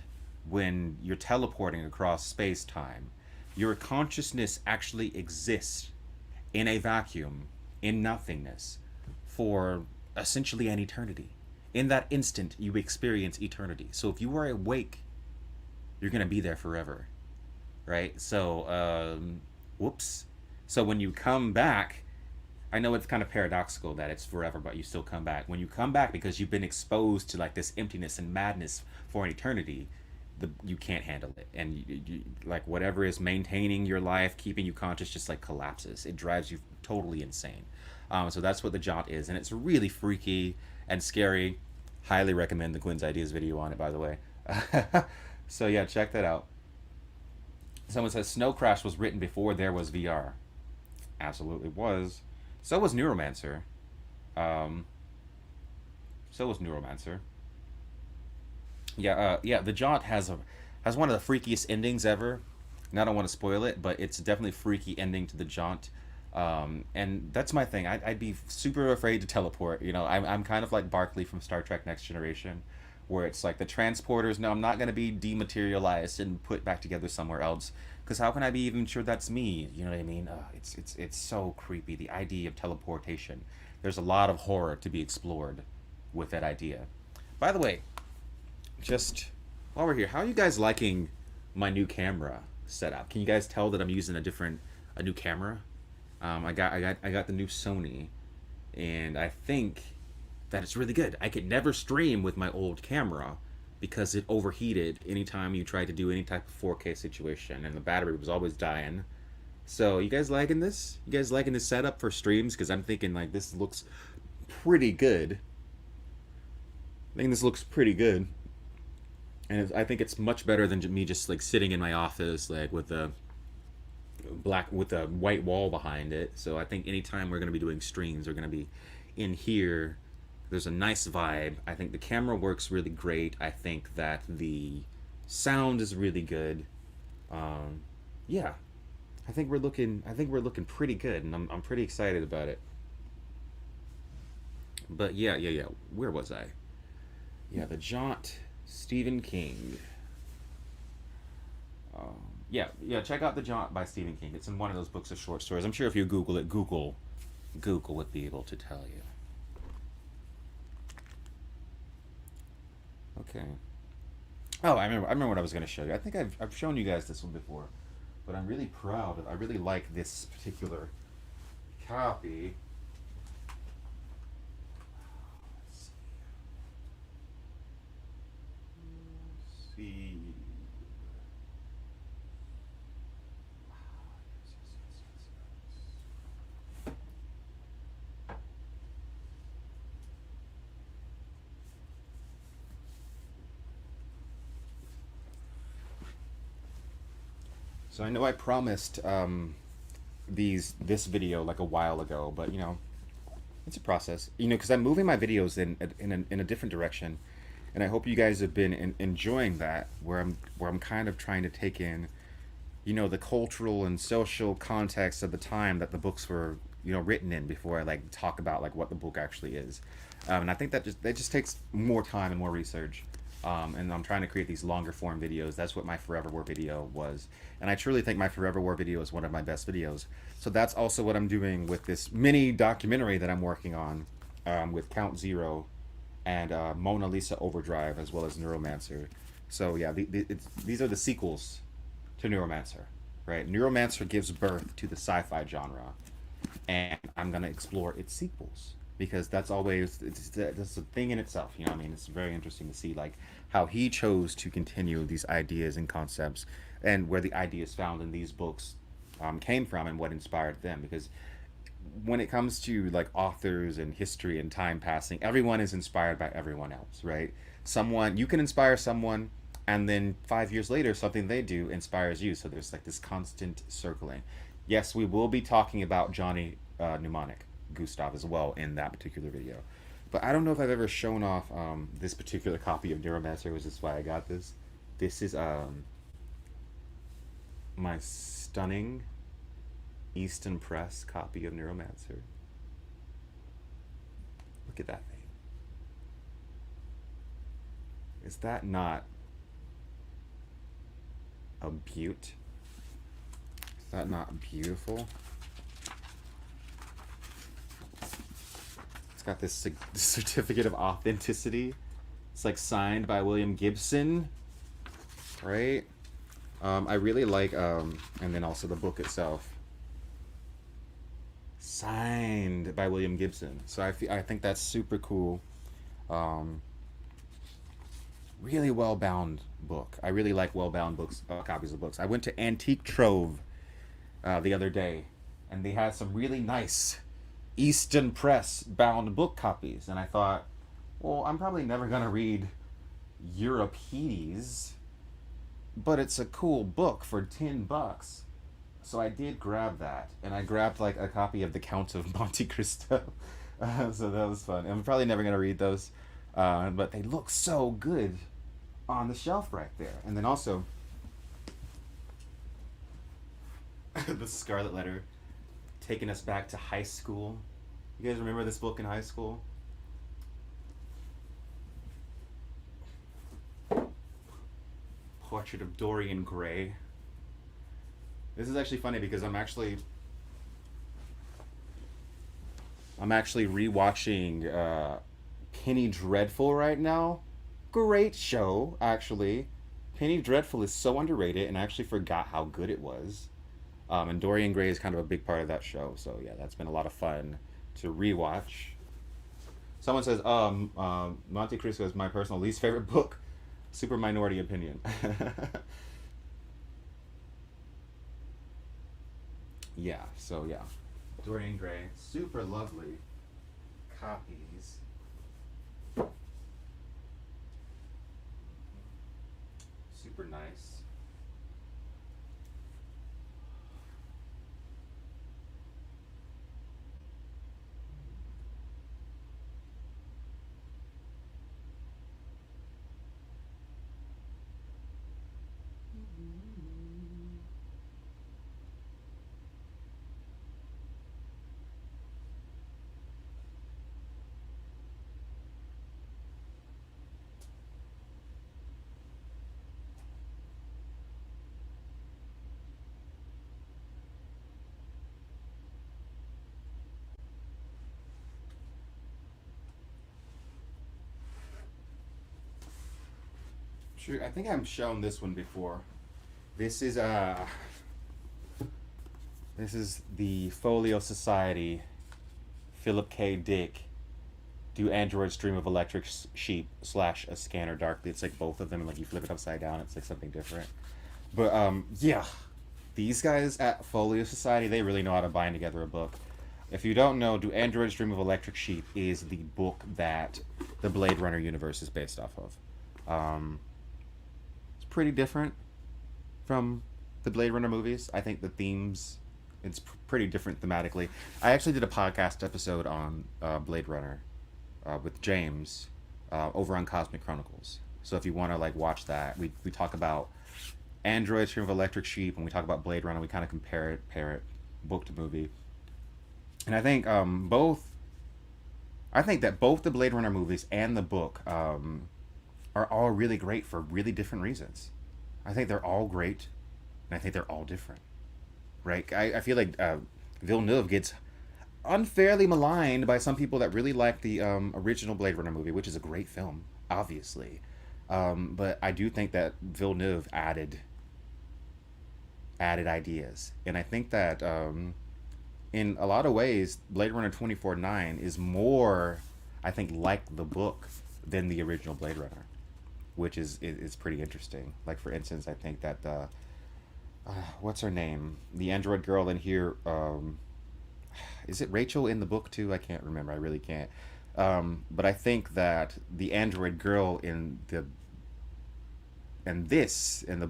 when you're teleporting across space time, your consciousness actually exists in a vacuum, in nothingness, for essentially an eternity. In that instant, you experience eternity. So if you are awake, you're going to be there forever. Right? So, whoops. So when you come back, I know it's kind of paradoxical that it's forever, but you still come back. When you come back, because you've been exposed to like this emptiness and madness for an eternity, you can't handle it. And you like whatever is maintaining your life, keeping you conscious, just like collapses. It drives you totally insane. So that's what the jaunt is. And it's really freaky and scary. Highly recommend the Quinn's Ideas video on it, by the way. So yeah, check that out. Someone says Snow Crash was written before there was VR. Absolutely was. So was Neuromancer. So was Neuromancer. Yeah, yeah. The Jaunt has one of the freakiest endings ever. And I don't want to spoil it, but it's definitely a freaky ending to the Jaunt. And that's my thing. I'd be super afraid to teleport. You know, I'm kind of like Barclay from Star Trek Next Generation, where it's like the transporters. No, I'm not gonna be dematerialized and put back together somewhere else. Because how can I be even sure that's me? You know what I mean? It's so creepy. The idea of teleportation. There's a lot of horror to be explored with that idea. By the way, just while we're here, how are you guys liking my new camera setup? Can you guys tell that I'm using a new camera? I got the new Sony, and I think that it's really good. I could never stream with my old camera because it overheated anytime you tried to do any type of 4K situation, and the battery was always dying. So, you guys liking this? You guys liking this setup for streams? Because I'm thinking like this looks pretty good. I think this looks pretty good, and I think it's much better than me just like sitting in my office like with a white wall behind it. So I think anytime we're going to be doing streams, we're going to be in here. There's a nice vibe. I think the camera works really great. I think that the sound is really good. Yeah, I think we're looking pretty good, and I'm pretty excited about it. But yeah. Where was I? Yeah, the Jaunt, Stephen King. Yeah. Check out The Jaunt by Stephen King. It's in one of those books of short stories. I'm sure if you Google it, Google would be able to tell you. Okay. Oh, I remember what I was going to show you. I think I've shown you guys this one before, but I'm really proud of. I really like this particular copy. Let's see. So I know I promised this video like a while ago, but you know, it's a process. You know, because I'm moving my videos in a different direction, and I hope you guys have been enjoying that. Where I'm kind of trying to take in, you know, the cultural and social context of the time that the books were, you know, written in before I like talk about like what the book actually is. And I think that just takes more time and more research. And I'm trying to create these longer form videos. That's what my Forever War video was. And I truly think my Forever War video is one of my best videos. So that's also what I'm doing with this mini documentary that I'm working on, with Count Zero and Mona Lisa Overdrive, as well as Neuromancer. So yeah, these are the sequels to Neuromancer, right? Neuromancer gives birth to the sci-fi genre, and I'm gonna explore its sequels because that's a thing in itself. You know what I mean? It's very interesting to see like how he chose to continue these ideas and concepts, and where the ideas found in these books came from and what inspired them. Because when it comes to like authors and history and time passing, everyone is inspired by everyone else, right? Someone you can inspire someone, and then 5 years later, something they do inspires you. So there's like this constant circling. Yes, we will be talking about Johnny Mnemonic, Gustav, as well in that particular video. But I don't know if I've ever shown off this particular copy of Neuromancer, which is why I got this. This is my stunning Easton Press copy of Neuromancer. Look at that thing. Is that not a beaut? Is that not beautiful? It's got this certificate of authenticity. It's like signed by William Gibson, right? I really like, and then also the book itself, signed by William Gibson. So I think that's super cool. Really well bound book. I really like well bound books, copies of books. I went to Antique Trove the other day, and they had some really nice Easton Press bound book copies, and I thought, well, I'm probably never gonna read Euripides, but it's a cool book for $10. So I did grab that, and I grabbed like a copy of The Count of Monte Cristo. So that was fun. I'm probably never gonna read those, But they look so good on the shelf right there. And then also the Scarlet Letter, taking us back to high school. You guys remember this book in high school? Portrait of Dorian Gray. This is actually funny because I'm actually rewatching Penny Dreadful right now. Great show, actually. Penny Dreadful is so underrated, and I actually forgot how good it was. And Dorian Gray is kind of a big part of that show, so yeah, that's been a lot of fun to rewatch. Someone says, Monte Cristo is my personal least favorite book. Super minority opinion. Yeah, so yeah. Dorian Gray, super lovely copies. Super nice. Sure, I think I've shown this one before. This is this is the Folio Society, Philip K. Dick. Do androids dream of electric sheep / a scanner darkly? It's like both of them, and like you flip it upside down, it's like something different. But yeah, these guys at Folio Society, they really know how to bind together a book. If you don't know, Do Androids Dream of Electric Sheep is the book that the Blade Runner universe is based off of. It's pretty different from the Blade Runner movies. I think the themes, it's pretty different thematically. I actually did a podcast episode on Blade Runner with James over on Cosmic Chronicles. So if you want to like watch that, we talk about Androids Dream of Electric Sheep, and we talk about Blade Runner. We kind of compare it book to movie. And I think that both the Blade Runner movies and the book are all really great for really different reasons. I think they're all great, and I think they're all different. Right? I feel like Villeneuve gets unfairly maligned by some people that really like the original Blade Runner movie, which is a great film, obviously. But I do think that Villeneuve added ideas, and I think that in a lot of ways, Blade Runner 2049 is more, I think, like the book than the original Blade Runner, which is pretty interesting. Like, for instance, I think that what's her name? The android girl in here, is it Rachel in the book too? I can't remember. I really can't. But I think that the android girl in the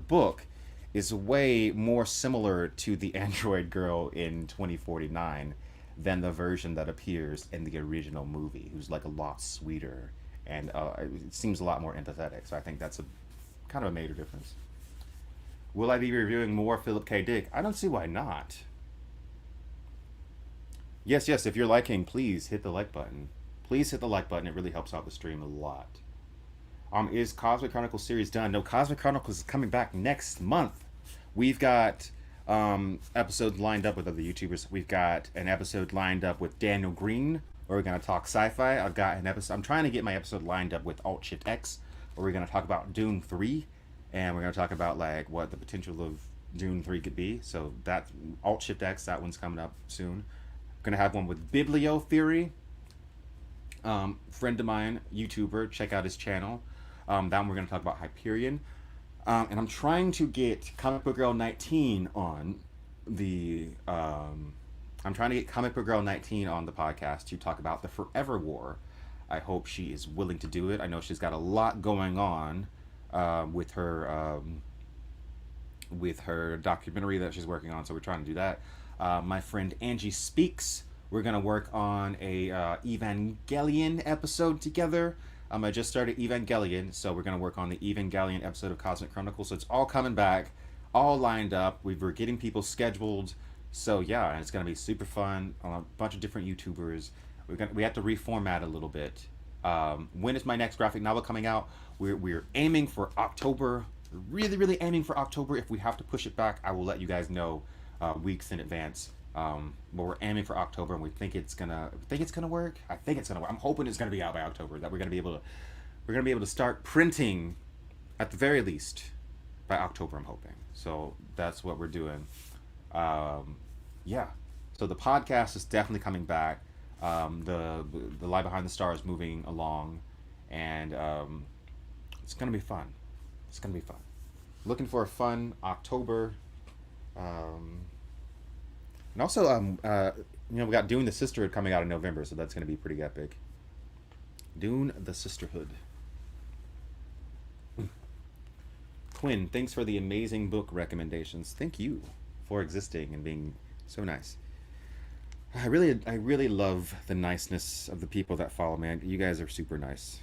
book is way more similar to the android girl in 2049 than the version that appears in the original movie, who's like a lot sweeter, and it seems a lot more empathetic. So I think that's a kind of a major difference. Will I be reviewing more Philip K. Dick? I don't see why not. Yes, if you're liking, please hit the like button. Please hit the like button. It really helps out the stream a lot. Is Cosmic Chronicles series done? No, Cosmic Chronicles is coming back next month. We've got episodes lined up with other YouTubers. We've got an episode lined up with Daniel Green, where we're going to talk sci-fi. I've got an episode. I'm trying to get my episode lined up with Alt Shift X, where we're going to talk about Dune 3, and we're going to talk about like what the potential of Dune 3 could be. So that Alt Shift X, that one's coming up soon. I'm going to have one with Bibliotheory. Friend of mine, YouTuber, check out his channel. That one we're going to talk about Hyperion. And I'm trying to get Comic Book Girl 19 on the podcast to talk about the Forever War. I hope she is willing to do it. I know she's got a lot going on with her documentary that she's working on, so we're trying to do that. My friend Angie Speaks. We're gonna work on a Evangelion episode together. I just started Evangelion, so we're gonna work on the Evangelion episode of Cosmic Chronicles. So it's all coming back, all lined up. We're getting people scheduled. So yeah, and it's gonna be super fun. A bunch of different YouTubers. We have to reformat a little bit. When is my next graphic novel coming out? We're aiming for October. Really, really aiming for October. If we have to push it back, I will let you guys know weeks in advance. But we're aiming for October, and we think it's gonna work. I think it's gonna work. I'm hoping it's gonna be out by October. That we're gonna be able to start printing at the very least by October. I'm hoping. So that's what we're doing. Yeah. So the podcast is definitely coming back. The Lie Behind the Stars moving along, and it's gonna be fun. It's gonna be fun. Looking for a fun October. And also, we got Dune the Sisterhood coming out in November, so that's gonna be pretty epic. Dune the Sisterhood. Quinn, thanks for the amazing book recommendations. Thank you for existing and being so nice. I really love the niceness of the people that follow me. You guys are super nice.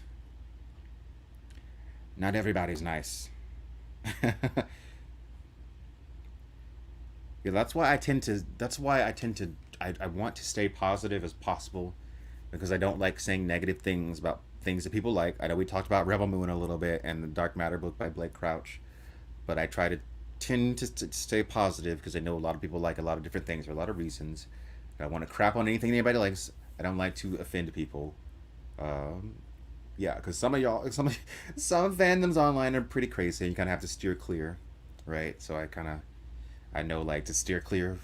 Not everybody's nice. Yeah, that's why I tend to. I want to stay positive as possible, because I don't like saying negative things about things that people like. I know we talked about Rebel Moon a little bit and the Dark Matter book by Blake Crouch, but I try to tend to stay positive because I know a lot of people like a lot of different things for a lot of reasons. I don't want to crap on anything anybody likes. I don't like to offend people. Yeah, because some fandoms online are pretty crazy. You kind of have to steer clear, right? So I know like to steer clear of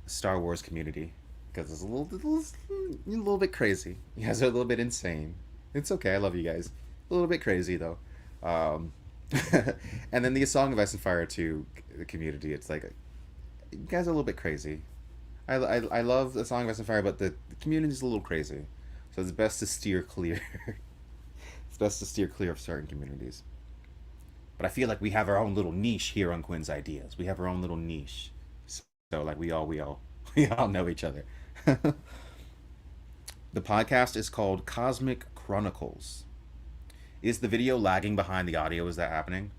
the Star Wars community because it's a little bit crazy. You guys are a little bit insane. It's okay. I love you guys. A little bit crazy though. And then the Song of Ice and Fire 2 community. It's like you guys are a little bit crazy. I love the Song of Ice and Fire, but the community is a little crazy. So it's best to steer clear. It's best to steer clear of certain communities. But I feel like we have our own little niche here on Quinn's Ideas. We have our own little niche. So like we all know each other. The podcast is called Cosmic Chronicles. Is the video lagging behind the audio? Is that happening?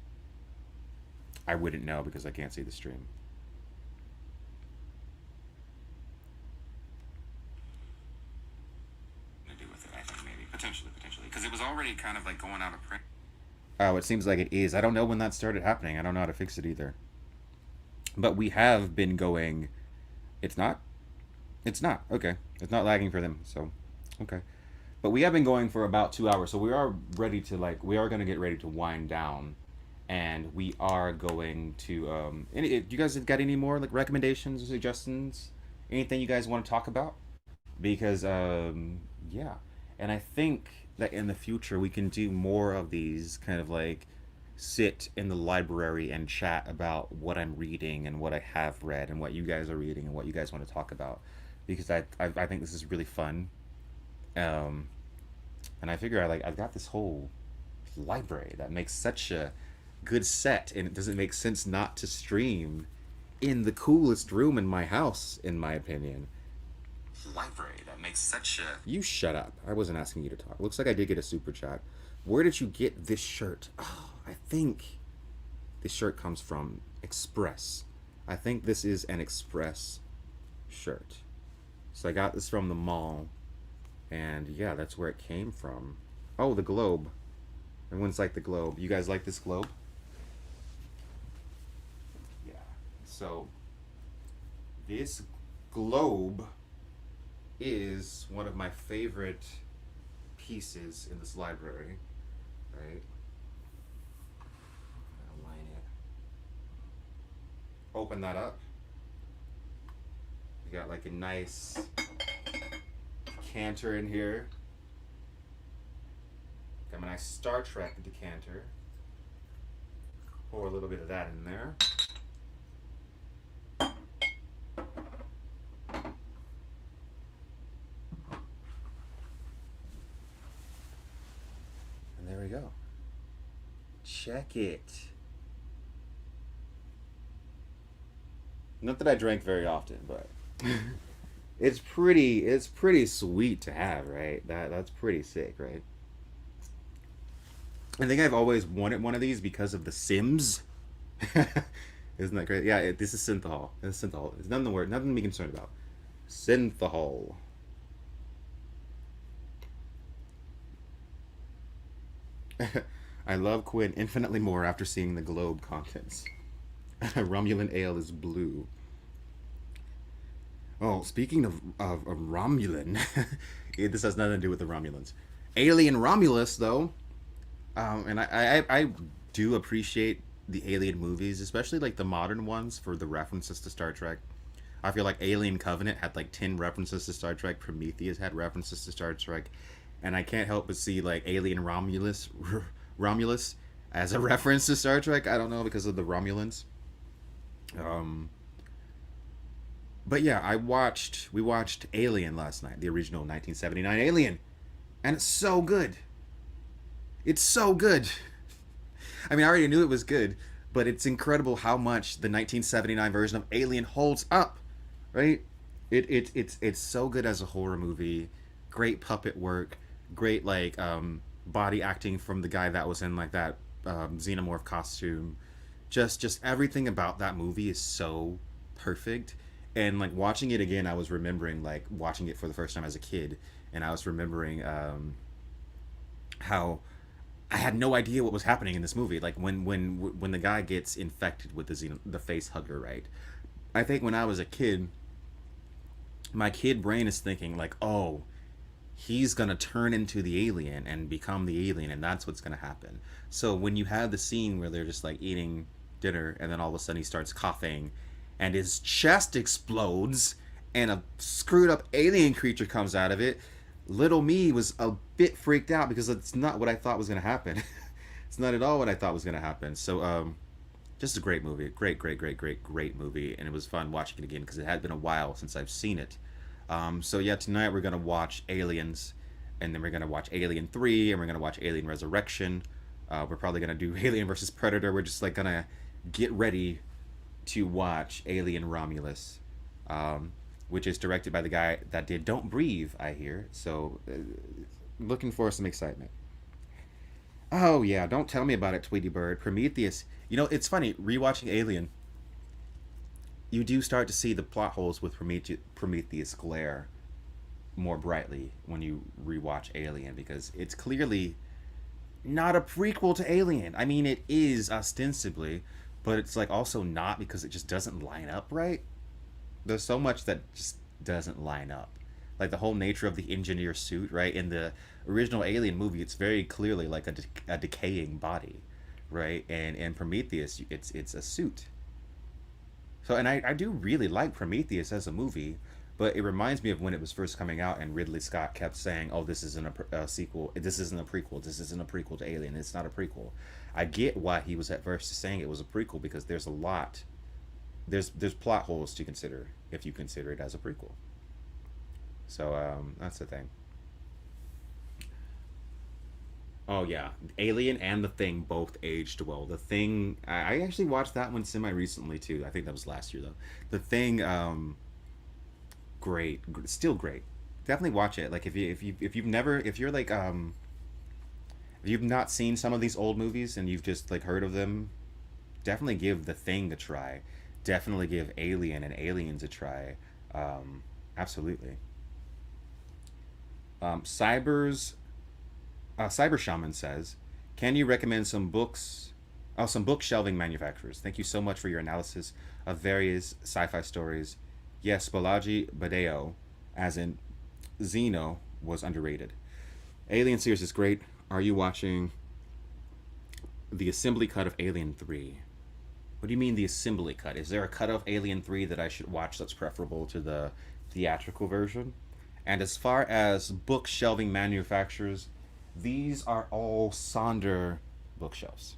I wouldn't know because I can't see the stream. Potentially, because it was already kind of like going out of print. Oh, it seems like it is. I don't know when that started happening. I don't know how to fix it either. But we have been going. It's not. It's not. Okay. It's not lagging for them. So, okay. But we have been going for about 2 hours. So we are ready to we are going to get ready to wind down. And we are going to, you guys got any more like recommendations or suggestions? Anything you guys want to talk about? Because, yeah. And I think that in the future we can do more of these kind of like sit in the library and chat about what I'm reading and what I have read and what you guys are reading and what you guys want to talk about, because I think this is really fun. And I figure I've got this whole library that makes such a good set, and it doesn't make sense not to stream in the coolest room in my house, in my opinion. Library that makes such a... You shut up. I wasn't asking you to talk. Looks like I did get a super chat. Where did you get this shirt? Oh, I think this shirt comes from Express. I think this is an Express shirt. So I got this from the mall. And yeah, that's where it came from. Oh, the globe. Everyone's like the globe. You guys like this globe? Yeah. So this globe is one of my favorite pieces in this library, right? Align it. Open that up. You got like a nice decanter in here. Got my nice Star Trek decanter. Pour a little bit of that in there. There we go. Check it. Not that I drink very often, but it's pretty sweet to have, right? That's pretty sick, right? I think I've always wanted one of these because of The Sims. Isn't that great? Yeah, this is synthahol. It's synthahol. It's nothing to worry, nothing to be concerned about. Synthahol. I love Quinn infinitely more after seeing the globe contents. Romulan ale is blue. Oh, speaking of Romulan, this has nothing to do with the Romulans. Alien Romulus, though, and I do appreciate the Alien movies, especially like the modern ones for the references to Star Trek. I feel like Alien Covenant had like 10 references to Star Trek. Prometheus had references to Star Trek, and I can't help but see like Alien Romulus as a reference to Star Trek. I don't know because of the Romulans. Um, but yeah, we watched Alien last night, the original 1979 Alien, and it's so good. It's so good. I mean, I already knew it was good, but it's incredible how much the 1979 version of Alien holds up, right? It's so good as a horror movie. Great puppet work, great like body acting from the guy that was in like that xenomorph costume. Just everything about that movie is so perfect. And like watching it again, I was remembering like watching it for the first time as a kid, and I was remembering how I had no idea what was happening in this movie. Like when the guy gets infected with the face hugger, right? I think when I was a kid, my kid brain is thinking like, oh, he's gonna turn into the alien and become the alien, and that's what's gonna happen. So when you have the scene where they're just like eating dinner, and then all of a sudden he starts coughing, and his chest explodes, and a screwed up alien creature comes out of it, little me was a bit freaked out because it's not what I thought was gonna happen. It's not at all what I thought was gonna happen. So just a great movie, great movie, and it was fun watching it again because it had been a while since I've seen it. So yeah, tonight we're gonna watch Aliens, and then we're gonna watch Alien 3, and we're gonna watch Alien Resurrection. We're probably gonna do Alien versus Predator. We're just like gonna get ready to watch Alien Romulus, which is directed by the guy that did Don't Breathe, I hear. So looking for some excitement. Oh yeah, don't tell me about it, Tweety Bird. Prometheus. You know, it's funny rewatching Alien. You do start to see the plot holes with Prometheus glare more brightly when you rewatch Alien, because it's clearly not a prequel to Alien. I mean, it is ostensibly, but it's like also not, because it just doesn't line up right. There's so much that just doesn't line up. Like the whole nature of the engineer suit, right? In the original Alien movie, it's very clearly like a decaying body, right? And in Prometheus, it's a suit. So, and I do really like Prometheus as a movie, but it reminds me of when it was first coming out, and Ridley Scott kept saying, "Oh, this isn't a sequel. This isn't a prequel. This isn't a prequel to Alien. It's not a prequel." I get why he was at first saying it was a prequel, because there's a lot, there's plot holes to consider if you consider it as a prequel. So that's the thing. Oh yeah, Alien and The Thing both aged well. The Thing, I actually watched that one semi recently too. I think that was last year though. The Thing, great, still great. Definitely watch it. Like if you've never, if you're like if you've not seen some of these old movies and you've just like heard of them, definitely give The Thing a try. Definitely give Alien and Aliens a try. Absolutely. Cybers Cyber Shaman says, "Can you recommend some books, some book shelving manufacturers? Thank you so much for your analysis of various sci-fi stories. Yes, Balaji Badeo, as in Xeno, was underrated. Alien series is great. Are you watching the assembly cut of Alien 3? What do you mean the assembly cut? Is there a cut of Alien 3 that I should watch that's preferable to the theatrical version? And as far as book shelving manufacturers, these are all Sonder bookshelves.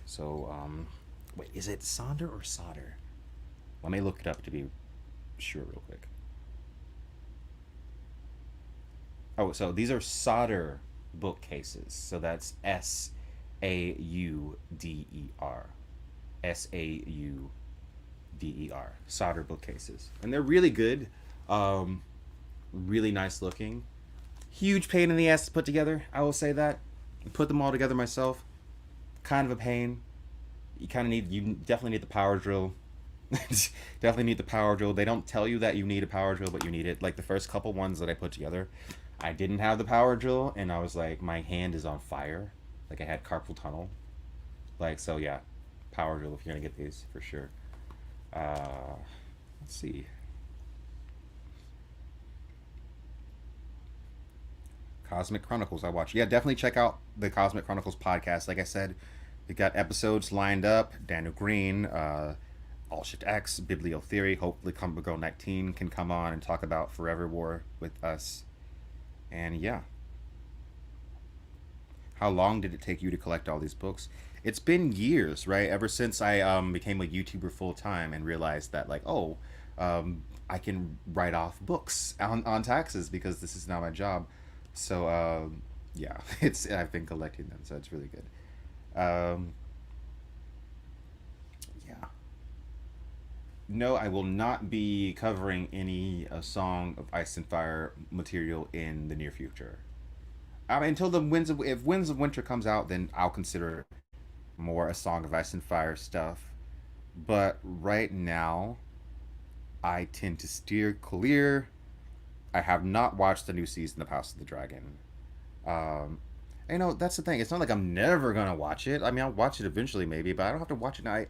So, wait, is it Sonder or Solder? Let me look it up to be sure real quick. Oh, so these are Solder bookcases. So that's Sauder. Sauder. Solder bookcases. And they're really good. Really nice looking. Huge pain in the ass to put together, I will say that. I put them all together myself. kind of a pain. You definitely need the power drill. Definitely need the power drill. They don't tell you that you need a power drill, but you need it. Like the first couple ones that I put together, I didn't have the power drill, and I was like, my hand is on fire. Like I had carpal tunnel. Like so, yeah, power drill if you're gonna get these for sure. Let's see. Cosmic Chronicles I watched. Yeah, definitely check out the Cosmic Chronicles podcast. Like I said, we got episodes lined up. Daniel Green, All Shift X, Bibliotheory. Hopefully, Cumber Girl 19 can come on and talk about Forever War with us. And yeah. How long did it take you to collect all these books? It's been years, right? Ever since I became a YouTuber full time and realized that, like, oh, I can write off books on taxes because this is now my job. So yeah, it's I've been collecting them, so it's really good. Yeah. No, I will not be covering any Song of Ice and Fire material in the near future. I mean, until the Winds of Winter comes out, then I'll consider more a Song of Ice and Fire stuff. But right now, I tend to steer clear. I have not watched the new season of House of the Dragon. Um, that's the thing. It's not like I'm never gonna watch it. I mean, I'll watch it eventually, maybe, but I don't have to watch it now.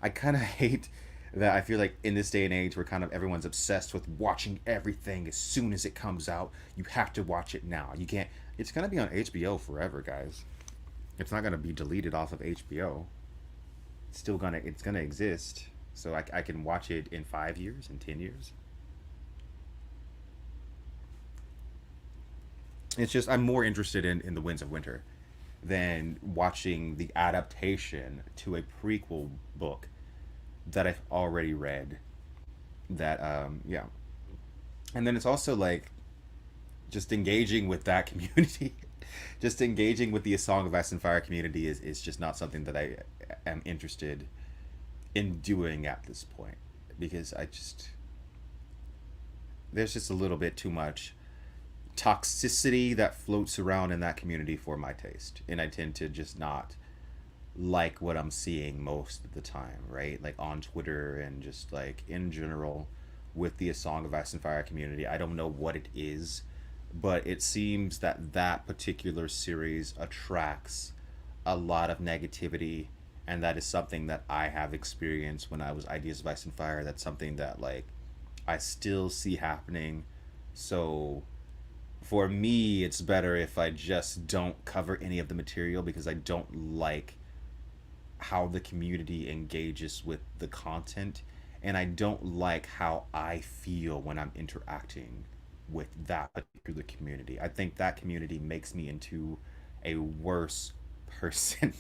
I kind of hate that. I feel like in this day and age, where kind of everyone's obsessed with watching everything as soon as it comes out. You have to watch it now. You can't. It's gonna be on HBO forever, guys. It's not gonna be deleted off of HBO. It's gonna exist. So I can watch it in 5 years, in 10 years. It's just I'm more interested in the Winds of Winter than watching the adaptation to a prequel book that I've already read. That yeah, and then it's also like just engaging with that community, just engaging with the Song of Ice and Fire community is just not something that I am interested in doing at this point because there's just a little bit too much toxicity that floats around in that community for my taste, and I tend to just not like what I'm seeing most of the time, right? Like on Twitter and just like in general with the Song of Ice and Fire community. I don't know what it is, but it seems that that particular series attracts a lot of negativity, and that is something that I have experienced when I was Ideas of Ice and Fire. That's something that like I still see happening. So for me, it's better if I just don't cover any of the material because I don't like how the community engages with the content, and I don't like how I feel when I'm interacting with that particular community. I think that community makes me into a worse person.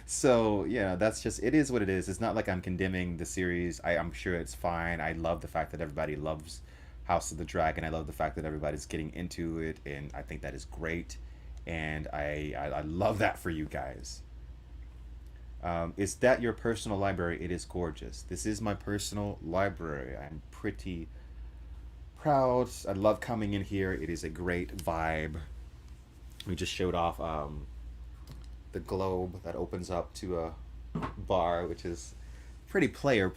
So yeah, that's just it is what it is. It's not like I'm condemning the series. I'm sure it's fine. I love the fact that everybody loves House of the Dragon. I love the fact that everybody's getting into it, and I think that is great. And I love that for you guys. Is that your personal library? It is gorgeous. This is my personal library. I'm pretty proud. I love coming in here. It is a great vibe. We just showed off the globe that opens up to a bar, which is pretty player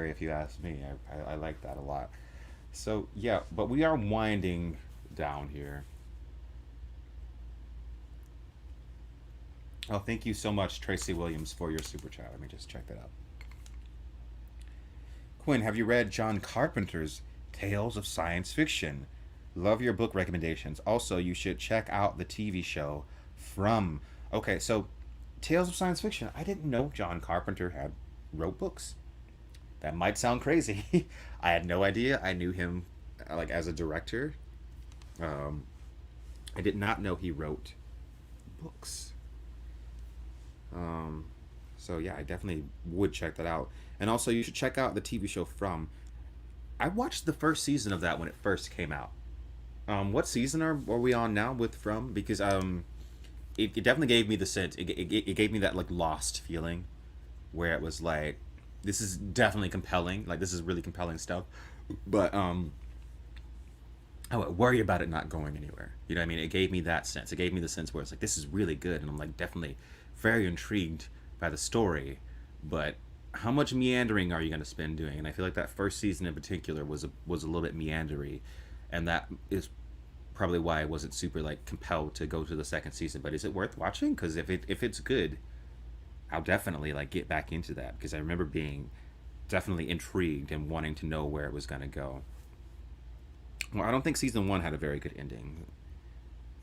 if you ask me. I like that a lot. So yeah, but we are winding down here. Oh, thank you so much, Tracy Williams, for your super chat. Let me just check that out. Quinn, have you read John Carpenter's Tales of Science Fiction? Love your book recommendations. Also, you should check out the TV show From. Okay, so Tales of Science Fiction. I didn't know John Carpenter had wrote books. That might sound crazy. I had no idea. I knew him like as a director. I did not know he wrote books. So yeah, I definitely would check that out. And also, you should check out the TV show From. I watched the first season of that when it first came out. What season are we on now with From? Because it definitely gave me the sense. It gave me that like Lost feeling, where it was like, this is definitely compelling. Like this is really compelling stuff, but I would worry about it not going anywhere. You know what I mean? It gave me that sense. It gave me the sense where it's like, this is really good, and I'm like definitely very intrigued by the story, but how much meandering are you going to spend doing? And I feel like that first season in particular was a little bit meandery, and that is probably why I wasn't super like compelled to go to the second season. But is it worth watching? Because if it's good, I'll definitely like get back into that, because I remember being definitely intrigued and wanting to know where it was going to go. Well, I don't think season one had a very good ending,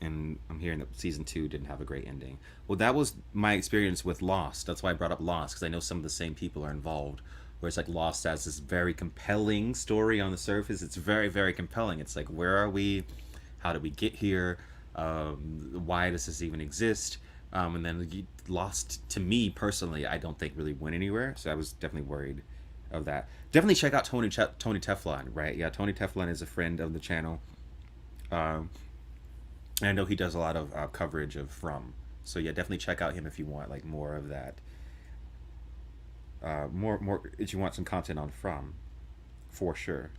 and I'm hearing that season two didn't have a great ending. Well, that was my experience with Lost. That's why I brought up Lost, because I know some of the same people are involved. Where it's like Lost has this very compelling story on the surface. It's very, very compelling. It's like, where are we? How did we get here? Why does this even exist? And then Lost, to me personally, I don't think really went anywhere. So I was definitely worried of that. Definitely check out Tony Teflon, right? Yeah, Tony Teflon is a friend of the channel. And I know he does a lot of coverage of From. So yeah, definitely check out him if you want like more of that. More if you want some content on From, for sure.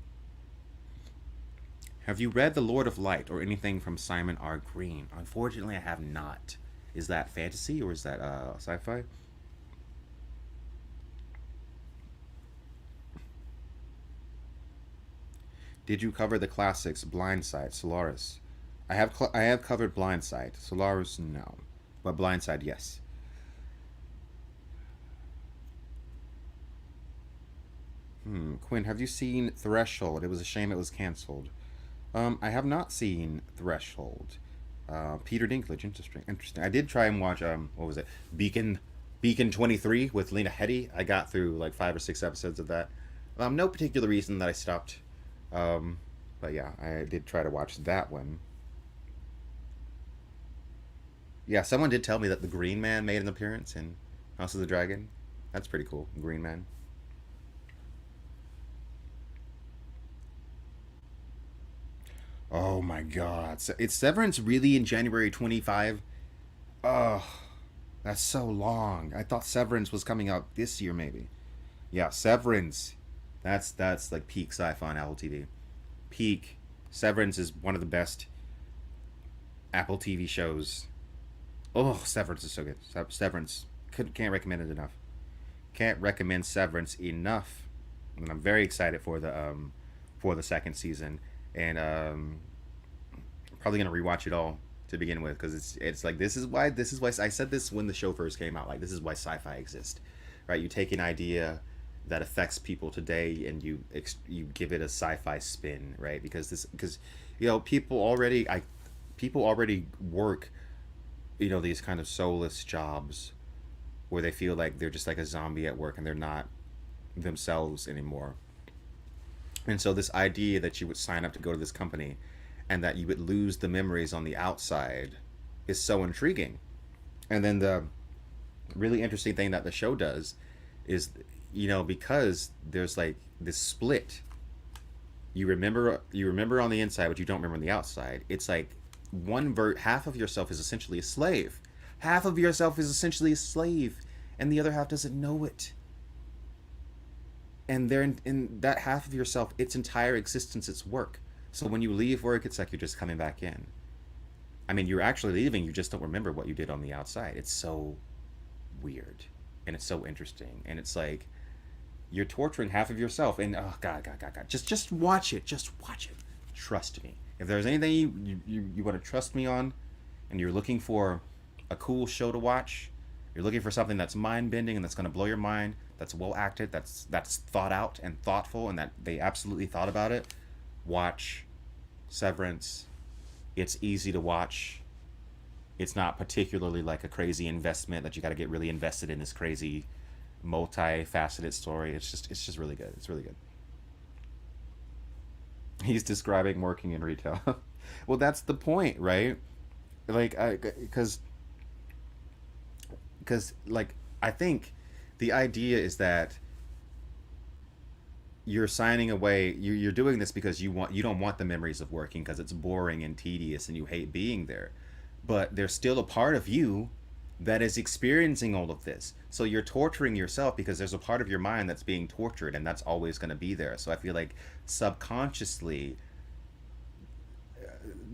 Have you read The Lord of Light or anything from Simon R. Green? Unfortunately, I have not. Is that fantasy or is that sci-fi? Did you cover the classics Blindside, Solaris? I have covered Blindside. Solaris, no, but Blindside, yes. Quinn, have you seen Threshold? It was a shame it was canceled. I have not seen Threshold. Peter Dinklage, interesting. Interesting. I did try and watch what was it? Beacon 23 with Lena Headey. I got through like 5 or 6 episodes of that. No particular reason that I stopped. But yeah, I did try to watch that one. Yeah, someone did tell me that the Green Man made an appearance in House of the Dragon. That's pretty cool. Green Man. Oh my god. It's Severance really in January 25? Oh, that's so long. I thought Severance was coming out this year maybe. Yeah, Severance. That's like peak sci-fi on Apple TV. Peak. Severance is one of the best Apple TV shows. Oh, Severance is so good. Severance. Can't recommend it enough. Can't recommend Severance enough. And I'm very excited for the second season, and probably gonna rewatch it all to begin with, because it's like this is why I said this when the show first came out. Like, this is why sci-fi exists, right? You take an idea that affects people today and you give it a sci-fi spin, right? Because people already work, these kind of soulless jobs where they feel like they're just like a zombie at work and they're not themselves anymore. And so this idea that you would sign up to go to this company and that you would lose the memories on the outside is so intriguing. And then the really interesting thing that the show does is, because there's like this split, you remember on the inside but you don't remember on the outside. It's like half of yourself is essentially a slave. Half of yourself is essentially a slave, and the other half doesn't know it. And they're in that half of yourself, its entire existence, it's work. So when you leave work, it's like you're just coming back in. I mean, you're actually leaving, you just don't remember what you did on the outside. It's so weird, and it's so interesting, and it's like you're torturing half of yourself. And oh god, just watch it. Just watch it. Trust me. If there's anything you want to trust me on, and you're looking for a cool show to watch, you're looking for something that's mind bending and that's going to blow your mind, that's well acted, that's thought out and thoughtful, and that they absolutely thought about it, watch Severance. It's easy to watch. It's not particularly like a crazy investment that you got to get really invested in this crazy multifaceted story. It's just really good. It's really good. He's describing working in retail. Well, that's the point, right? Like, because like, I think the idea is that you're signing away. You're doing this because you don't want the memories of working, because it's boring and tedious and you hate being there. But there's still a part of you that is experiencing all of this. So you're torturing yourself because there's a part of your mind that's being tortured, and that's always going to be there. So I feel like subconsciously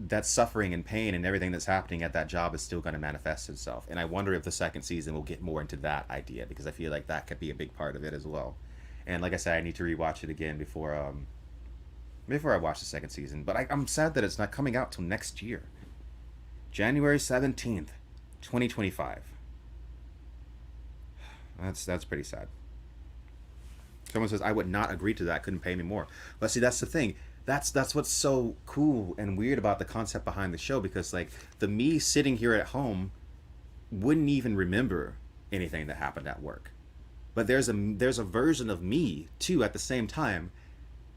that suffering and pain and everything that's happening at that job is still going to manifest itself. And I wonder if the second season will get more into that idea, because I feel like that could be a big part of it as well. And like I said, I need to rewatch it again before I watch the second season. But I'm sad that it's not coming out till next year, January 17th, 2025. That's pretty sad. Someone says I would not agree to that. Couldn't pay me more. But see, that's the thing. That's what's so cool and weird about the concept behind the show, because like the me sitting here at home wouldn't even remember anything that happened at work. But there's a version of me too at the same time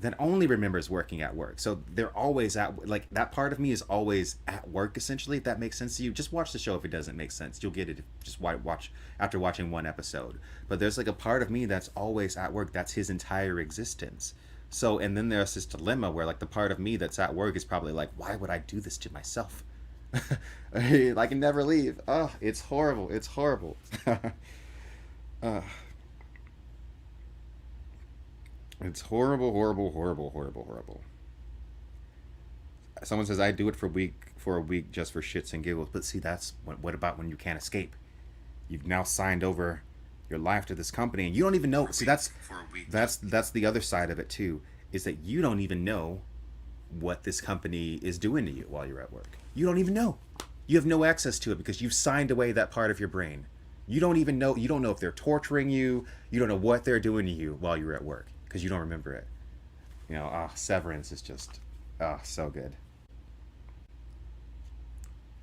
that only remembers working at work. So they're always at, like, that part of me is always at work, essentially, if that makes sense to you. Just watch the show if it doesn't make sense. You'll get it just watch after watching one episode. But there's like a part of me that's always at work. That's his entire existence. So, and then there's this dilemma where like the part of me that's at work is probably like, why would I do this to myself? I can never leave. Oh, it's horrible. It's horrible. uh, it's horrible, horrible, horrible, horrible, horrible. Someone says I do it for a week just for shits and giggles. But see, that's what about when you can't escape? You've now signed over your life to this company, and you don't even know. See, that's the other side of it too, is that you don't even know what this company is doing to you while you're at work. You don't even know. You have no access to it because you've signed away that part of your brain. You don't even know. You don't know if they're torturing you. You don't know what they're doing to you while you're at work because you don't remember it. You know, Severance is just so good.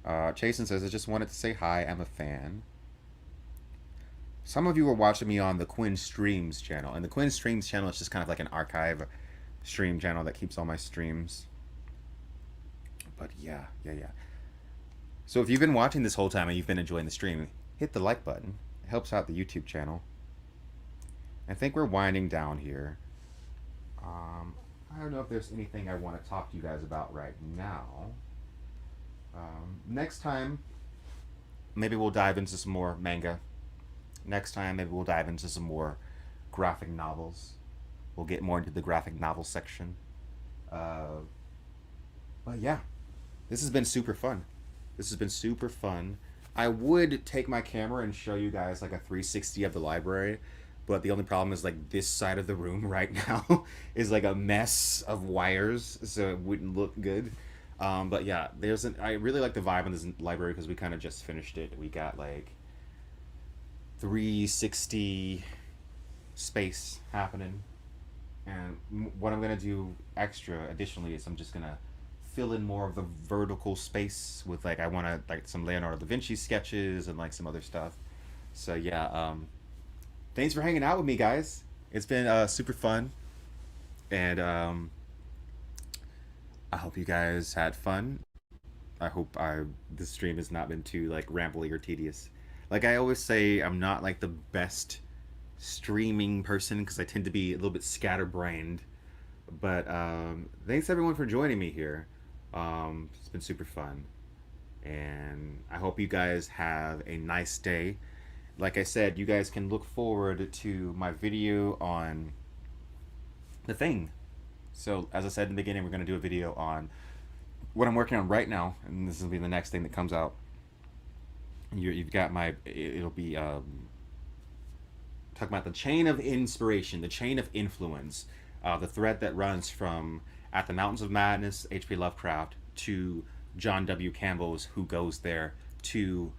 Chasen says, I just wanted to say hi. I'm a fan. Some of you were watching me on the Quinn Streams channel. And the Quinn Streams channel is just kind of like an archive stream channel that keeps all my streams. But yeah. So if you've been watching this whole time and you've been enjoying the stream, hit the like button. It helps out the YouTube channel. I think we're winding down here. I don't know if there's anything I want to talk to you guys about right now. Next time, maybe we'll dive into some more manga. Next time, maybe we'll dive into some more graphic novels. We'll get more into the graphic novel section. But yeah, this has been super fun. I would take my camera and show you guys like a 360 of the library, but the only problem is like this side of the room right now is like a mess of wires, so it wouldn't look good. But yeah, I really like the vibe in this library because we kind of just finished it. We got like 360 space happening, and what I'm gonna do additionally is I'm just gonna fill in more of the vertical space with like I want to like some Leonardo da Vinci sketches and like some other stuff. So yeah, thanks for hanging out with me, guys. It's been super fun, and I hope you guys had fun. I hope this stream has not been too like rambly or tedious. Like I always say, I'm not like the best streaming person because I tend to be a little bit scatterbrained. But thanks everyone for joining me here. It's been super fun, and I hope you guys have a nice day. Like I said, you guys can look forward to my video on The Thing. So as I said in the beginning, we're going to do a video on what I'm working on right now, and this will be the next thing that comes out. You've got it'll be talking about the chain of inspiration, the chain of influence, the thread that runs from At the Mountains of Madness, H.P. Lovecraft, to John W. Campbell's Who Goes There, to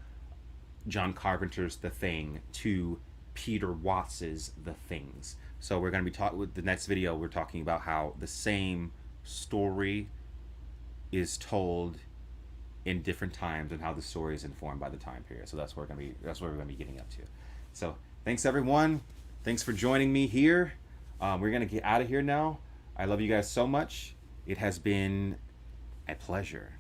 John Carpenter's The Thing, to Peter Watts's The Things. So we're going to be talking with the next video. We're talking about how the same story is told in different times and how the story is informed by the time period. So that's what we're going to be getting up to. So thanks everyone. Thanks for joining me here. We're going to get out of here now. I love you guys so much. It has been a pleasure.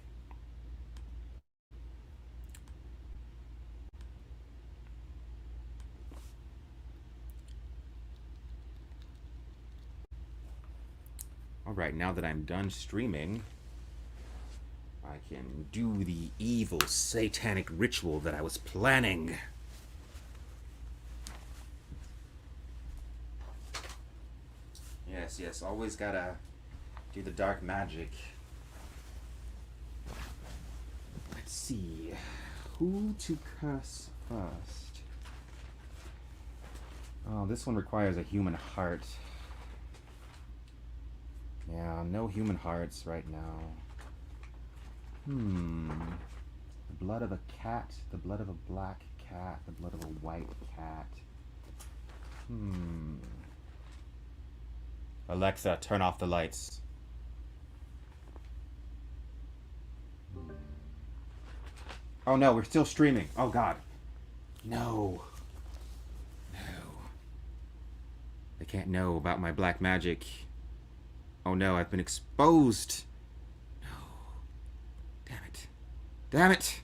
All right, now that I'm done streaming, I can do the evil satanic ritual that I was planning. Yes, always gotta do the dark magic. Let's see. Who to curse first? Oh, this one requires a human heart. Yeah, no human hearts right now. The blood of a cat, the blood of a black cat, the blood of a white cat. Alexa, turn off the lights. Oh no, we're still streaming. Oh god. No. No. They can't know about my black magic. Oh no, I've been exposed. No. Damn it. Damn it!